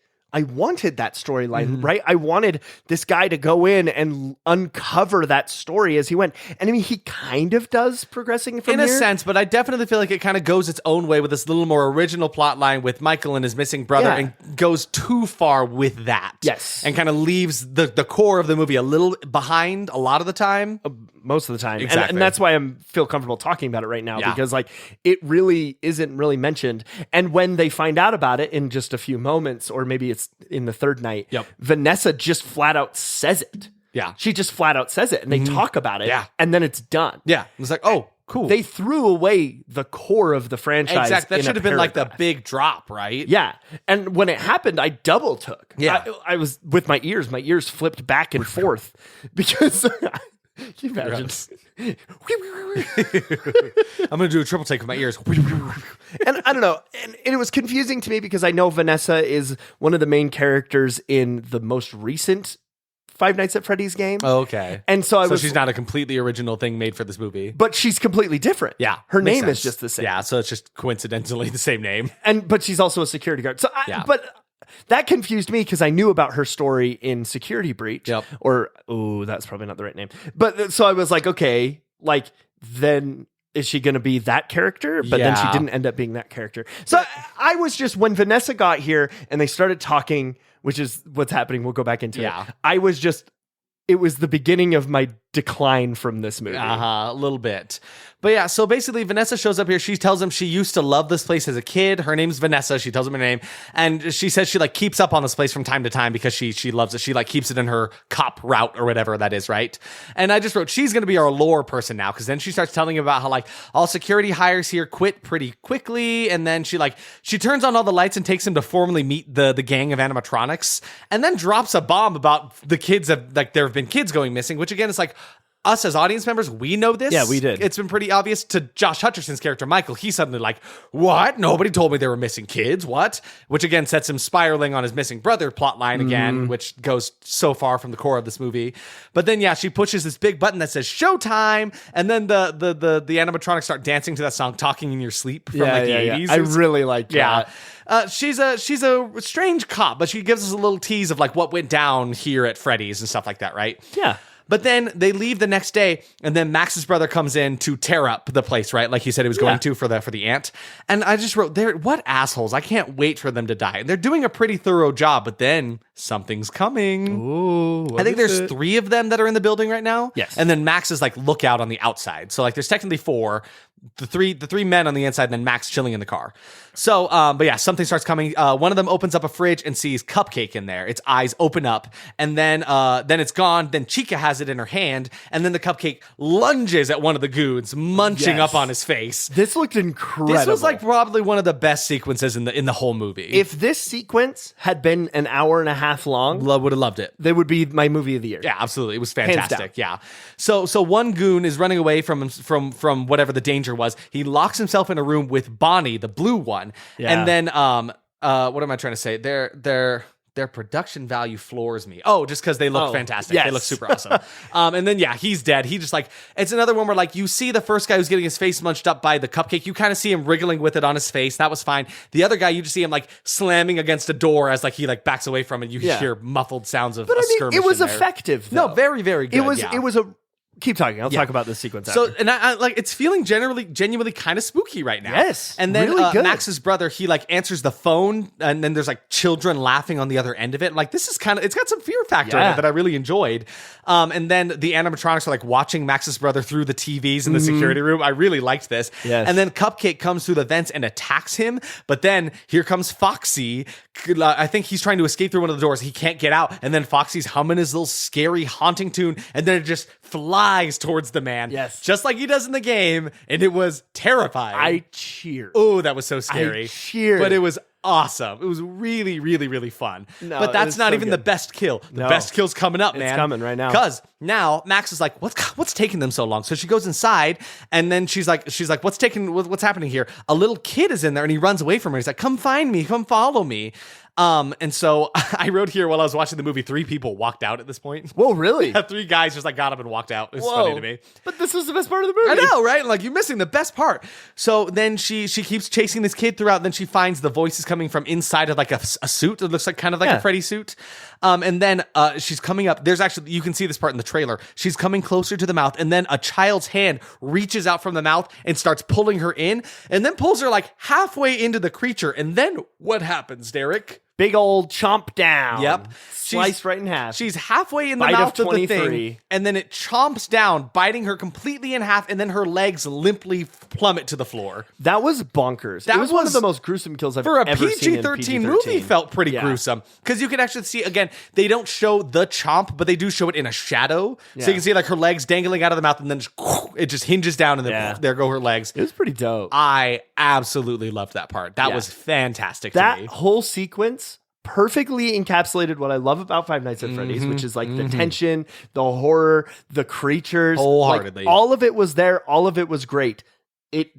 that storyline, right? I wanted this guy to go in and uncover that story as he went. And I mean, he kind of does progressing from in a sense, but I definitely feel like it kind of goes its own way with this little more original plot line with Michael and his missing brother and goes too far with that. Yes. And kind of leaves the core of the movie a little behind a lot of the time. Most of the time. Exactly. And that's why I feel comfortable talking about it right now because like it really isn't really mentioned. And when they find out about it in just a few moments, or maybe it's in the third night, Vanessa just flat out says it. Yeah. She just flat out says it and they talk about it and then it's done. Yeah. It's like, oh, cool. They threw away the core of the franchise. Exactly. That should have been like the big drop, right? Yeah. And when it happened, I double took. Yeah. I was with my ears flipped back and forth because... Can you imagine? I'm going to do a triple take with my ears. And I don't know. And it was confusing to me because I know Vanessa is one of the main characters in the most recent Five Nights at Freddy's game. Oh, okay. And so she's not a completely original thing made for this movie. But she's completely different. Yeah. Her name is just the same. Yeah, so it's just coincidentally the same name. But she's also a security guard. So but that confused me because I knew about her story in Security Breach. Yep. That's probably not the right name. But so I was like, okay, like then is she going to be that character? But then she didn't end up being that character. So I was just, when Vanessa got here and they started talking, which is what's happening, we'll go back into it. It was the beginning of my decline from this movie. A little bit. But yeah, so basically Vanessa shows up here. She tells him she used to love this place as a kid. Her name's Vanessa. She tells him her name. And she says she like keeps up on this place from time to time because she loves it. She like keeps it in her cop route or whatever that is, right? And I just wrote, she's going to be our lore person now, because then she starts telling him about how like all security hires here quit pretty quickly. And then she turns on all the lights and takes him to formally meet the gang of animatronics, and then drops a bomb about the kids there have been kids going missing, which again is like, us as audience members, we know this. Yeah, we did. It's been pretty obvious to Josh Hutcherson's character, Michael. He's suddenly like, what? Nobody told me there were missing kids. What? Which again sets him spiraling on his missing brother plotline again, which goes so far from the core of this movie. But then, yeah, she pushes this big button that says showtime. And then the animatronics start dancing to that song, Talking in Your Sleep from the 80s. I really like that. She's a strange cop, but she gives us a little tease of like what went down here at Freddy's and stuff like that, right? Yeah. But then they leave the next day, and then Max's brother comes in to tear up the place, right? Like he said he was going to for the aunt. And I just wrote, what assholes. I can't wait for them to die. And they're doing a pretty thorough job, but then something's coming. Ooh, I think there's 3 of them that are in the building right now. Yes. And then Max is like lookout on the outside. So like there's technically 4. The three men on the inside, and then Max chilling in the car. So, but yeah, something starts coming. One of them opens up a fridge and sees Cupcake in there. Its eyes open up, and then it's gone. Then Chica has it in her hand, and then the Cupcake lunges at one of the goons, munching up on his face. This looked incredible. This was like probably one of the best sequences in the whole movie. If this sequence had been an hour and a half long, would have loved it. They would be my movie of the year. Yeah, absolutely. It was fantastic. Yeah. So one goon is running away from whatever the danger was. He locks himself in a room with Bonnie, the blue one. Yeah. And then what am I trying to say? Their production value floors me. Oh, just because they look fantastic. Yes. They look super awesome. And then he's dead. He just like, it's another one where like you see the first guy who's getting his face munched up by the Cupcake. You kind of see him wriggling with it on his face. That was fine. The other guy, you just see him like slamming against a door as like he like backs away from it. You hear muffled sounds of a skirmish. It was effective, though. No, very, very good. It was a. Keep talking. I'll talk about this sequence after. So, and I like, it's feeling genuinely kind of spooky right now. Yes. And then really Max's brother, he like answers the phone, and then there's like children laughing on the other end of it. Like, this is it's got some fear factor in it that I really enjoyed. And then the animatronics are like watching Max's brother through the TVs in the security room. I really liked this. Yes. And then Cupcake comes through the vents and attacks him. But then here comes Foxy. I think he's trying to escape through one of the doors. He can't get out. And then Foxy's humming his little scary haunting tune. And then it just flies towards the man. Yes. Just like he does in the game. And it was terrifying. I cheered. Oh, that was so scary. I cheered. But it was awesome. It was really, really, really fun. No, but that's not even the best kill. The best kill's coming up, man. It's coming right now. Because now Max is like, what's taking them so long? So she goes inside, and then she's like, what's happening here? A little kid is in there, and he runs away from her. He's like, come find me, come follow me. And so I wrote here while I was watching the movie, 3 people walked out at this point. Whoa, really? Yeah, 3 guys just like got up and walked out. It's funny to me. But this was the best part of the movie. I know, right? Like, you're missing the best part. So then she keeps chasing this kid throughout. Then she finds the voices coming from inside of like a suit. It looks like kind of like a Freddy suit. And then she's coming up. There's actually, you can see this part in the trailer. She's coming closer to the mouth, and then a child's hand reaches out from the mouth and starts pulling her in, and then pulls her like halfway into the creature. And then what happens, Derek? Big old chomp down. Yep. Sliced right in half. She's halfway in the mouth of the thing, and then it chomps down, biting her completely in half, and then her legs limply plummet to the floor. That was bonkers. It was one of the most gruesome kills I've ever seen in PG-13 movie. Felt pretty gruesome, because you can actually see, again, they don't show the chomp, but they do show it in a shadow. So you can see like her legs dangling out of the mouth, and then it just hinges down, and then there go her legs. It was pretty dope. I absolutely loved that part. That was fantastic to me. That whole sequence perfectly encapsulated what I love about Five Nights at Freddy's, which is like the tension, the horror, the creatures. Wholeheartedly. Like, all of it was there. All of it was great. It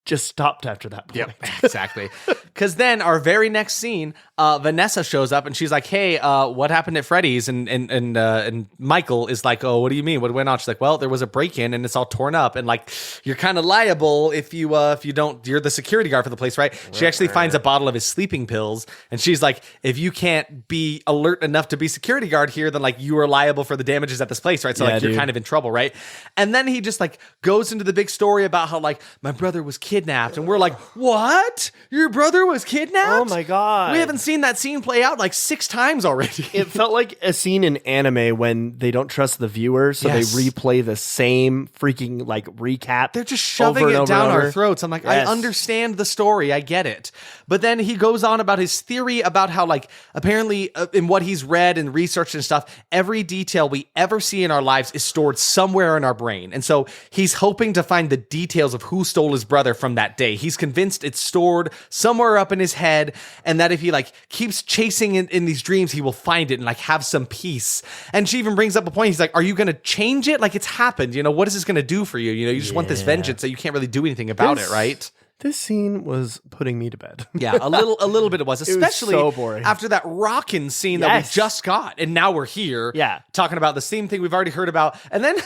just stopped after that point. Yep, exactly. Because then our very next scene, Vanessa shows up and she's like, "Hey, what happened at Freddy's?" And Michael is like, "Oh, what do you mean? What went on?" She's like, "Well, there was a break-in and it's all torn up, and like you're kind of liable if you don't. You're the security guard for the place, right?" She actually finds a bottle of his sleeping pills, and she's like, "If you can't be alert enough to be security guard here, then like you are liable for the damages at this place, right? So like you're kind of in trouble, right?" And then he just like goes into the big story about how like my brother was kidnapped. kidnapped. And we're like, what? Your brother was kidnapped? Oh my God. We haven't seen that scene play out like 6 times already. It felt like a scene in anime when they don't trust the viewer, so they replay the same freaking like recap. They're just shoving it down our throats. I'm like, I understand the story. I get it. But then he goes on about his theory about how like apparently in what he's read and researched and stuff, every detail we ever see in our lives is stored somewhere in our brain. And so he's hoping to find the details of who stole his brother from that day. He's convinced it's stored somewhere up in his head, and that if he like keeps chasing in these dreams, he will find it and like have some peace. And she even brings up a point. He's like, are you going to change it? Like, it's happened. You know, what is this going to do for you? You know, you just want this vengeance that you can't really do anything about it, right? This scene was putting me to bed. Yeah, a little bit it was, especially so boring. After that rockin' scene that we just got, and now we're here talking about the same thing we've already heard about. And then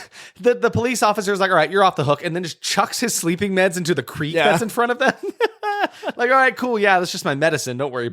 the police officer is like, all right, you're off the hook, and then just chucks his sleeping meds into the creek that's in front of them. Like, all right, cool, yeah, that's just my medicine. Don't worry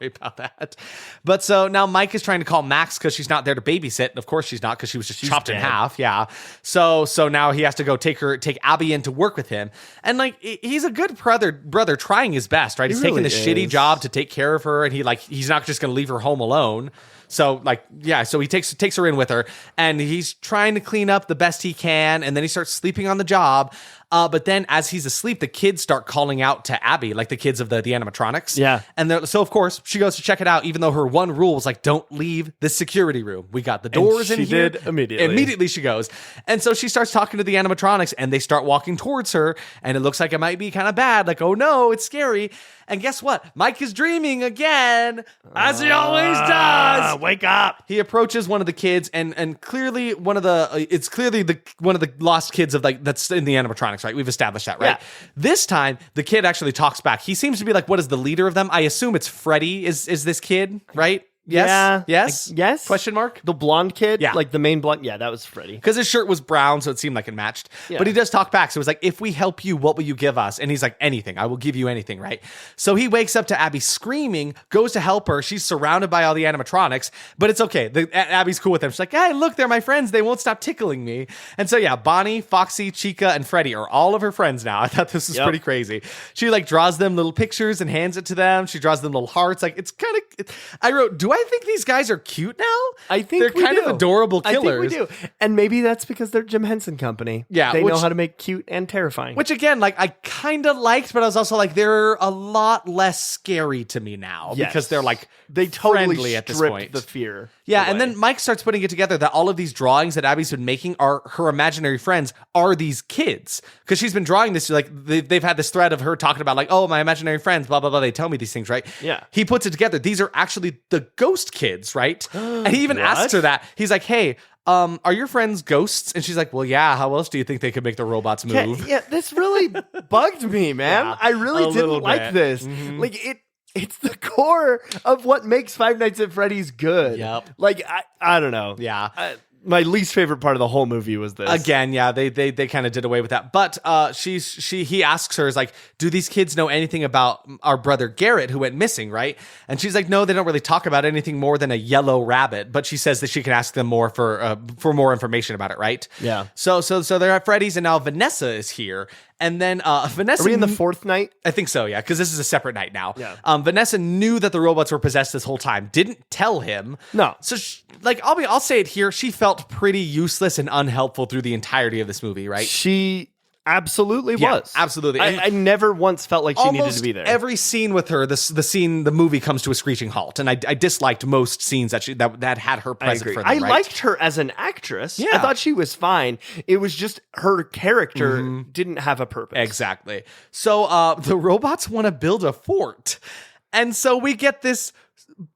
about that. But so now Mike is trying to call Max because she's not there to babysit. And of course she's not, because she was just chopped in half. Yeah. So now he has to go take Abby in to work with him. And like, he's a good brother trying his best, right? He's taking this shitty job to take care of her, and he's not just going to leave her home alone. So like, yeah, so he takes her in with her, and he's trying to clean up the best he can, and then he starts sleeping on the job. But then as he's asleep, the kids start calling out to Abby, like the kids of the animatronics. Yeah. And so of course she goes to check it out, even though her one rule was like, don't leave the security room. We got the doors in here. She did immediately. Immediately she goes. And so she starts talking to the animatronics, and they start walking towards her, and it looks like it might be kind of bad. Like, oh no, it's scary. And guess what? Mike is dreaming again, as he always does. Wake up. He approaches one of the kids, and clearly one of the lost kids of like that's in the animatronics, right? We've established that, right? Yeah. This time the kid actually talks back. He seems to be like, what is the leader of them? I assume it's Freddy is this kid, right? Yes. Yeah. Yes. Yes. Question mark? The blonde kid? Yeah. Like the main blonde? Yeah, that was Freddy. Because his shirt was brown, so it seemed like it matched. Yeah. But he does talk back. So it was like, if we help you, what will you give us? And he's like, anything. I will give you anything, right? So he wakes up to Abby screaming, goes to help her. She's surrounded by all the animatronics, but it's okay. Abby's cool with them. She's like, hey, look, they're my friends. They won't stop tickling me. And so yeah, Bonnie, Foxy, Chica, and Freddy are all of her friends now. I thought this was pretty crazy. She like draws them little pictures and hands it to them. She draws them little hearts. Like, it's kind of, I wrote, do I think these guys are cute now? I think they're kind of adorable killers. I think we do. And maybe that's because they're Jim Henson Company. Yeah. They know how to make cute and terrifying. Which again, like I kind of liked, but I was also like, they're a lot less scary to me now because they're like, they totally friendly at this point. The fear. Yeah. And then Mike starts putting it together that all of these drawings that Abby's been making are her imaginary friends are these kids. Because she's been drawing this, like they've had this thread of her talking about like, oh, my imaginary friends, blah, blah, blah. They tell me these things, right? Yeah. He puts it together. These are actually the ghost kids, right? And he even asks her that. He's like, hey, are your friends ghosts? And she's like, well, yeah, how else do you think they could make the robots move? Yeah, this really bugged me, man. Yeah, I really didn't like this. Mm-hmm. Like, it's the core of what makes Five Nights at Freddy's good. Yep. Like, I don't know. Yeah. My least favorite part of the whole movie was this. Again, yeah, they kind of did away with that. But he asks her, is like, do these kids know anything about our brother Garrett who went missing, right? And she's like, no, they don't really talk about anything more than a yellow rabbit. But she says that she can ask them more for more information about it, right? Yeah. So they're at Freddy's, and now Vanessa is here. And then Vanessa... Are we in the fourth night? I think so, yeah, because this is a separate night now. Yeah. Vanessa knew that the robots were possessed this whole time. Didn't tell him. No. So, I'll say it here. She felt pretty useless and unhelpful through the entirety of this movie, right? She absolutely was. Absolutely. I never once felt like she needed to be there. Every scene with her, the movie comes to a screeching halt, and I disliked most scenes that had her present for them. I liked her as an actress. Yeah. I thought she was fine. It was just her character didn't have a purpose. Exactly. So the robots want to build a fort, and so we get this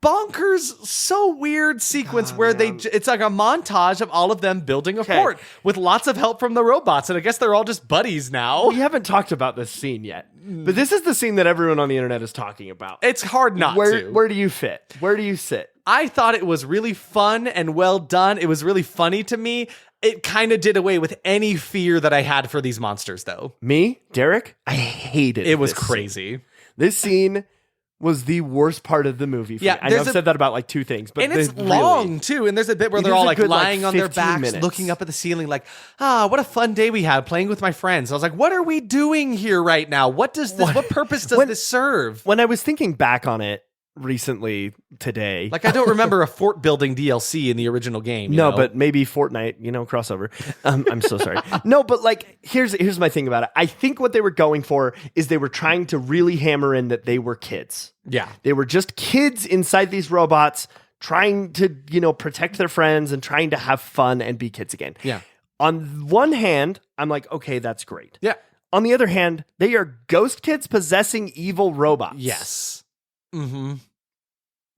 bonkers, so weird sequence where it's like a montage of all of them building a fort with lots of help from the robots, and I guess they're all just buddies now. We haven't talked about this scene yet, but this is the scene that everyone on the internet is talking about. It's hard not to. Where do you fit? Where do you sit? I thought it was really fun and well done. It was really funny to me. It kind of did away with any fear that I had for these monsters, though. Me, Derek, I hated it. It was crazy. This scene was the worst part of the movie. For me. I know I've said that about like 2 things, but it's long too. And there's a bit where they're all like lying on their backs, minutes. looking up at the ceiling, like, what a fun day we had playing with my friends. I was like, what are we doing here right now? What purpose does this serve? When I was thinking back on it recently today, like I don't remember a fort building DLC in the original game. No, but maybe Fortnite, crossover. I'm so sorry. No, but like here's my thing about it. I think what they were going for is they were trying to really hammer in that they were kids. Yeah, they were just kids inside these robots trying to protect their friends and trying to have fun and be kids again. Yeah. On one hand, I'm like, okay, that's great. Yeah. On the other hand, they are ghost kids possessing evil robots. Yes. Mm-hmm.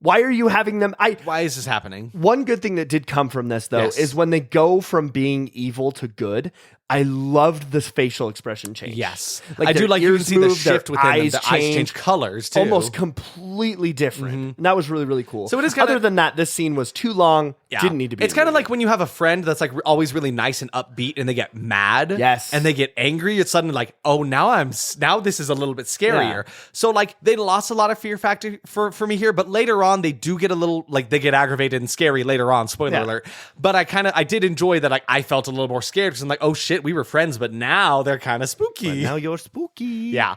Why are you having them? Why is this happening? One good thing that did come from this, though, is when they go from being evil to good. I loved the facial expression change. Yes. I do like you can see the shift within them. The eyes change colors, too. Almost completely different. Mm-hmm. And that was really, really cool. So it is Other than that, this scene was too long. Yeah. Didn't need to be. It's kind of like when you have a friend that's like always really nice and upbeat and they get mad. Yes. And they get angry. It's suddenly like, oh, now this is a little bit scarier. Yeah. So like they lost a lot of fear factor for me here. But later on, they do get a little, like they get aggravated and scary later on. Spoiler alert. But I did enjoy that. Like I felt a little more scared because I'm like, oh shit, we were friends, but now they're kind of spooky. But now you're spooky. Yeah.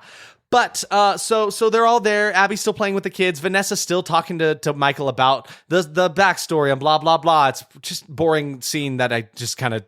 But so they're all there. Abby's still playing with the kids. Vanessa's still talking to Michael about the backstory and blah, blah, blah. It's just boring scene that I just kind of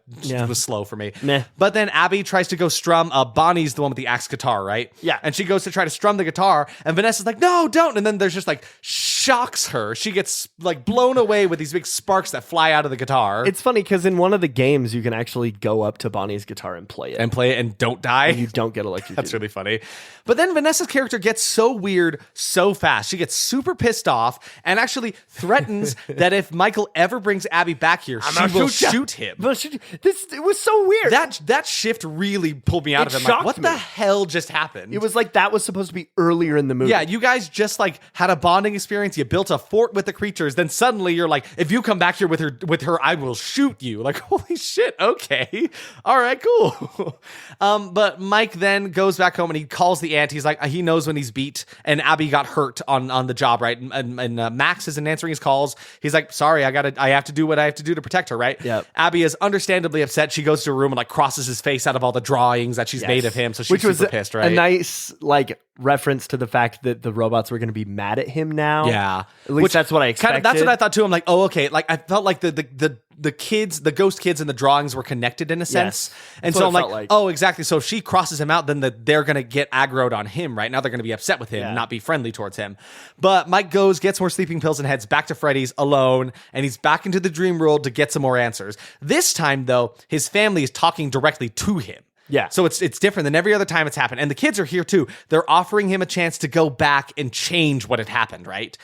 was slow for me. Meh. But then Abby tries to go strum. Bonnie's the one with the axe guitar, right? Yeah. And she goes to try to strum the guitar. And Vanessa's like, no, don't. And then there's just like shocks her. She gets like blown away with these big sparks that fly out of the guitar. It's funny because in one of the games, you can actually go up to Bonnie's guitar and play it. And don't die. And you don't get electrocuted. That's really funny. But then Vanessa's character gets so weird so fast. She gets super pissed off and actually threatens that if Michael ever brings Abby back here, she will shoot him. It was so weird. That shift really pulled me out of it. Like, what the hell just happened? It was like that was supposed to be earlier in the movie. Yeah, you guys just like had a bonding experience. You built a fort with the creatures. Then suddenly you're like, if you come back here with her, I will shoot you. Like, holy shit. Okay. All right, cool. But Mike then goes back home and he calls the aunt. He's like, he knows when he's beat, and Abby got hurt on the job, right? And Max isn't answering his calls. He's like, sorry, I have to do what I have to do to protect her, right? Yep. Abby is understandably upset. She goes to her room and like crosses his face out of all the drawings that she's made of him, so she's super pissed, right? A nice like reference to the fact that the robots were going to be mad at him now. Yeah, at least that's what I expected. That's what I thought too. I'm like, oh, okay. Like I felt like the kids, the ghost kids in the drawings were connected in a sense. Yes. And so I'm like, oh, exactly. So if she crosses him out, then they're going to get aggroed on him, right? Now they're going to be upset with him and not be friendly towards him. But Mike goes, gets more sleeping pills and heads back to Freddy's alone. And he's back into the dream world to get some more answers. This time, though, his family is talking directly to him. Yeah. So it's different than every other time it's happened. And the kids are here too. They're offering him a chance to go back and change what had happened, right?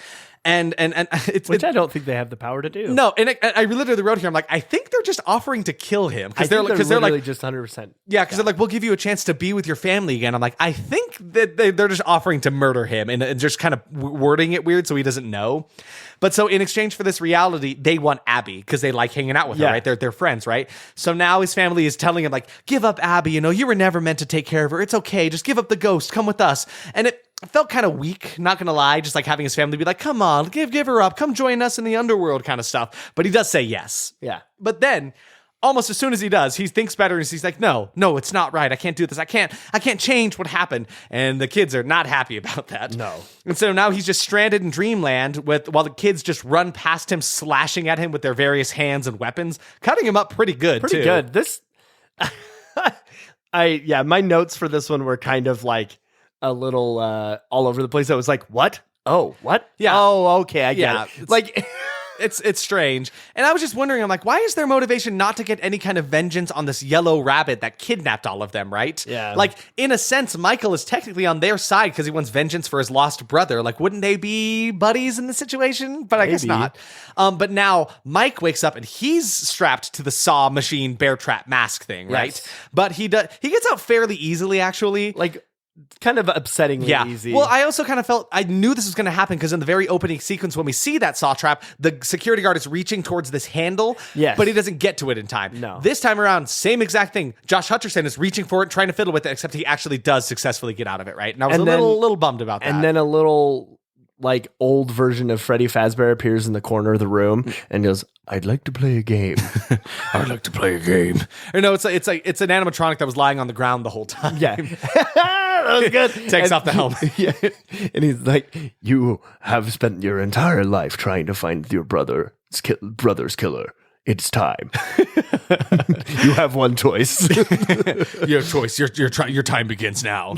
And Which I don't think they have the power to do. No, and I literally wrote here, I'm like, I think they're just offering to kill him. Because they're like just 100%. Yeah, because they're like, we'll give you a chance to be with your family again. I'm like, I think that they're just offering to murder him and just kind of wording it weird so he doesn't know. But so in exchange for this reality, they want Abby because they like hanging out with her, right? They're friends, right? So now his family is telling him like, give up Abby, you were never meant to take care of her. It's okay. Just give up the ghost. Come with us. And it felt kind of weak, not gonna lie, just like having his family be like, come on, give her up. Come join us in the underworld kind of stuff. But he does say yes. Yeah. But then almost as soon as he does, he thinks better and he's like, no, it's not right. I can't do this. I can't change what happened. And the kids are not happy about that. No. And so now he's just stranded in dreamland while the kids just run past him, slashing at him with their various hands and weapons, cutting him up pretty good, too. Pretty good. This, my notes for this one were kind of like a little all over the place. I was like, what? Oh, what? Yeah. Oh, okay. I get it. Like, it's strange. And I was just wondering, I'm like, why is their motivation not to get any kind of vengeance on this yellow rabbit that kidnapped all of them, right? Yeah. Like, in a sense, Michael is technically on their side because he wants vengeance for his lost brother. Like, wouldn't they be buddies in the situation? But I guess not. But now Mike wakes up and he's strapped to the saw machine bear trap mask thing, right? Yes. But he gets out fairly easily, actually. Like, kind of upsettingly easy. Well, I also kind of felt, I knew this was going to happen because in the very opening sequence when we see that saw trap, the security guard is reaching towards this handle, but he doesn't get to it in time. No. This time around, same exact thing. Josh Hutcherson is reaching for it, trying to fiddle with it, except he actually does successfully get out of it, right? And I was a little bummed about that. And then a little like old version of Freddy Fazbear appears in the corner of the room and goes, "I'd like to play a game." I'd like to play a game. Or no, it's an animatronic that was lying on the ground the whole time. Yeah. That was good. Takes off the helmet. Yeah. And he's like, "You have spent your entire life trying to find your brother's killer. It's time. You have one choice." You have choice. Your time begins now.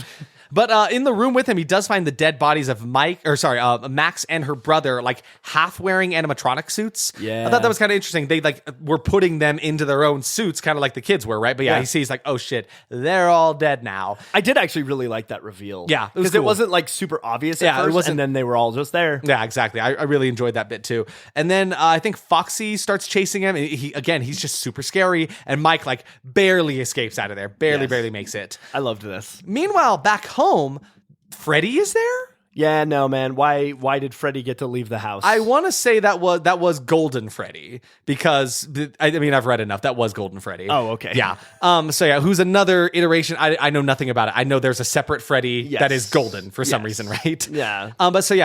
But in the room with him, he does find the dead bodies of Max and her brother, like half wearing animatronic suits. Yeah. I thought that was kind of interesting. They like were putting them into their own suits, kind of like the kids were, right? But yeah, he sees like, oh shit, they're all dead now. I did actually really like that reveal. Yeah. Because it wasn't like super obvious at first, it wasn't, and then they were all just there. Yeah, exactly. I really enjoyed that bit too. And then I think Foxy starts chasing him. He's just super scary. And Mike like barely escapes out of there. Barely makes it. I loved this. Meanwhile, back home, Freddy is there? Yeah, no, man. Why did Freddy get to leave the house? I want to say that was Golden Freddy because I've read enough. That was Golden Freddy. Oh, okay. Yeah. Who's another iteration? I know nothing about it. I know there's a separate Freddy that is golden for some reason, right? Yeah.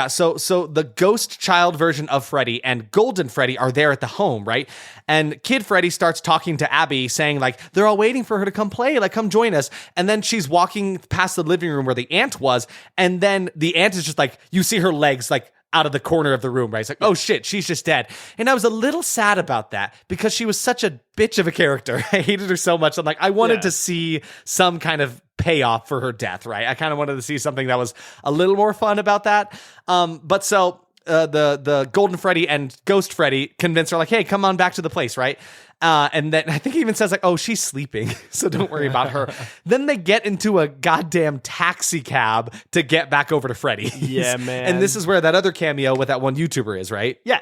So the ghost child version of Freddy and Golden Freddy are there at the home, right? And Kid Freddy starts talking to Abby, saying like they're all waiting for her to come play, like come join us. And then she's walking past the living room where the aunt was, and then the aunt is just like, you see her legs like out of the corner of the room, right? It's like, oh shit, she's just dead. And I was a little sad about that because she was such a bitch of a character. I hated her so much. I'm like, I wanted to see some kind of payoff for her death, right? I kind of wanted to see something that was a little more fun about that. The Golden Freddy and Ghost Freddy convince her like, hey, come on back to the place, right? And then I think he even says like, oh, she's sleeping, so don't worry about her. Then they get into a goddamn taxi cab to get back over to Freddy. Yeah, man. And this is where that other cameo with that one YouTuber is, right? Yeah.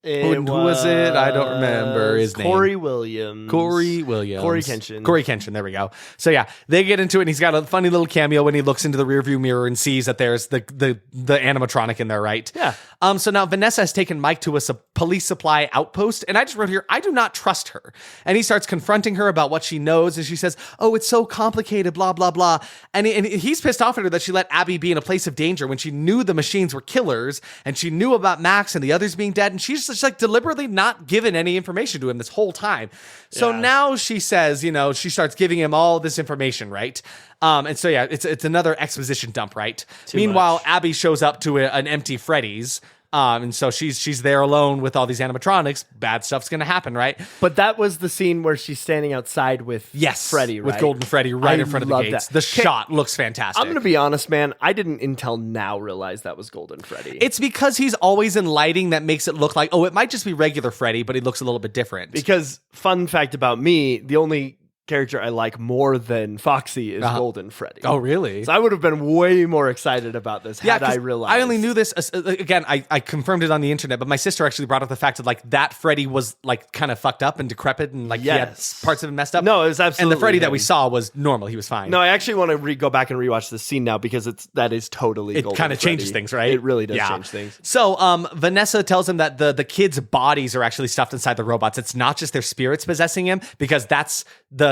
Who was it? I don't remember his name. Corey Williams. Corey Kenshin. There we go. So yeah, they get into it, and he's got a funny little cameo when he looks into the rearview mirror and sees that there's the animatronic in there, right? Yeah. So now Vanessa has taken Mike to a police supply outpost, and I just wrote here, I do not trust her. And he starts confronting her about what she knows, and she says, oh, it's so complicated, blah, blah, blah. And he's pissed off at her that she let Abby be in a place of danger when she knew the machines were killers, and she knew about Max and the others being dead, and she's just like deliberately not given any information to him this whole time. So now she says, she starts giving him all this information, right? And so yeah, it's another exposition dump, right? Meanwhile, Abby shows up to an empty Freddy's. And so she's there alone with all these animatronics. Bad stuff's gonna happen, right? But that was the scene where she's standing outside with Freddy, right? With Golden Freddy in front of the gates. That. The shot looks fantastic. I'm gonna be honest, man. I didn't until now realize that was Golden Freddy. It's because he's always in lighting that makes it look like, oh, it might just be regular Freddy, but he looks a little bit different. Because fun fact about me, the only character I like more than Foxy is Golden Freddy. Oh, really? So I would have been way more excited about this had I realized. I only knew this, again, I confirmed it on the internet, but my sister actually brought up the fact of like that Freddy was like kind of fucked up and decrepit and like he had parts of him messed up. No, it was absolutely. And the Freddy that we saw was normal. He was fine. No, I actually want to go back and rewatch this scene now because that is totally Golden Freddy. It kind of changes things, right? It really does change things. So Vanessa tells him that the kids' bodies are actually stuffed inside the robots. It's not just their spirits possessing him because that's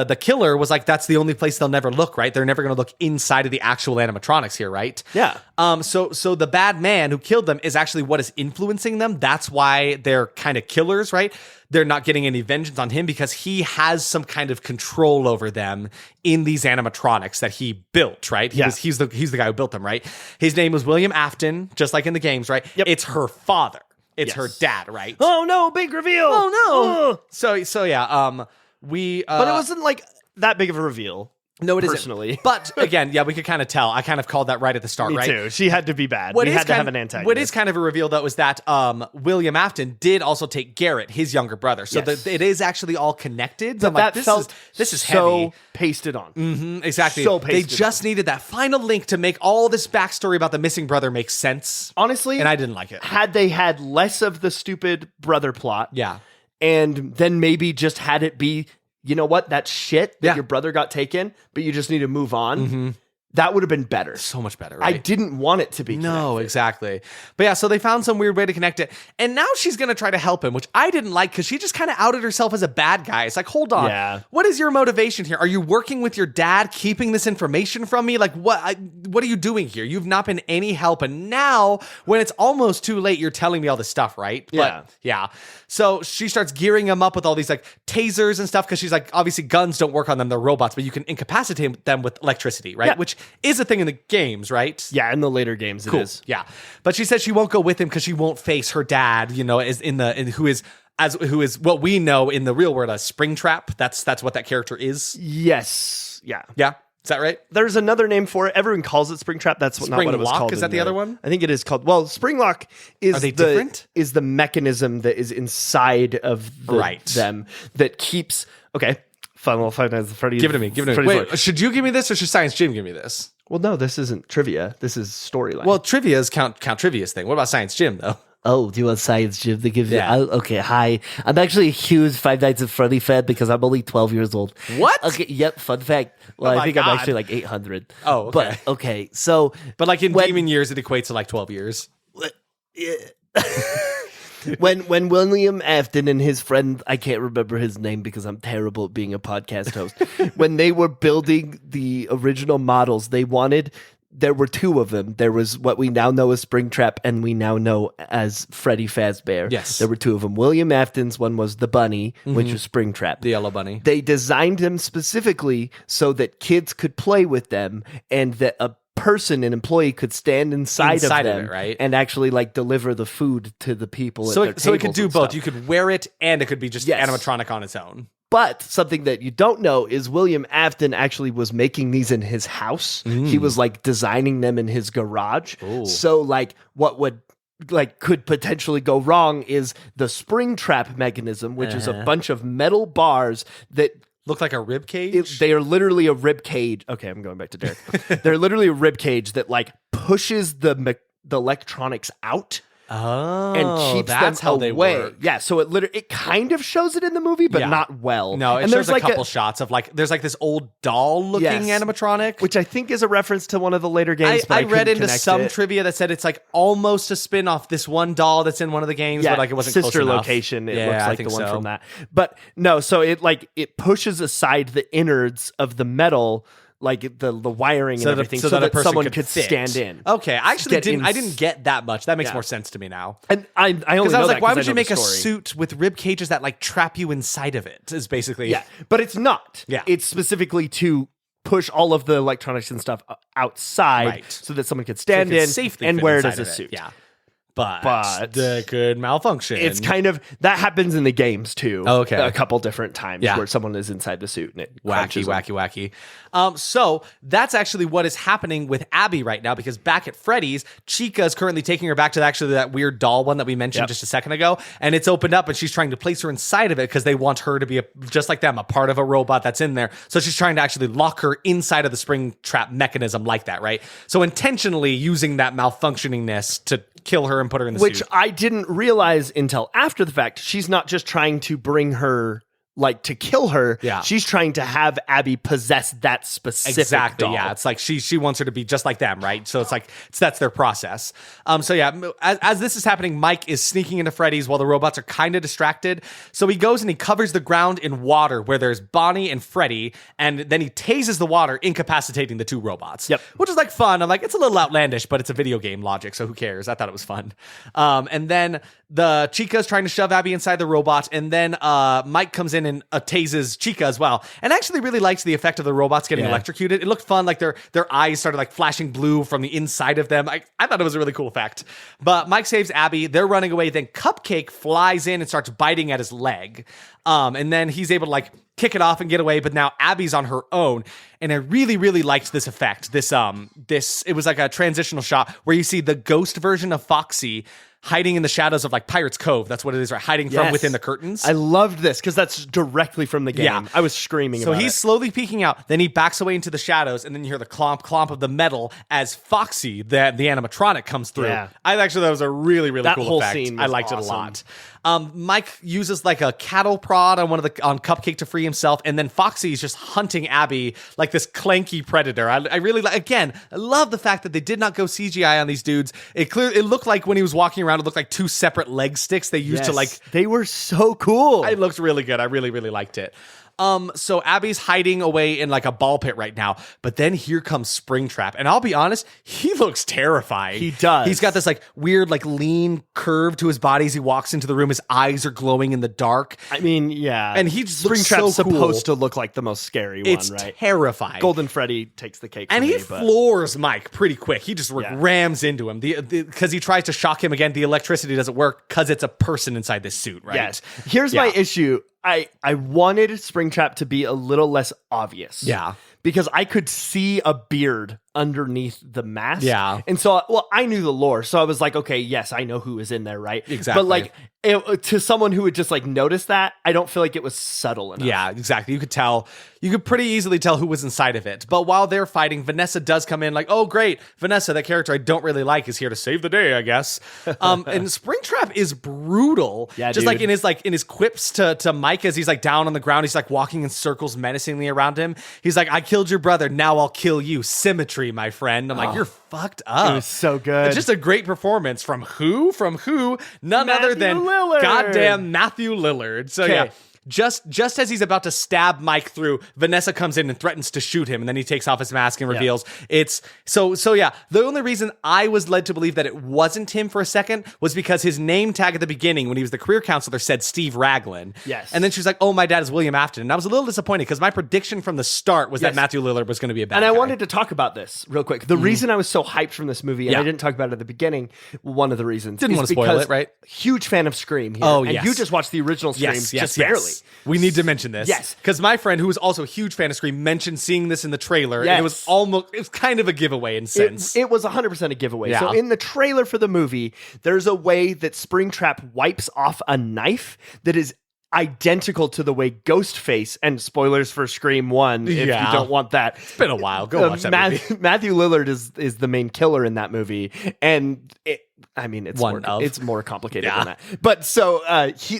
the killer was like, that's the only place they'll never look, right? They're never going to look inside of the actual animatronics here, right? Yeah. So the bad man who killed them is actually what is influencing them. That's why they're kind of killers, right? They're not getting any vengeance on him because he has some kind of control over them in these animatronics that he built, right? He's the guy who built them, right? His name was William Afton, just like in the games, right? Yep. It's her father. It's her dad, right? Oh no, big reveal. Oh no. So yeah, but it wasn't like that big of a reveal. No, it personally. isn't. But again, we could kind of tell. I kind of called that right at the start, Me right? too. She had to be bad. We had to have an antagonist. What is kind of a reveal, though, is that William Afton did also take Garrett, his younger brother. So it is actually all connected. But like, this is so heavy. Pasted on. Mm-hmm, exactly. So pasted They just needed that final link to make all this backstory about the missing brother make sense. Honestly. And I didn't like it. Had they had less of the stupid brother plot. Yeah. And then maybe just had it be, you know what, that shit that your brother got taken, but you just need to move on. Mm-hmm. That would have been better. So much better, right? I didn't want it to be connected. Exactly. But yeah, so they found some weird way to connect it. And now she's going to try to help him, which I didn't like because she just kind of outed herself as a bad guy. It's like, hold on. Yeah. What is your motivation here? Are you working with your dad, keeping this information from me? Like, what are you doing here? You've not been any help. And now, when it's almost too late, you're telling me all this stuff, right? Yeah. But, yeah. So she starts gearing him up with all these like tasers and stuff because she's like, obviously guns don't work on them. They're robots, but you can incapacitate them with electricity, right? Yeah. Which is a thing in the games, right? Yeah, in the later games it is. Yeah. But she says she won't go with him because she won't face her dad, who is what we know in the real world as Springtrap. That's what that character is. Yes. Yeah. Yeah. Is that right? There's another name for it. Everyone calls it Springtrap. That's not what it was called. Is that the other one? I think it is called. Well, Springlock is different? Is the mechanism that is inside of them that keeps. Okay, Five Nights at Freddy's. Give it to me. Wait, should you give me this or should Science Jim give me this? Well, no, this isn't trivia. This is storyline. Well, trivia's count trivia's thing. What about Science Jim though? Oh, do you want Science Jim to give you? Yeah. Okay, hi. I'm actually a huge Five Nights at Freddy fan because I'm only 12 years old. What? Okay, yep, fun fact. Well, I think God. I'm actually like 800. Oh, okay. But, okay, so... But like in demon years, it equates to like 12 years. When William Afton and his friend, I can't remember his name because I'm terrible at being a podcast host, when they were building the original models, there were two of them. There was what we now know as Springtrap and we now know as Freddy Fazbear. Yes. There were two of them. William Afton's one was the bunny, which was Springtrap. The yellow bunny. They designed them specifically so that kids could play with them and that an employee could stand inside of them, right? And actually like deliver the food to the people. So at their it could do both. stuff. You could wear it and it could be just animatronic on its own. But something that you don't know is William Afton actually was making these in his house. He was like designing them in his garage. Ooh. So like what would could potentially go wrong is the Springtrap mechanism, which is a bunch of metal bars that look like a rib cage. They are literally a rib cage. Okay, I'm going back to Derek. They're literally a rib cage that like pushes the electronics out. Oh, and keeps that's them how away. they work. Yeah, so it kind of shows it in the movie, but not well. No, and shows there's a couple shots of like there's like this old doll-looking animatronic, which I think is a reference to one of the later games. I read into some trivia that said it's like almost a spin-off. This one doll that's in one of the games, but like it wasn't sister close enough. location. It looks like the one from that, but no. So it pushes aside the innards of the metal. Like the wiring and everything, so that someone could stand in. Okay, I actually didn't get that much. That makes more sense to me now. And I only know I was like, that why would I you make a story. suit with rib cages that like trap you inside of it? Is basically but it's not. Yeah, it's specifically to push all of the electronics and stuff outside, so that someone could stand in and wear it as a suit. Yeah. But that could malfunction. It's kind of that happens in the games too. Okay, a couple different times where someone is inside the suit and it wacky. So that's actually what is happening with Abby right now because back at Freddy's, Chica is currently taking her back to that weird doll one that we mentioned just a second ago, and it's opened up and she's trying to place her inside of it because they want her to be just like them, a part of a robot that's in there. So she's trying to actually lock her inside of the Springtrap mechanism like that, right? So intentionally using that malfunctioningness to kill her and put her in the suit. Which I didn't realize until after the fact. She's not just trying to bring her, like, to kill her. Yeah. She's trying to have Abby possess that specific doll. Yeah. It's like she wants her to be just like them, right? So it's like that's their process. So yeah, as this is happening, Mike is sneaking into Freddy's while the robots are kind of distracted. So he goes and he covers the ground in water where there's Bonnie and Freddy, and then he tases the water, incapacitating the two robots. Yep. Which is like fun. I'm like, it's a little outlandish, but it's a video game logic, so who cares? I thought it was fun. And then the Chica's trying to shove Abby inside the robot, and then Mike comes in and tases Chica as well. And actually really likes the effect of the robots getting electrocuted. It looked fun, like their eyes started like flashing blue from the inside of them. I thought it was a really cool effect. But Mike saves Abby, they're running away, then Cupcake flies in and starts biting at his leg. And then he's able to like kick it off and get away, but now Abby's on her own. And I really, really liked this effect. This it was like a transitional shot where you see the ghost version of Foxy hiding in the shadows of like Pirate's Cove. That's what it is, right? Hiding from within the curtains. I loved this because that's directly from the game. Yeah. I was screaming So about he's slowly peeking out. Then he backs away into the shadows, and then you hear the clomp clomp of the metal as Foxy, the animatronic, comes through. Yeah. I actually thought it was a really, really cool whole effect. scene I was liked it a awesome. lot. Mike uses like a cattle prod on on Cupcake to free himself, and then Foxy is just hunting Abby like this clanky predator. I really I love the fact that they did not go CGI on these dudes. It looked like when he was walking around, it looked like two separate leg sticks they used to like. They were so cool. It looked really good. I really, really liked it. So Abby's hiding away in like a ball pit right now, but then here comes Springtrap, and I'll be honest, he looks terrifying. He does. He's got this like weird, like lean curve to his body as he walks into the room. His eyes are glowing in the dark. I mean, yeah. And he just looks so Springtrap's supposed cool. to look like the most scary It's one, right? terrifying. Golden Freddy takes the cake, And for he me, but floors Mike pretty quick. He just rams into him because he tries to shock him again. The electricity doesn't work because it's a person inside this suit, right? yes. Here's my issue. I wanted Springtrap to be a little less obvious. Yeah. Because I could see a beard underneath the mask. Yeah. And so, I knew the lore. So I was like, okay, yes, I know who is in there, right? Exactly. But like, to someone who would just like notice that, I don't feel like it was subtle enough. Yeah, exactly. You could tell. You could pretty easily tell who was inside of it. But while they're fighting, Vanessa does come in like, oh, great. Vanessa, that character I don't really like, is here to save the day, I guess. And Springtrap is brutal. Yeah, just dude. like in his quips to Mike as he's like down on the ground. He's like walking in circles menacingly around him. He's like, I killed your brother. Now I'll kill you. Symmetry, my friend. I'm like, you're fucked up. It was so good. It's just a great performance from who? None Matthew other than Lillard. goddamn Matthew Lillard. So yeah. Just as he's about to stab Mike through, Vanessa comes in and threatens to shoot him, and then he takes off his mask and reveals it's so yeah. The only reason I was led to believe that it wasn't him for a second was because his name tag at the beginning when he was the career counselor said Steve Raglan. Yes. And then she was like, "Oh, my dad is William Afton," and I was a little disappointed because my prediction from the start was that Matthew Lillard was going to be a bad guy. And I wanted to talk about this real quick. The reason I was so hyped from this movie, and I didn't talk about it at the beginning, one of the reasons Didn't is want to spoil because it, right? Huge fan of Scream here. Oh, and yes. you just watched the original Scream just barely. We need to mention this. Yes. Because my friend, who was also a huge fan of Scream, mentioned seeing this in the trailer. Yes. And it was kind of a giveaway in a sense. It was 100% a giveaway. Yeah. So in the trailer for the movie, there's a way that Springtrap wipes off a knife that is identical to the way Ghostface, and spoilers for Scream 1 if you don't want that. It's been a while. Go watch that movie. Matthew Lillard is the main killer in that movie, and it's more complicated than that. But so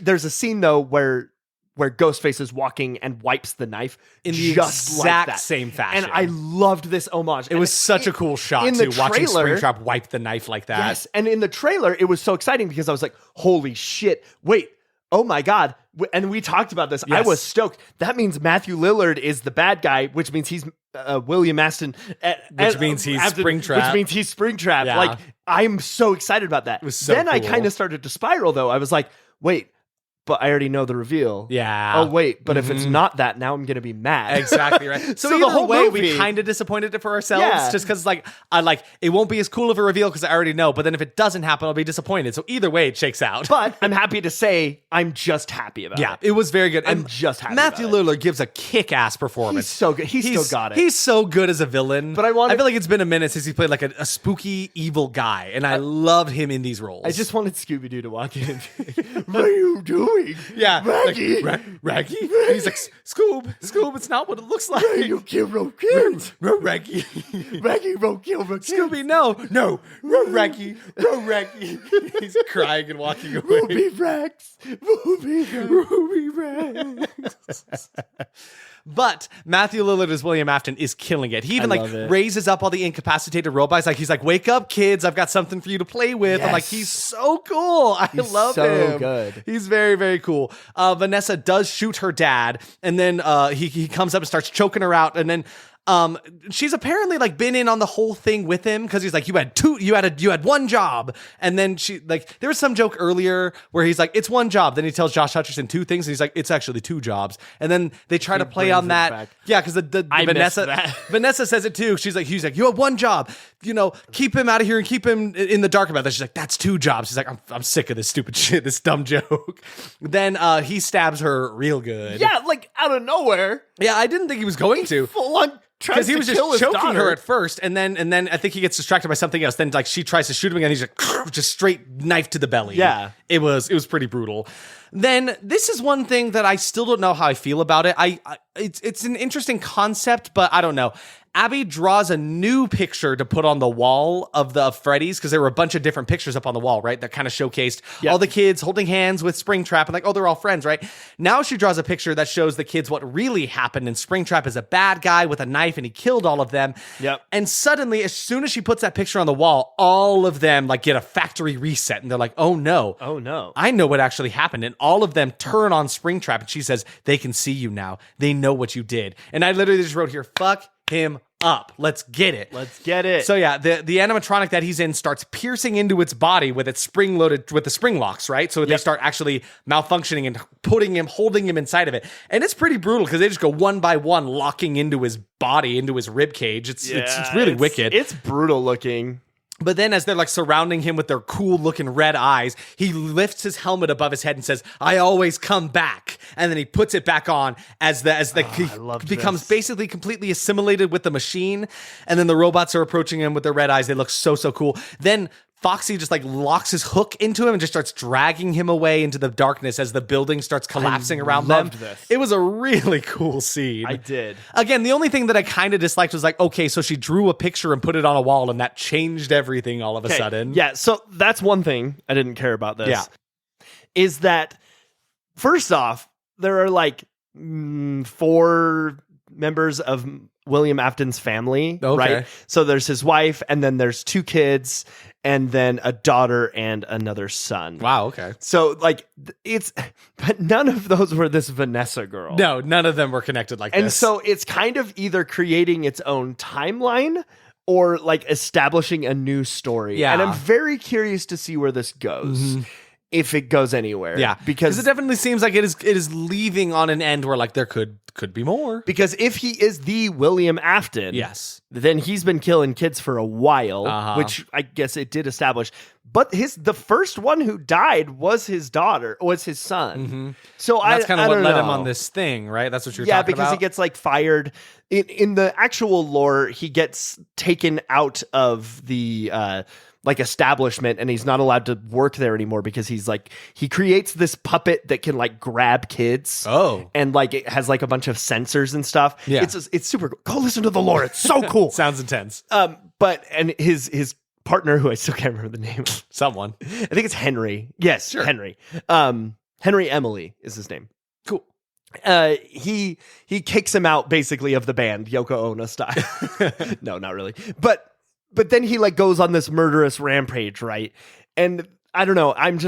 there's a scene though where Ghostface is walking and wipes the knife in the just exact like that. same fashion. And I loved this homage. It was such a cool shot too, watching Springtrap wipe the knife like that. Yes, and in the trailer, it was so exciting because I was like, holy shit, wait, oh my God. And we talked about this. Yes. I was stoked. That means Matthew Lillard is the bad guy, which means he's William Aston. Which means he's Springtrap. Which means he's Springtrap. Yeah. Like, I'm so excited about that. It was so then I cool. kind of started to spiral, though. I was like, wait, but I already know the reveal. Yeah. Oh, wait, but if it's not that, now I'm going to be mad. Exactly, right. So the whole way, movie, we kind of disappointed it for ourselves just because, it won't be as cool of a reveal because I already know. But then if it doesn't happen, I'll be disappointed. So either way, it shakes out. But I'm happy to say I'm just happy about it. Yeah, it was very good. I'm just happy Matthew Lillard gives a kick-ass performance. He's so good. He's still got it. He's so good as a villain. But I feel like it's been a minute since he played like a spooky, evil guy. And I loved him in these roles. I just wanted Scooby-Doo to walk in. What are you doing? Yeah. Raggy. Raggy? And he's like, Scoob, it's not what it looks like. You kill kids. Raggy. Raggy won't kill kids. Scooby, no. Raggy. He's crying and walking away. Ruby Rex. Ruby Rex. But Matthew Lillard as William Afton is killing it. He even raises up all the incapacitated robots. He's like, wake up, kids. I've got something for you to play with. Yes. I'm like, he's so cool. I love him. So good. He's very, very cool. Vanessa does shoot her dad, and then he comes up and starts choking her out, and then she's apparently been in on the whole thing with him because he's like, you had one job. And then there was some joke earlier where he's like, it's one job. Then he tells Josh Hutcherson two things and he's like, it's actually two jobs. And then they try to play on that. Back. Yeah, because Vanessa says it too. He's like, you have one job. keep him out of here and keep him in the dark about this. She's like, that's 2 jobs. She's like, I'm sick of this stupid shit, this dumb joke. Then he stabs her real good. Yeah, like out of nowhere. Yeah, I didn't think he was going to. Full on because he was just choking her at first, and then I think he gets distracted by something else. Then like she tries to shoot him again, he's like just straight knife to the belly. Yeah, it was pretty brutal. Then this is one thing that I still don't know how I feel about it. It's an interesting concept, but I don't know. Abby draws a new picture to put on the wall of Freddy's, because there were a bunch of different pictures up on the wall, right? That kind of showcased all the kids holding hands with Springtrap and like, oh, they're all friends, right? Now she draws a picture that shows the kids what really happened, and Springtrap is a bad guy with a knife and he killed all of them. Yep. And suddenly, as soon as she puts that picture on the wall, all of them like get a factory reset, and they're like, oh no, I know what actually happened. And all of them turn on Springtrap, and she says, they can see you now. They know what you did. And I literally just wrote here, fuck him up. Let's get it. So yeah, the animatronic that he's in starts piercing into its body with its spring loaded with the spring locks, right? So they start actually malfunctioning and holding him inside of it. And it's pretty brutal because they just go one by one locking into his body, into his rib cage. It's really wicked. It's brutal looking. But then as they're like surrounding him with their cool looking red eyes, he lifts his helmet above his head and says, I always come back. And then he puts it back on he becomes basically completely assimilated with the machine. And then the robots are approaching him with their red eyes. They look so cool. Then Foxy just like locks his hook into him and just starts dragging him away into the darkness as the building starts collapsing around them. It was a really cool scene. I did. Again, the only thing that I kind of disliked was like, okay, so she drew a picture and put it on a wall, and that changed everything all of a sudden. Yeah, so that's one thing I didn't care about this. Yeah. Is that, first off, there are like 4 members of William Afton's family, right? So there's his wife, and then there's 2 kids, and then a daughter and another son. Wow, okay. So like but none of those were this Vanessa girl. No, none of them were connected like this. And so it's kind of either creating its own timeline or like establishing a new story. Yeah. And I'm very curious to see where this goes. Mm-hmm. If it goes anywhere. Yeah. Because it definitely seems like it is leaving on an end where like there could be more. Because if he is the William Afton, then he's been killing kids for a while, which I guess it did establish. But the first one who died was his daughter, was his son. Mm-hmm. So that's kind of what led him on this thing, right? That's what you're talking about? Yeah, because he gets like fired. In the actual lore, he gets taken out of the like establishment, and he's not allowed to work there anymore because he creates this puppet that can like grab kids. Oh, and like it has like a bunch of sensors and stuff. Yeah, it's super cool. Go listen to the lore. It's so cool. Sounds intense. But his partner, who I still can't remember the name. Someone. I think it's Henry. Yes, sure. Henry. Henry Emily is his name. Cool. He kicks him out basically of the band, Yoko Ono style. No, not really. But then he like goes on this murderous rampage, right? And I don't know. I'm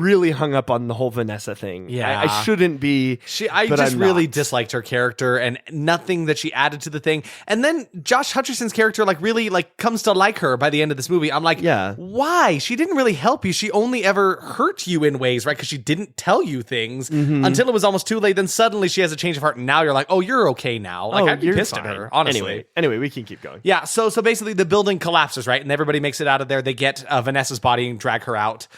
really hung up on the whole Vanessa thing. Yeah, I shouldn't be. I just really disliked her character and nothing that she added to the thing. And then Josh Hutcherson's character like really like comes to like her by the end of this movie. I'm like, why? She didn't really help you. She only ever hurt you in ways, right? Because she didn't tell you things until it was almost too late. Then suddenly she has a change of heart, and now you're like, oh, you're okay now. Like I'd be pissed at her, honestly. Anyway, we can keep going. Yeah. So basically the building collapses, right? And everybody makes it out of there. They get Vanessa's body and drag her out.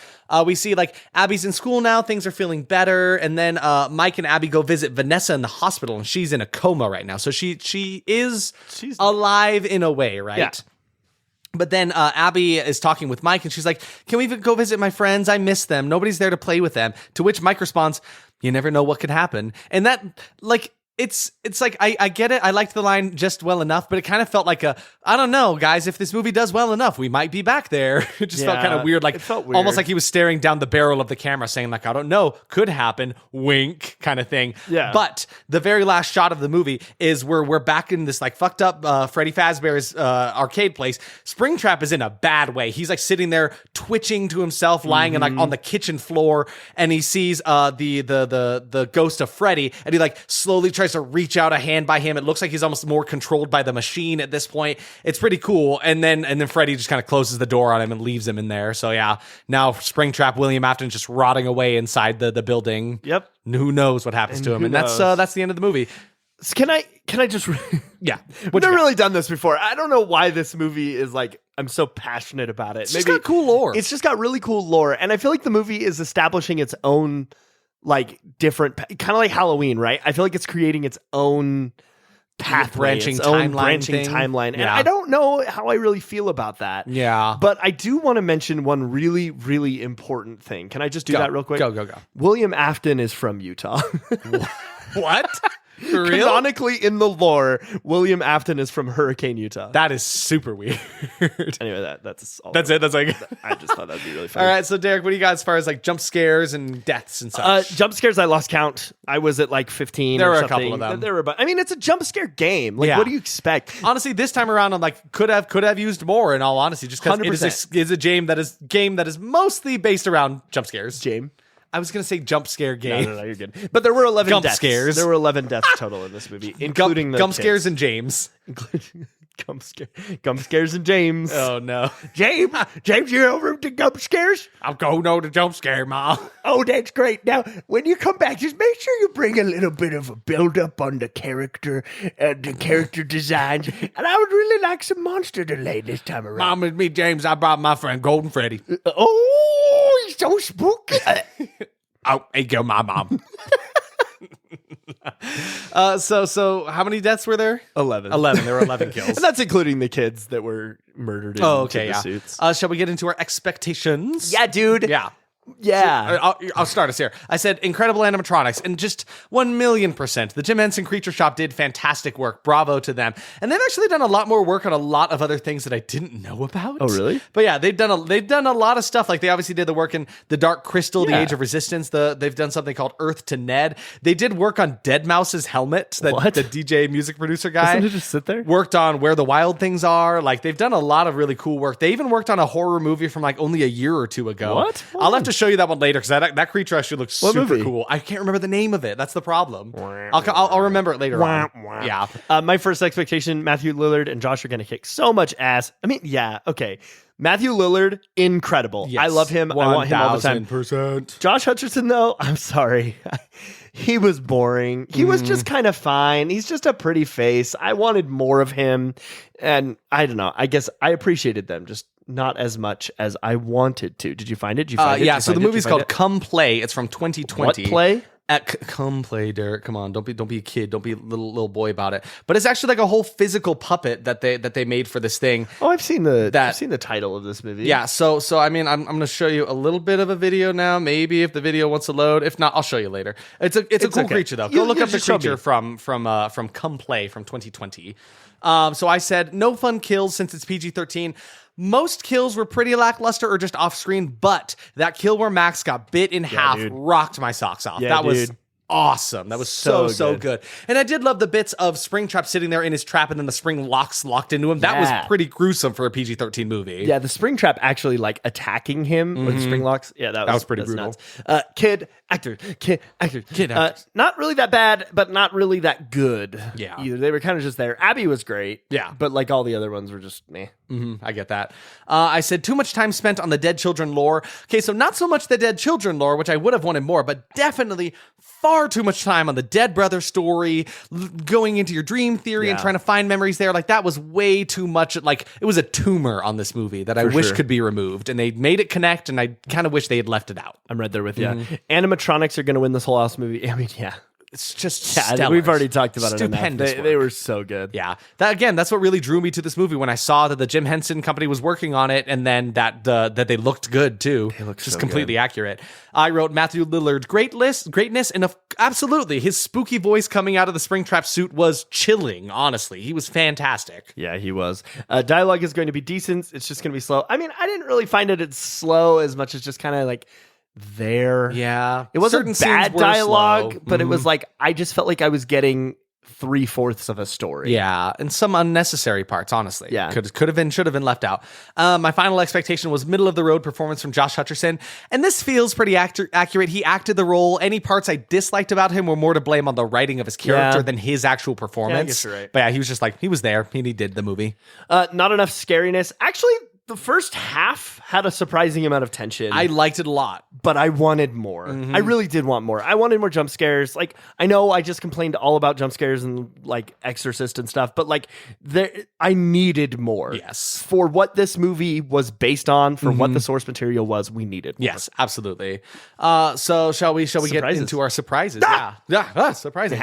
We see like Abby's in school now, things are feeling better, and then Mike and Abby go visit Vanessa in the hospital, and she's in a coma right now. So she's alive in a way, right? Yeah. But then Abby is talking with Mike, and she's like, can we go visit my friends? I miss them. Nobody's there to play with them. To which Mike responds, you never know what could happen. And that like it's like, I get it. I liked the line just well enough, but it kind of felt like I don't know, guys, if this movie does well enough, we might be back there. It just felt kind of weird. Like, it felt weird. Almost like he was staring down the barrel of the camera saying like, I don't know, could happen, wink kind of thing. Yeah. But the very last shot of the movie is where we're back in this like fucked up Freddy Fazbear's arcade place. Springtrap is in a bad way. He's like sitting there twitching to himself, lying in like on the kitchen floor, and he sees the ghost of Freddy, and he like slowly tries to reach out a hand by him. It looks like he's almost more controlled by the machine at this point. It's pretty cool. And then Freddy just kind of closes the door on him and leaves him in there. So yeah, now Springtrap William Afton's just rotting away inside the building. Yep. Who knows what happens to him? And that's the end of the movie. Can I just yeah. We've never really done this before. I don't know why this movie is like I'm so passionate about it. It's just got cool lore. It's just got really cool lore, and I feel like the movie is establishing its own like different, kind of like Halloween, right? I feel like it's creating its own pathway, its own branching timeline, and I don't know how I really feel about that. Yeah, but I do want to mention one really, really important thing. Can I just do that real quick? Go. William Afton is from Utah. What? For real? Canonically in the lore, William Afton is from Hurricane, Utah. That is super weird. Anyway, that's all. That's it. That's like I just thought that'd be really funny. All right, so Derek, what do you got as far as like jump scares and deaths and such? Jump scares, I lost count. I was at like 15. There or were something. a couple of them. There were, but I mean, it's a jump scare game. Like, what do you expect? Honestly, this time around, I'm like, could have used more. In all honesty, just because it is a game that is mostly based around jump scares. I was going to say jump scare game. No, you're good. But there were 11 Gump deaths. Scares. There were 11 deaths total in this movie, including the Gumpscares and James. Gumpscares and James. Oh, no. James, you over to Gumpscares? I'm going over to jump scare, Ma. Oh, that's great. Now, when you come back, just make sure you bring a little bit of a build-up on the character designs. And I would really like some monster delay this time around. Mom, with me, James, I brought my friend Golden Freddy. Oh, he's so spooky. Oh, hey, go, my mom. So how many deaths were there? 11. There were 11 kills. And that's including the kids that were murdered in the suits. Shall we get into our expectations? Yeah, dude. Yeah. I'll start us here. I said incredible animatronics, and just 1,000,000%. The Jim Henson Creature Shop did fantastic work. Bravo to them. And they've actually done a lot more work on a lot of other things that I didn't know about. Oh, really? But yeah, they've done a lot of stuff. Like they obviously did the work in The Dark Crystal, The Age of Resistance. They've done something called Earth to Ned. They did work on Deadmau5's helmet. The DJ music producer guy. Doesn't it just sit there? Worked on Where the Wild Things Are. Like they've done a lot of really cool work. They even worked on a horror movie from like only a year or two ago. What? I'll have to show you that one later because that creature actually looks super cool. I can't remember the name of it. That's the problem. I'll remember it later on. Yeah. My first expectation, Matthew Lillard and Josh are going to kick so much ass. I mean, yeah, okay. Matthew Lillard, incredible. Yes, I love him. 1, I want him all the time. 1000%. Josh Hutcherson, though, I'm sorry. He was boring. He was just kind of fine. He's just a pretty face. I wanted more of him. And I don't know. I guess I appreciated them, just not as much as I wanted to. Did you find it? Did you find it? Yeah, so the movie's called Come Play. It's from 2020. What play? Come play, Derek. Come on, don't be a kid. Don't be a little boy about it. But it's actually like a whole physical puppet that they made for this thing. Oh, I've seen the title of this movie. Yeah, so I mean, I'm going to show you a little bit of a video now. Maybe if the video wants to load. If not, I'll show you later. It's a cool creature though. Go look up the creature from Come Play from 2020. So I said no fun kills since it's PG-13. Most kills were pretty lackluster or just off screen, but that kill where Max got bit in half rocked my socks off. Yeah, that was awesome. That was so good. And I did love the bits of Springtrap sitting there in his trap and then the spring locked into him. That was pretty gruesome for a PG-13 movie. Yeah, the Springtrap actually like attacking him with spring locks. Yeah, that was pretty brutal. Nuts. Kid actor. Not really that bad, but not really that good. Yeah. Either. They were kind of just there. Abby was great. Yeah. But like all the other ones were just meh. I get that. I said too much time spent on the dead children lore. Okay, so not so much the dead children lore, which I would have wanted more, but definitely far too much time on the dead brother story, going into your dream theory and trying to find memories there. Like that was way too much. Like it was a tumor on this movie that I wish could be removed, and they made it connect, and I kind of wish they had left it out. I'm right there with you. Animatronics are going to win this whole house movie. I mean, yeah. It's just stellar. We've already talked about Stupendous it enough. They were so good. Yeah. That's what really drew me to this movie when I saw that the Jim Henson company was working on it, and then that they looked good too. They looked just completely accurate. I wrote Matthew Lillard's greatness, and absolutely his spooky voice coming out of the Springtrap suit was chilling. Honestly, he was fantastic. Yeah, he was. Dialogue is going to be decent. It's just going to be slow. I mean, I didn't really find it slow as much as just kind of like there. Yeah. It wasn't bad dialogue, but it was like, I just felt like I was getting 3/4 of a story. Yeah. And some unnecessary parts, honestly. Yeah. Could have been, should have been left out. My final expectation was middle of the road performance from Josh Hutcherson. And this feels pretty accurate. He acted the role. Any parts I disliked about him were more to blame on the writing of his character than his actual performance. Yeah, I guess you're right. But yeah, he was just like, he was there. He did the movie. Not enough scariness. Actually, The first half had a surprising amount of tension. I liked it a lot. But I wanted more. I really did want more. I wanted more jump scares. Like, I know I just complained all about jump scares and like Exorcist and stuff, but like I needed more. Yes. For what this movie was based on, for what the source material was, we needed more. Yes, absolutely. So shall we get into our surprises? Yeah. Surprising.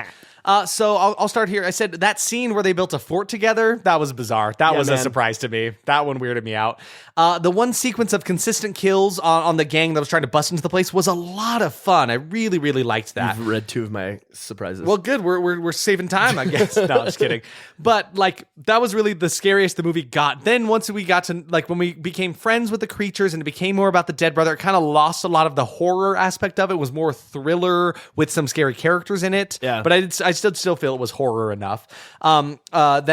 So I'll start here. I said that scene where they built a fort together, that was bizarre. That was a surprise to me. That one weirded me out. The one sequence of consistent kills on the gang that was trying to bust into the place was a lot of fun. I really, really liked that. You've read 2 of my surprises. Well, good. We're saving time, I guess. No, I'm just kidding. But like that was really the scariest the movie got. Then once we got to like when we became friends with the creatures and it became more about the dead brother, it kind of lost a lot of the horror aspect of it. It was more thriller with some scary characters in it. Yeah. But I still feel it was horror enough. Then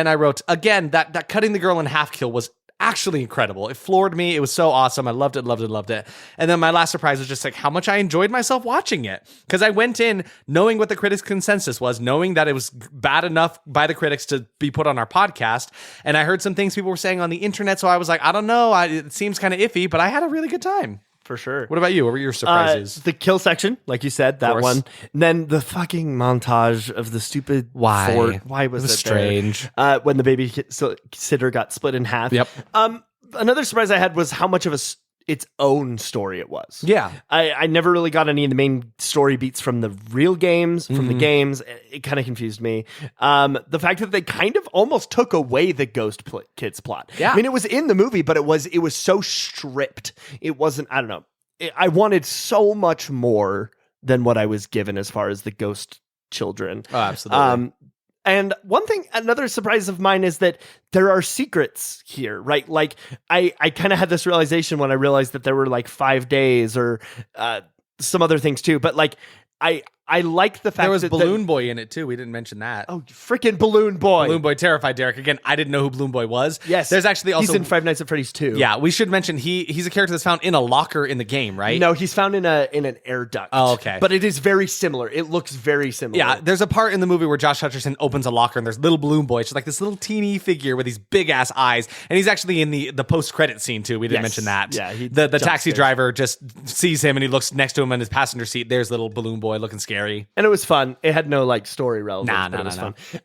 I wrote again that cutting the girl in half kill was actually incredible. It floored me. It was so awesome. I loved it. And then my last surprise was just like how much I enjoyed myself watching it. Because I went in knowing what the critics' consensus was, knowing that it was bad enough by the critics to be put on our podcast. And I heard some things people were saying on the internet. So I was like, I don't know. It seems kind of iffy, but I had a really good time. For sure. What about you? What were your surprises? The kill section, like you said, that one. And then the fucking montage of the stupid fort. Why was it strange? When the babysitter got split in half. Yep. Another surprise I had was how much of its own story it was. Yeah. I never really got any of the main story beats from the real games, from the games. It kind of confused me. The fact that they kind of almost took away the Ghost Kids plot. Yeah. I mean, it was in the movie, but it was so stripped. It wasn't, I don't know. I wanted so much more than what I was given as far as the ghost children. Oh, absolutely. And another surprise of mine is that there are secrets here, right? Like I kind of had this realization when I realized that there were like 5 days or some other things too. But like I like the fact there was that Balloon Boy in it too. We didn't mention that. Oh, freaking Balloon Boy! Balloon Boy terrified Derek again. I didn't know who Balloon Boy was. Yes, there's actually also he's in Five Nights at Freddy's 2. Yeah, we should mention he's a character that's found in a locker in the game, right? No, he's found in an air duct. Oh, okay. But it is very similar. It looks very similar. Yeah, there's a part in the movie where Josh Hutcherson opens a locker and there's little Balloon Boy. She's like this little teeny figure with these big ass eyes, and he's actually in the post credit scene too. We didn't mention that. Yeah, the taxi driver just sees him and he looks next to him in his passenger seat. There's little Balloon Boy looking scary, and it was fun. It had no like story relevance. But it was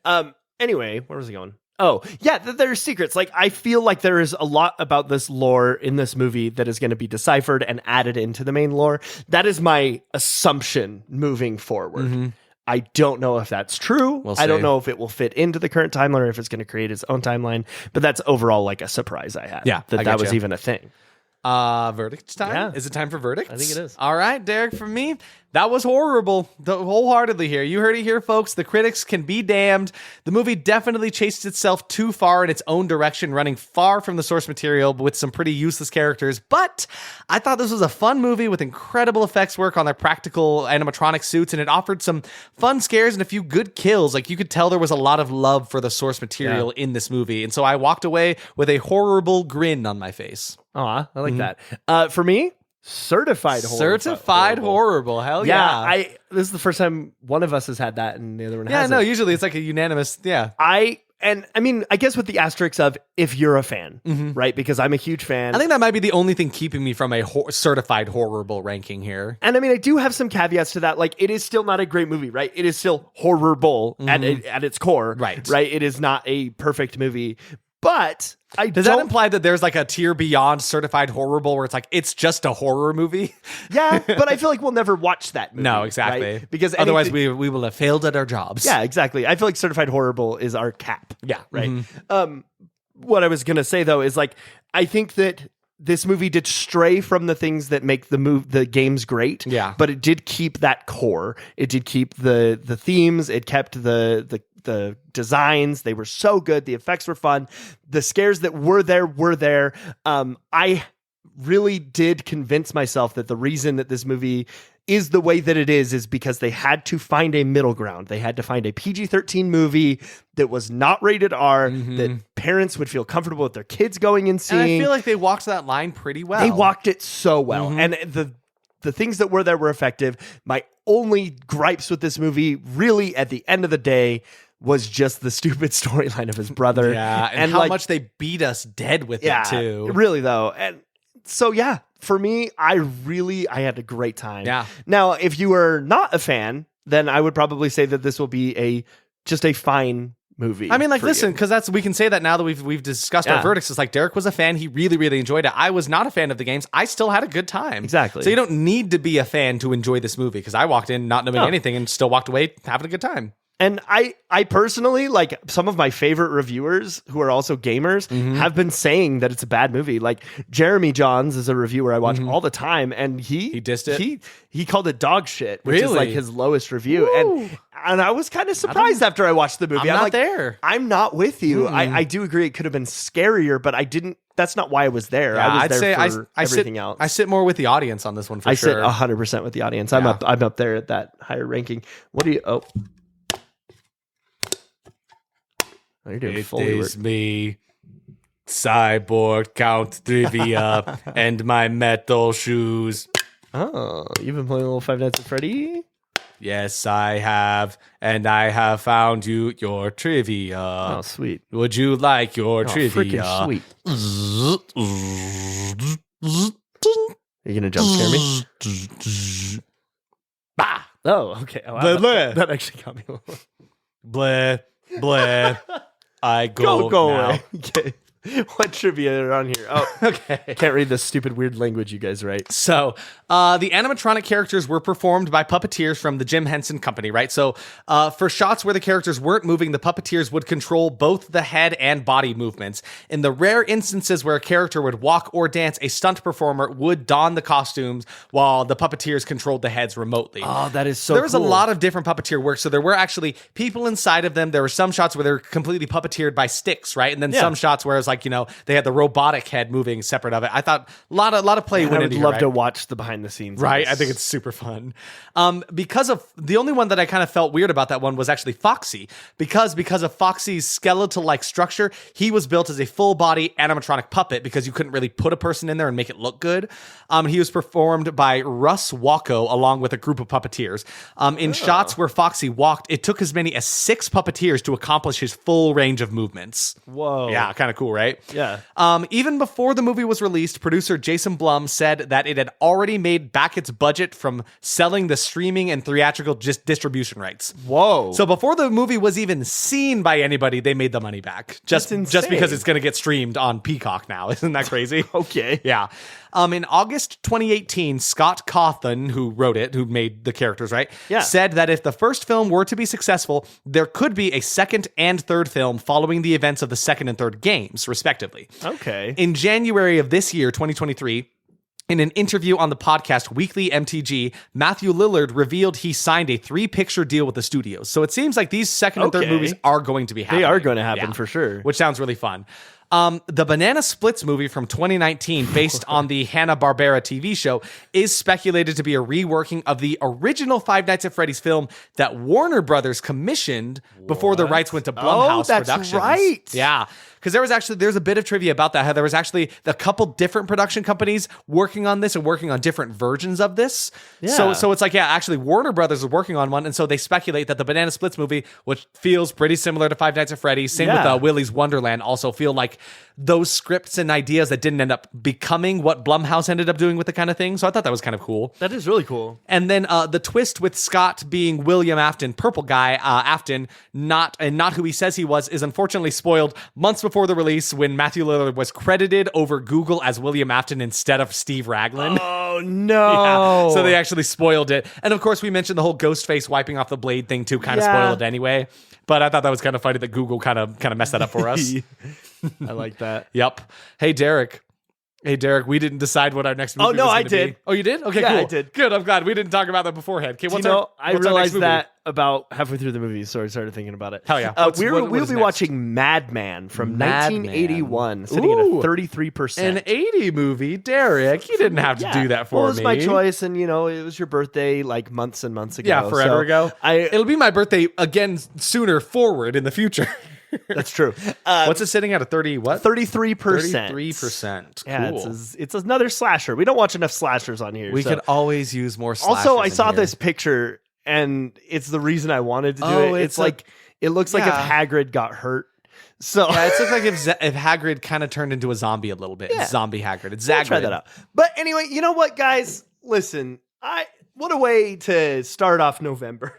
fun. Anyway, where was it going? Oh, yeah, there's secrets. Like, I feel like there is a lot about this lore in this movie that is going to be deciphered and added into the main lore. That is my assumption moving forward. I don't know if that's true. We'll see. I don't know if it will fit into the current timeline or if it's going to create its own timeline. But that's overall like a surprise I had. Yeah, that was even a thing. Verdict time? Yeah. Is it time for verdicts? I think it is. All right, Derek, for me, that was horrible. Wholeheartedly here. You heard it here, folks. The critics can be damned. The movie definitely chased itself too far in its own direction, running far from the source material with some pretty useless characters. But I thought this was a fun movie with incredible effects work on their practical animatronic suits, and it offered some fun scares and a few good kills. Like, you could tell there was a lot of love for the source material in this movie. And so I walked away with a horrible grin on my face. Aw, I like that. For me, certified horrible. Hell yeah. This is the first time one of us has had that and the other one hasn't. Yeah, no, usually it's like a unanimous, I mean, I guess with the asterisks of if you're a fan, right? Because I'm a huge fan. I think that might be the only thing keeping me from a certified horrible ranking here. And I mean, I do have some caveats to that. Like, it is still not a great movie, right? It is still horrible at its core, right? It is not a perfect movie. But does that imply that there's like a tier beyond certified horrible where it's like it's just a horror movie? Yeah, but I feel like we'll never watch that movie. No, exactly. Right? Because otherwise we will have failed at our jobs. Yeah, exactly. I feel like certified horrible is our cap. Yeah, right. What I was gonna say though is like I think that this movie did stray from the things that make the games great. Yeah, but it did keep that core. It did keep the themes. It kept the designs. They were so good. The effects were fun. The scares that were there. I really did convince myself that the reason that this movie is the way that it is because they had to find a middle ground. They had to find a PG-13 movie that was not rated R, that parents would feel comfortable with their kids going and seeing. And I feel like they walked that line pretty well. They walked it so well. And the things that were there were effective. My only gripes with this movie, really, at the end of the day, was just the stupid storyline of his brother. Yeah, and how much they beat us dead with it too. Really though. And so for me, I had a great time. Yeah. Now, if you are not a fan, then I would probably say that this will be just a fine movie. I mean, like, listen, because we can say that now that we've discussed our verdicts. It's like Derek was a fan; he really, really enjoyed it. I was not a fan of the games. I still had a good time. Exactly. So you don't need to be a fan to enjoy this movie, because I walked in not knowing anything and still walked away having a good time. And I personally, like, some of my favorite reviewers who are also gamers have been saying that it's a bad movie. Like, Jeremy Johns is a reviewer I watch all the time, and he dissed it. He called it dog shit, which is like his lowest review. And I was kind of surprised after I watched the movie. I'm not like, there. I'm not with you. I do agree it could have been scarier, but I didn't. That's not why I was there. Yeah, I was there for everything else. I sit more with the audience on this one for sure. I sit 100% with the audience. I'm up there at that higher ranking. What do you? Oh. You're doing Foley work. Me, Cyborg Count Trivia, and my metal shoes. Oh, you've been playing a little Five Nights at Freddy? Yes, I have, and I have found you your trivia. Oh, sweet. Would you like your trivia? Freaking sweet. Are you gonna jump scare me? Bah! Oh, okay. Oh, blah, blah. That actually got me a little. Blah, blah. I go now. Away. Okay. What trivia are on here? Oh, okay. Can't read this stupid weird language you guys write. So, the animatronic characters were performed by puppeteers from the Jim Henson Company, right? So, for shots where the characters weren't moving, the puppeteers would control both the head and body movements. In the rare instances where a character would walk or dance, a stunt performer would don the costumes while the puppeteers controlled the heads remotely. Oh, that is so There was cool. a lot of different puppeteer work. So there were actually people inside of them. There were some shots where they were completely puppeteered by sticks, right? And then some shots where it was like, they had the robotic head moving separate of it. I thought a lot of play went into it. I would love to watch the behind the scenes. Right. I think it's super fun. Because of the only one that I kind of felt weird about that one was actually Foxy. Because of Foxy's skeletal-like structure, he was built as a full body animatronic puppet because you couldn't really put a person in there and make it look good. He was performed by Russ Walko along with a group of puppeteers. In shots where Foxy walked, it took as many as 6 puppeteers to accomplish his full range of movements. Whoa. Yeah, kind of cool, right? Yeah. Even before the movie was released, producer Jason Blum said that it had already made back its budget from selling the streaming and theatrical distribution rights. Whoa. So before the movie was even seen by anybody, they made the money back. Just because it's going to get streamed on Peacock now. Isn't that crazy? Okay. Yeah. In August 2018, Scott Cawthon, who wrote it, who made the characters, right? Yeah. Said that if the first film were to be successful, there could be a second and third film following the events of the second and third games, respectively. Okay. In January of this year, 2023, in an interview on the podcast Weekly MTG, Matthew Lillard revealed he signed a 3-picture deal with the studios. So it seems like these second and third movies are going to be happening. They are going to happen for sure. Which sounds really fun. The Banana Splits movie from 2019, based on the Hanna-Barbera TV show, is speculated to be a reworking of the original Five Nights at Freddy's film that Warner Brothers commissioned before the rights went to Blumhouse Productions. Right. Yeah. Because there's a bit of trivia about that. How there was actually a couple different production companies working on this and working on different versions of this. Yeah. So it's like, actually Warner Brothers is working on one. And so they speculate that the Banana Splits movie, which feels pretty similar to Five Nights at Freddy's, same with Willy's Wonderland, also feel like those scripts and ideas that didn't end up becoming what Blumhouse ended up doing with the kind of thing. So I thought that was kind of cool. That is really cool. And then the twist with Scott being William Afton, purple guy Afton, not who he says he was, is unfortunately spoiled months before the release when Matthew Lillard was credited over Google as William Afton instead of Steve Raglan. Oh no! Yeah, so they actually spoiled it. And of course, we mentioned the whole Ghostface wiping off the blade thing too, kind of spoiled it anyway. But I thought that was kind of funny that Google kind of messed that up for us. I like that. Yep. Hey, Derek, we didn't decide what our next movie was going to be. I did. Oh, you did? Okay, yeah, cool. I did. Good, I'm glad. We didn't talk about that beforehand. Okay, I realized that about halfway through the movie, so I started thinking about it. Hell yeah. We'll be watching Madman from 1981, sitting at a 33%. An 80 movie, Derek. You didn't have to do that for me. It was my choice, and it was your birthday like months and months ago. Yeah, forever ago. It'll be my birthday again sooner forward in the future. That's true. What's it sitting at? A 30 what? 33%. 33%. Cool. Yeah, it's another slasher. We don't watch enough slashers on here. We could always use more slashers. Also, I saw this picture, and it's the reason I wanted to do it. It's like It looks like if Hagrid got hurt. So yeah, it looks like if Hagrid kind of turned into a zombie a little bit. Yeah. Zombie Hagrid. It's Zagrid. Try that out. But anyway, you know what, guys? Listen, what a way to start off November.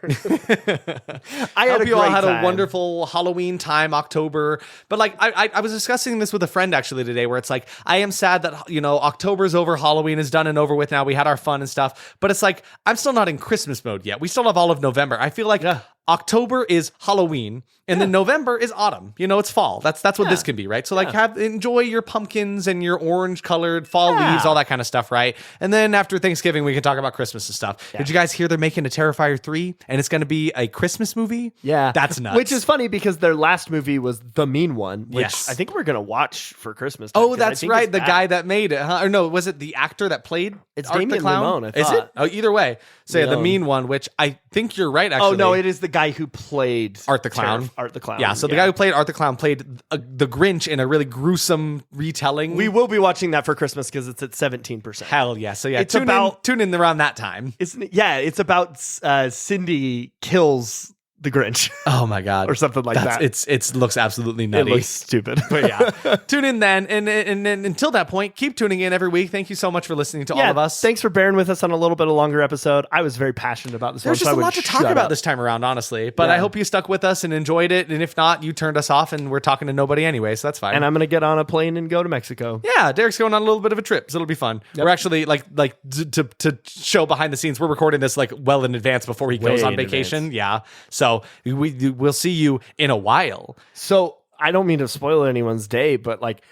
I hope you all had a wonderful Halloween time, October. But like I was discussing this with a friend actually today, where it's like, I am sad that, October's over, Halloween is done and over with now. We had our fun and stuff. But it's like, I'm still not in Christmas mode yet. We still have all of November. I feel like October is Halloween, and then November is autumn. It's fall. That's what this can be, right? So like enjoy your pumpkins and your orange colored fall leaves, all that kind of stuff, right? And then after Thanksgiving, we can talk about Christmas and stuff. Yeah. Did you guys hear they're making a Terrifier 3 and it's going to be a Christmas movie? Yeah. That's nuts. Which is funny because their last movie was The Mean One, which I think we're going to watch for Christmas time. Oh, that's right. The guy that made it, huh? Or no, was it the actor that played It's Art Damien the Clown? Limon, I thought. Is it? Oh, either way. So The Mean One, which I think you're right, actually. Oh, no, it is the guy who played Art the Clown. Art the Clown. Yeah, so the guy who played Art the Clown played the Grinch in a really gruesome retelling. We will be watching that for Christmas because it's at 17%. Hell yeah. So yeah, tune in around that time. It's about Cindy kills the Grinch. Oh my God. Or something like that. It looks absolutely nutty. It looks stupid. But yeah, tune in then. And until that point, keep tuning in every week. Thank you so much for listening to all of us. Thanks for bearing with us on a little bit of longer episode. I was very passionate about this. There's just a lot to talk about this time around, honestly. But I hope you stuck with us and enjoyed it. And if not, you turned us off and we're talking to nobody anyway. So that's fine. And I'm going to get on a plane and go to Mexico. Yeah, Derek's going on a little bit of a trip. So it'll be fun. Yep. We're actually to show behind the scenes. We're recording this like well in advance before he goes on vacation. Yeah. So we'll see you in a while. So I don't mean to spoil anyone's day, but like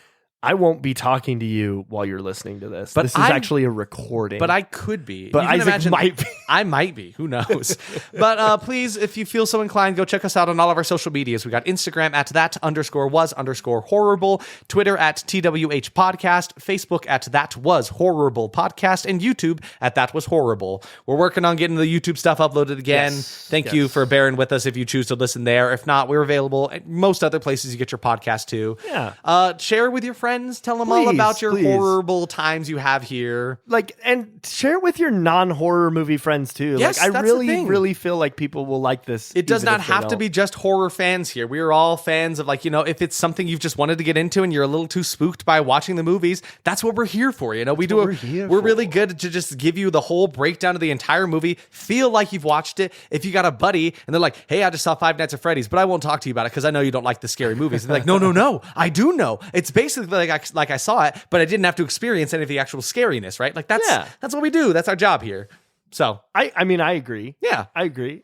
I won't be talking to you while you're listening to this. But this is actually a recording. But I could be. But Isaac might be. I might be. Who knows? But please, if you feel so inclined, go check us out on all of our social medias. We got Instagram at @that_was_horrible, Twitter at TWH Podcast, Facebook at That Was Horrorble Podcast, and YouTube at That Was Horrible. We're working on getting the YouTube stuff uploaded again. Thank you for bearing with us if you choose to listen there. If not, we're available at most other places you get your podcast to. Yeah. Share with your friends. Tell them all about your horrible times you have here. And share it with your non-horror movie friends too. Yes, I really feel like people will like this. It does not have to be just horror fans here. We are all fans of if it's something you've just wanted to get into and you're a little too spooked by watching the movies, that's what we're here for. We're really good to just give you the whole breakdown of the entire movie. Feel like you've watched it. If you got a buddy and they're like, hey, I just saw Five Nights at Freddy's, but I won't talk to you about it because I know you don't like the scary movies. And they're like, no, I do know. It's basically like I saw it, but I didn't have to experience any of the actual scariness, right? That's what we do. That's our job here. So I agree. Yeah, I agree.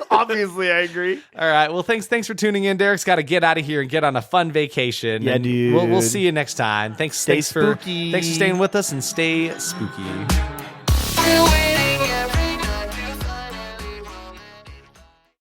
Obviously, I agree. All right. Well, thanks for tuning in. Derek's got to get out of here and get on a fun vacation. Yeah, dude. We'll see you next time. Thanks for staying with us and stay spooky.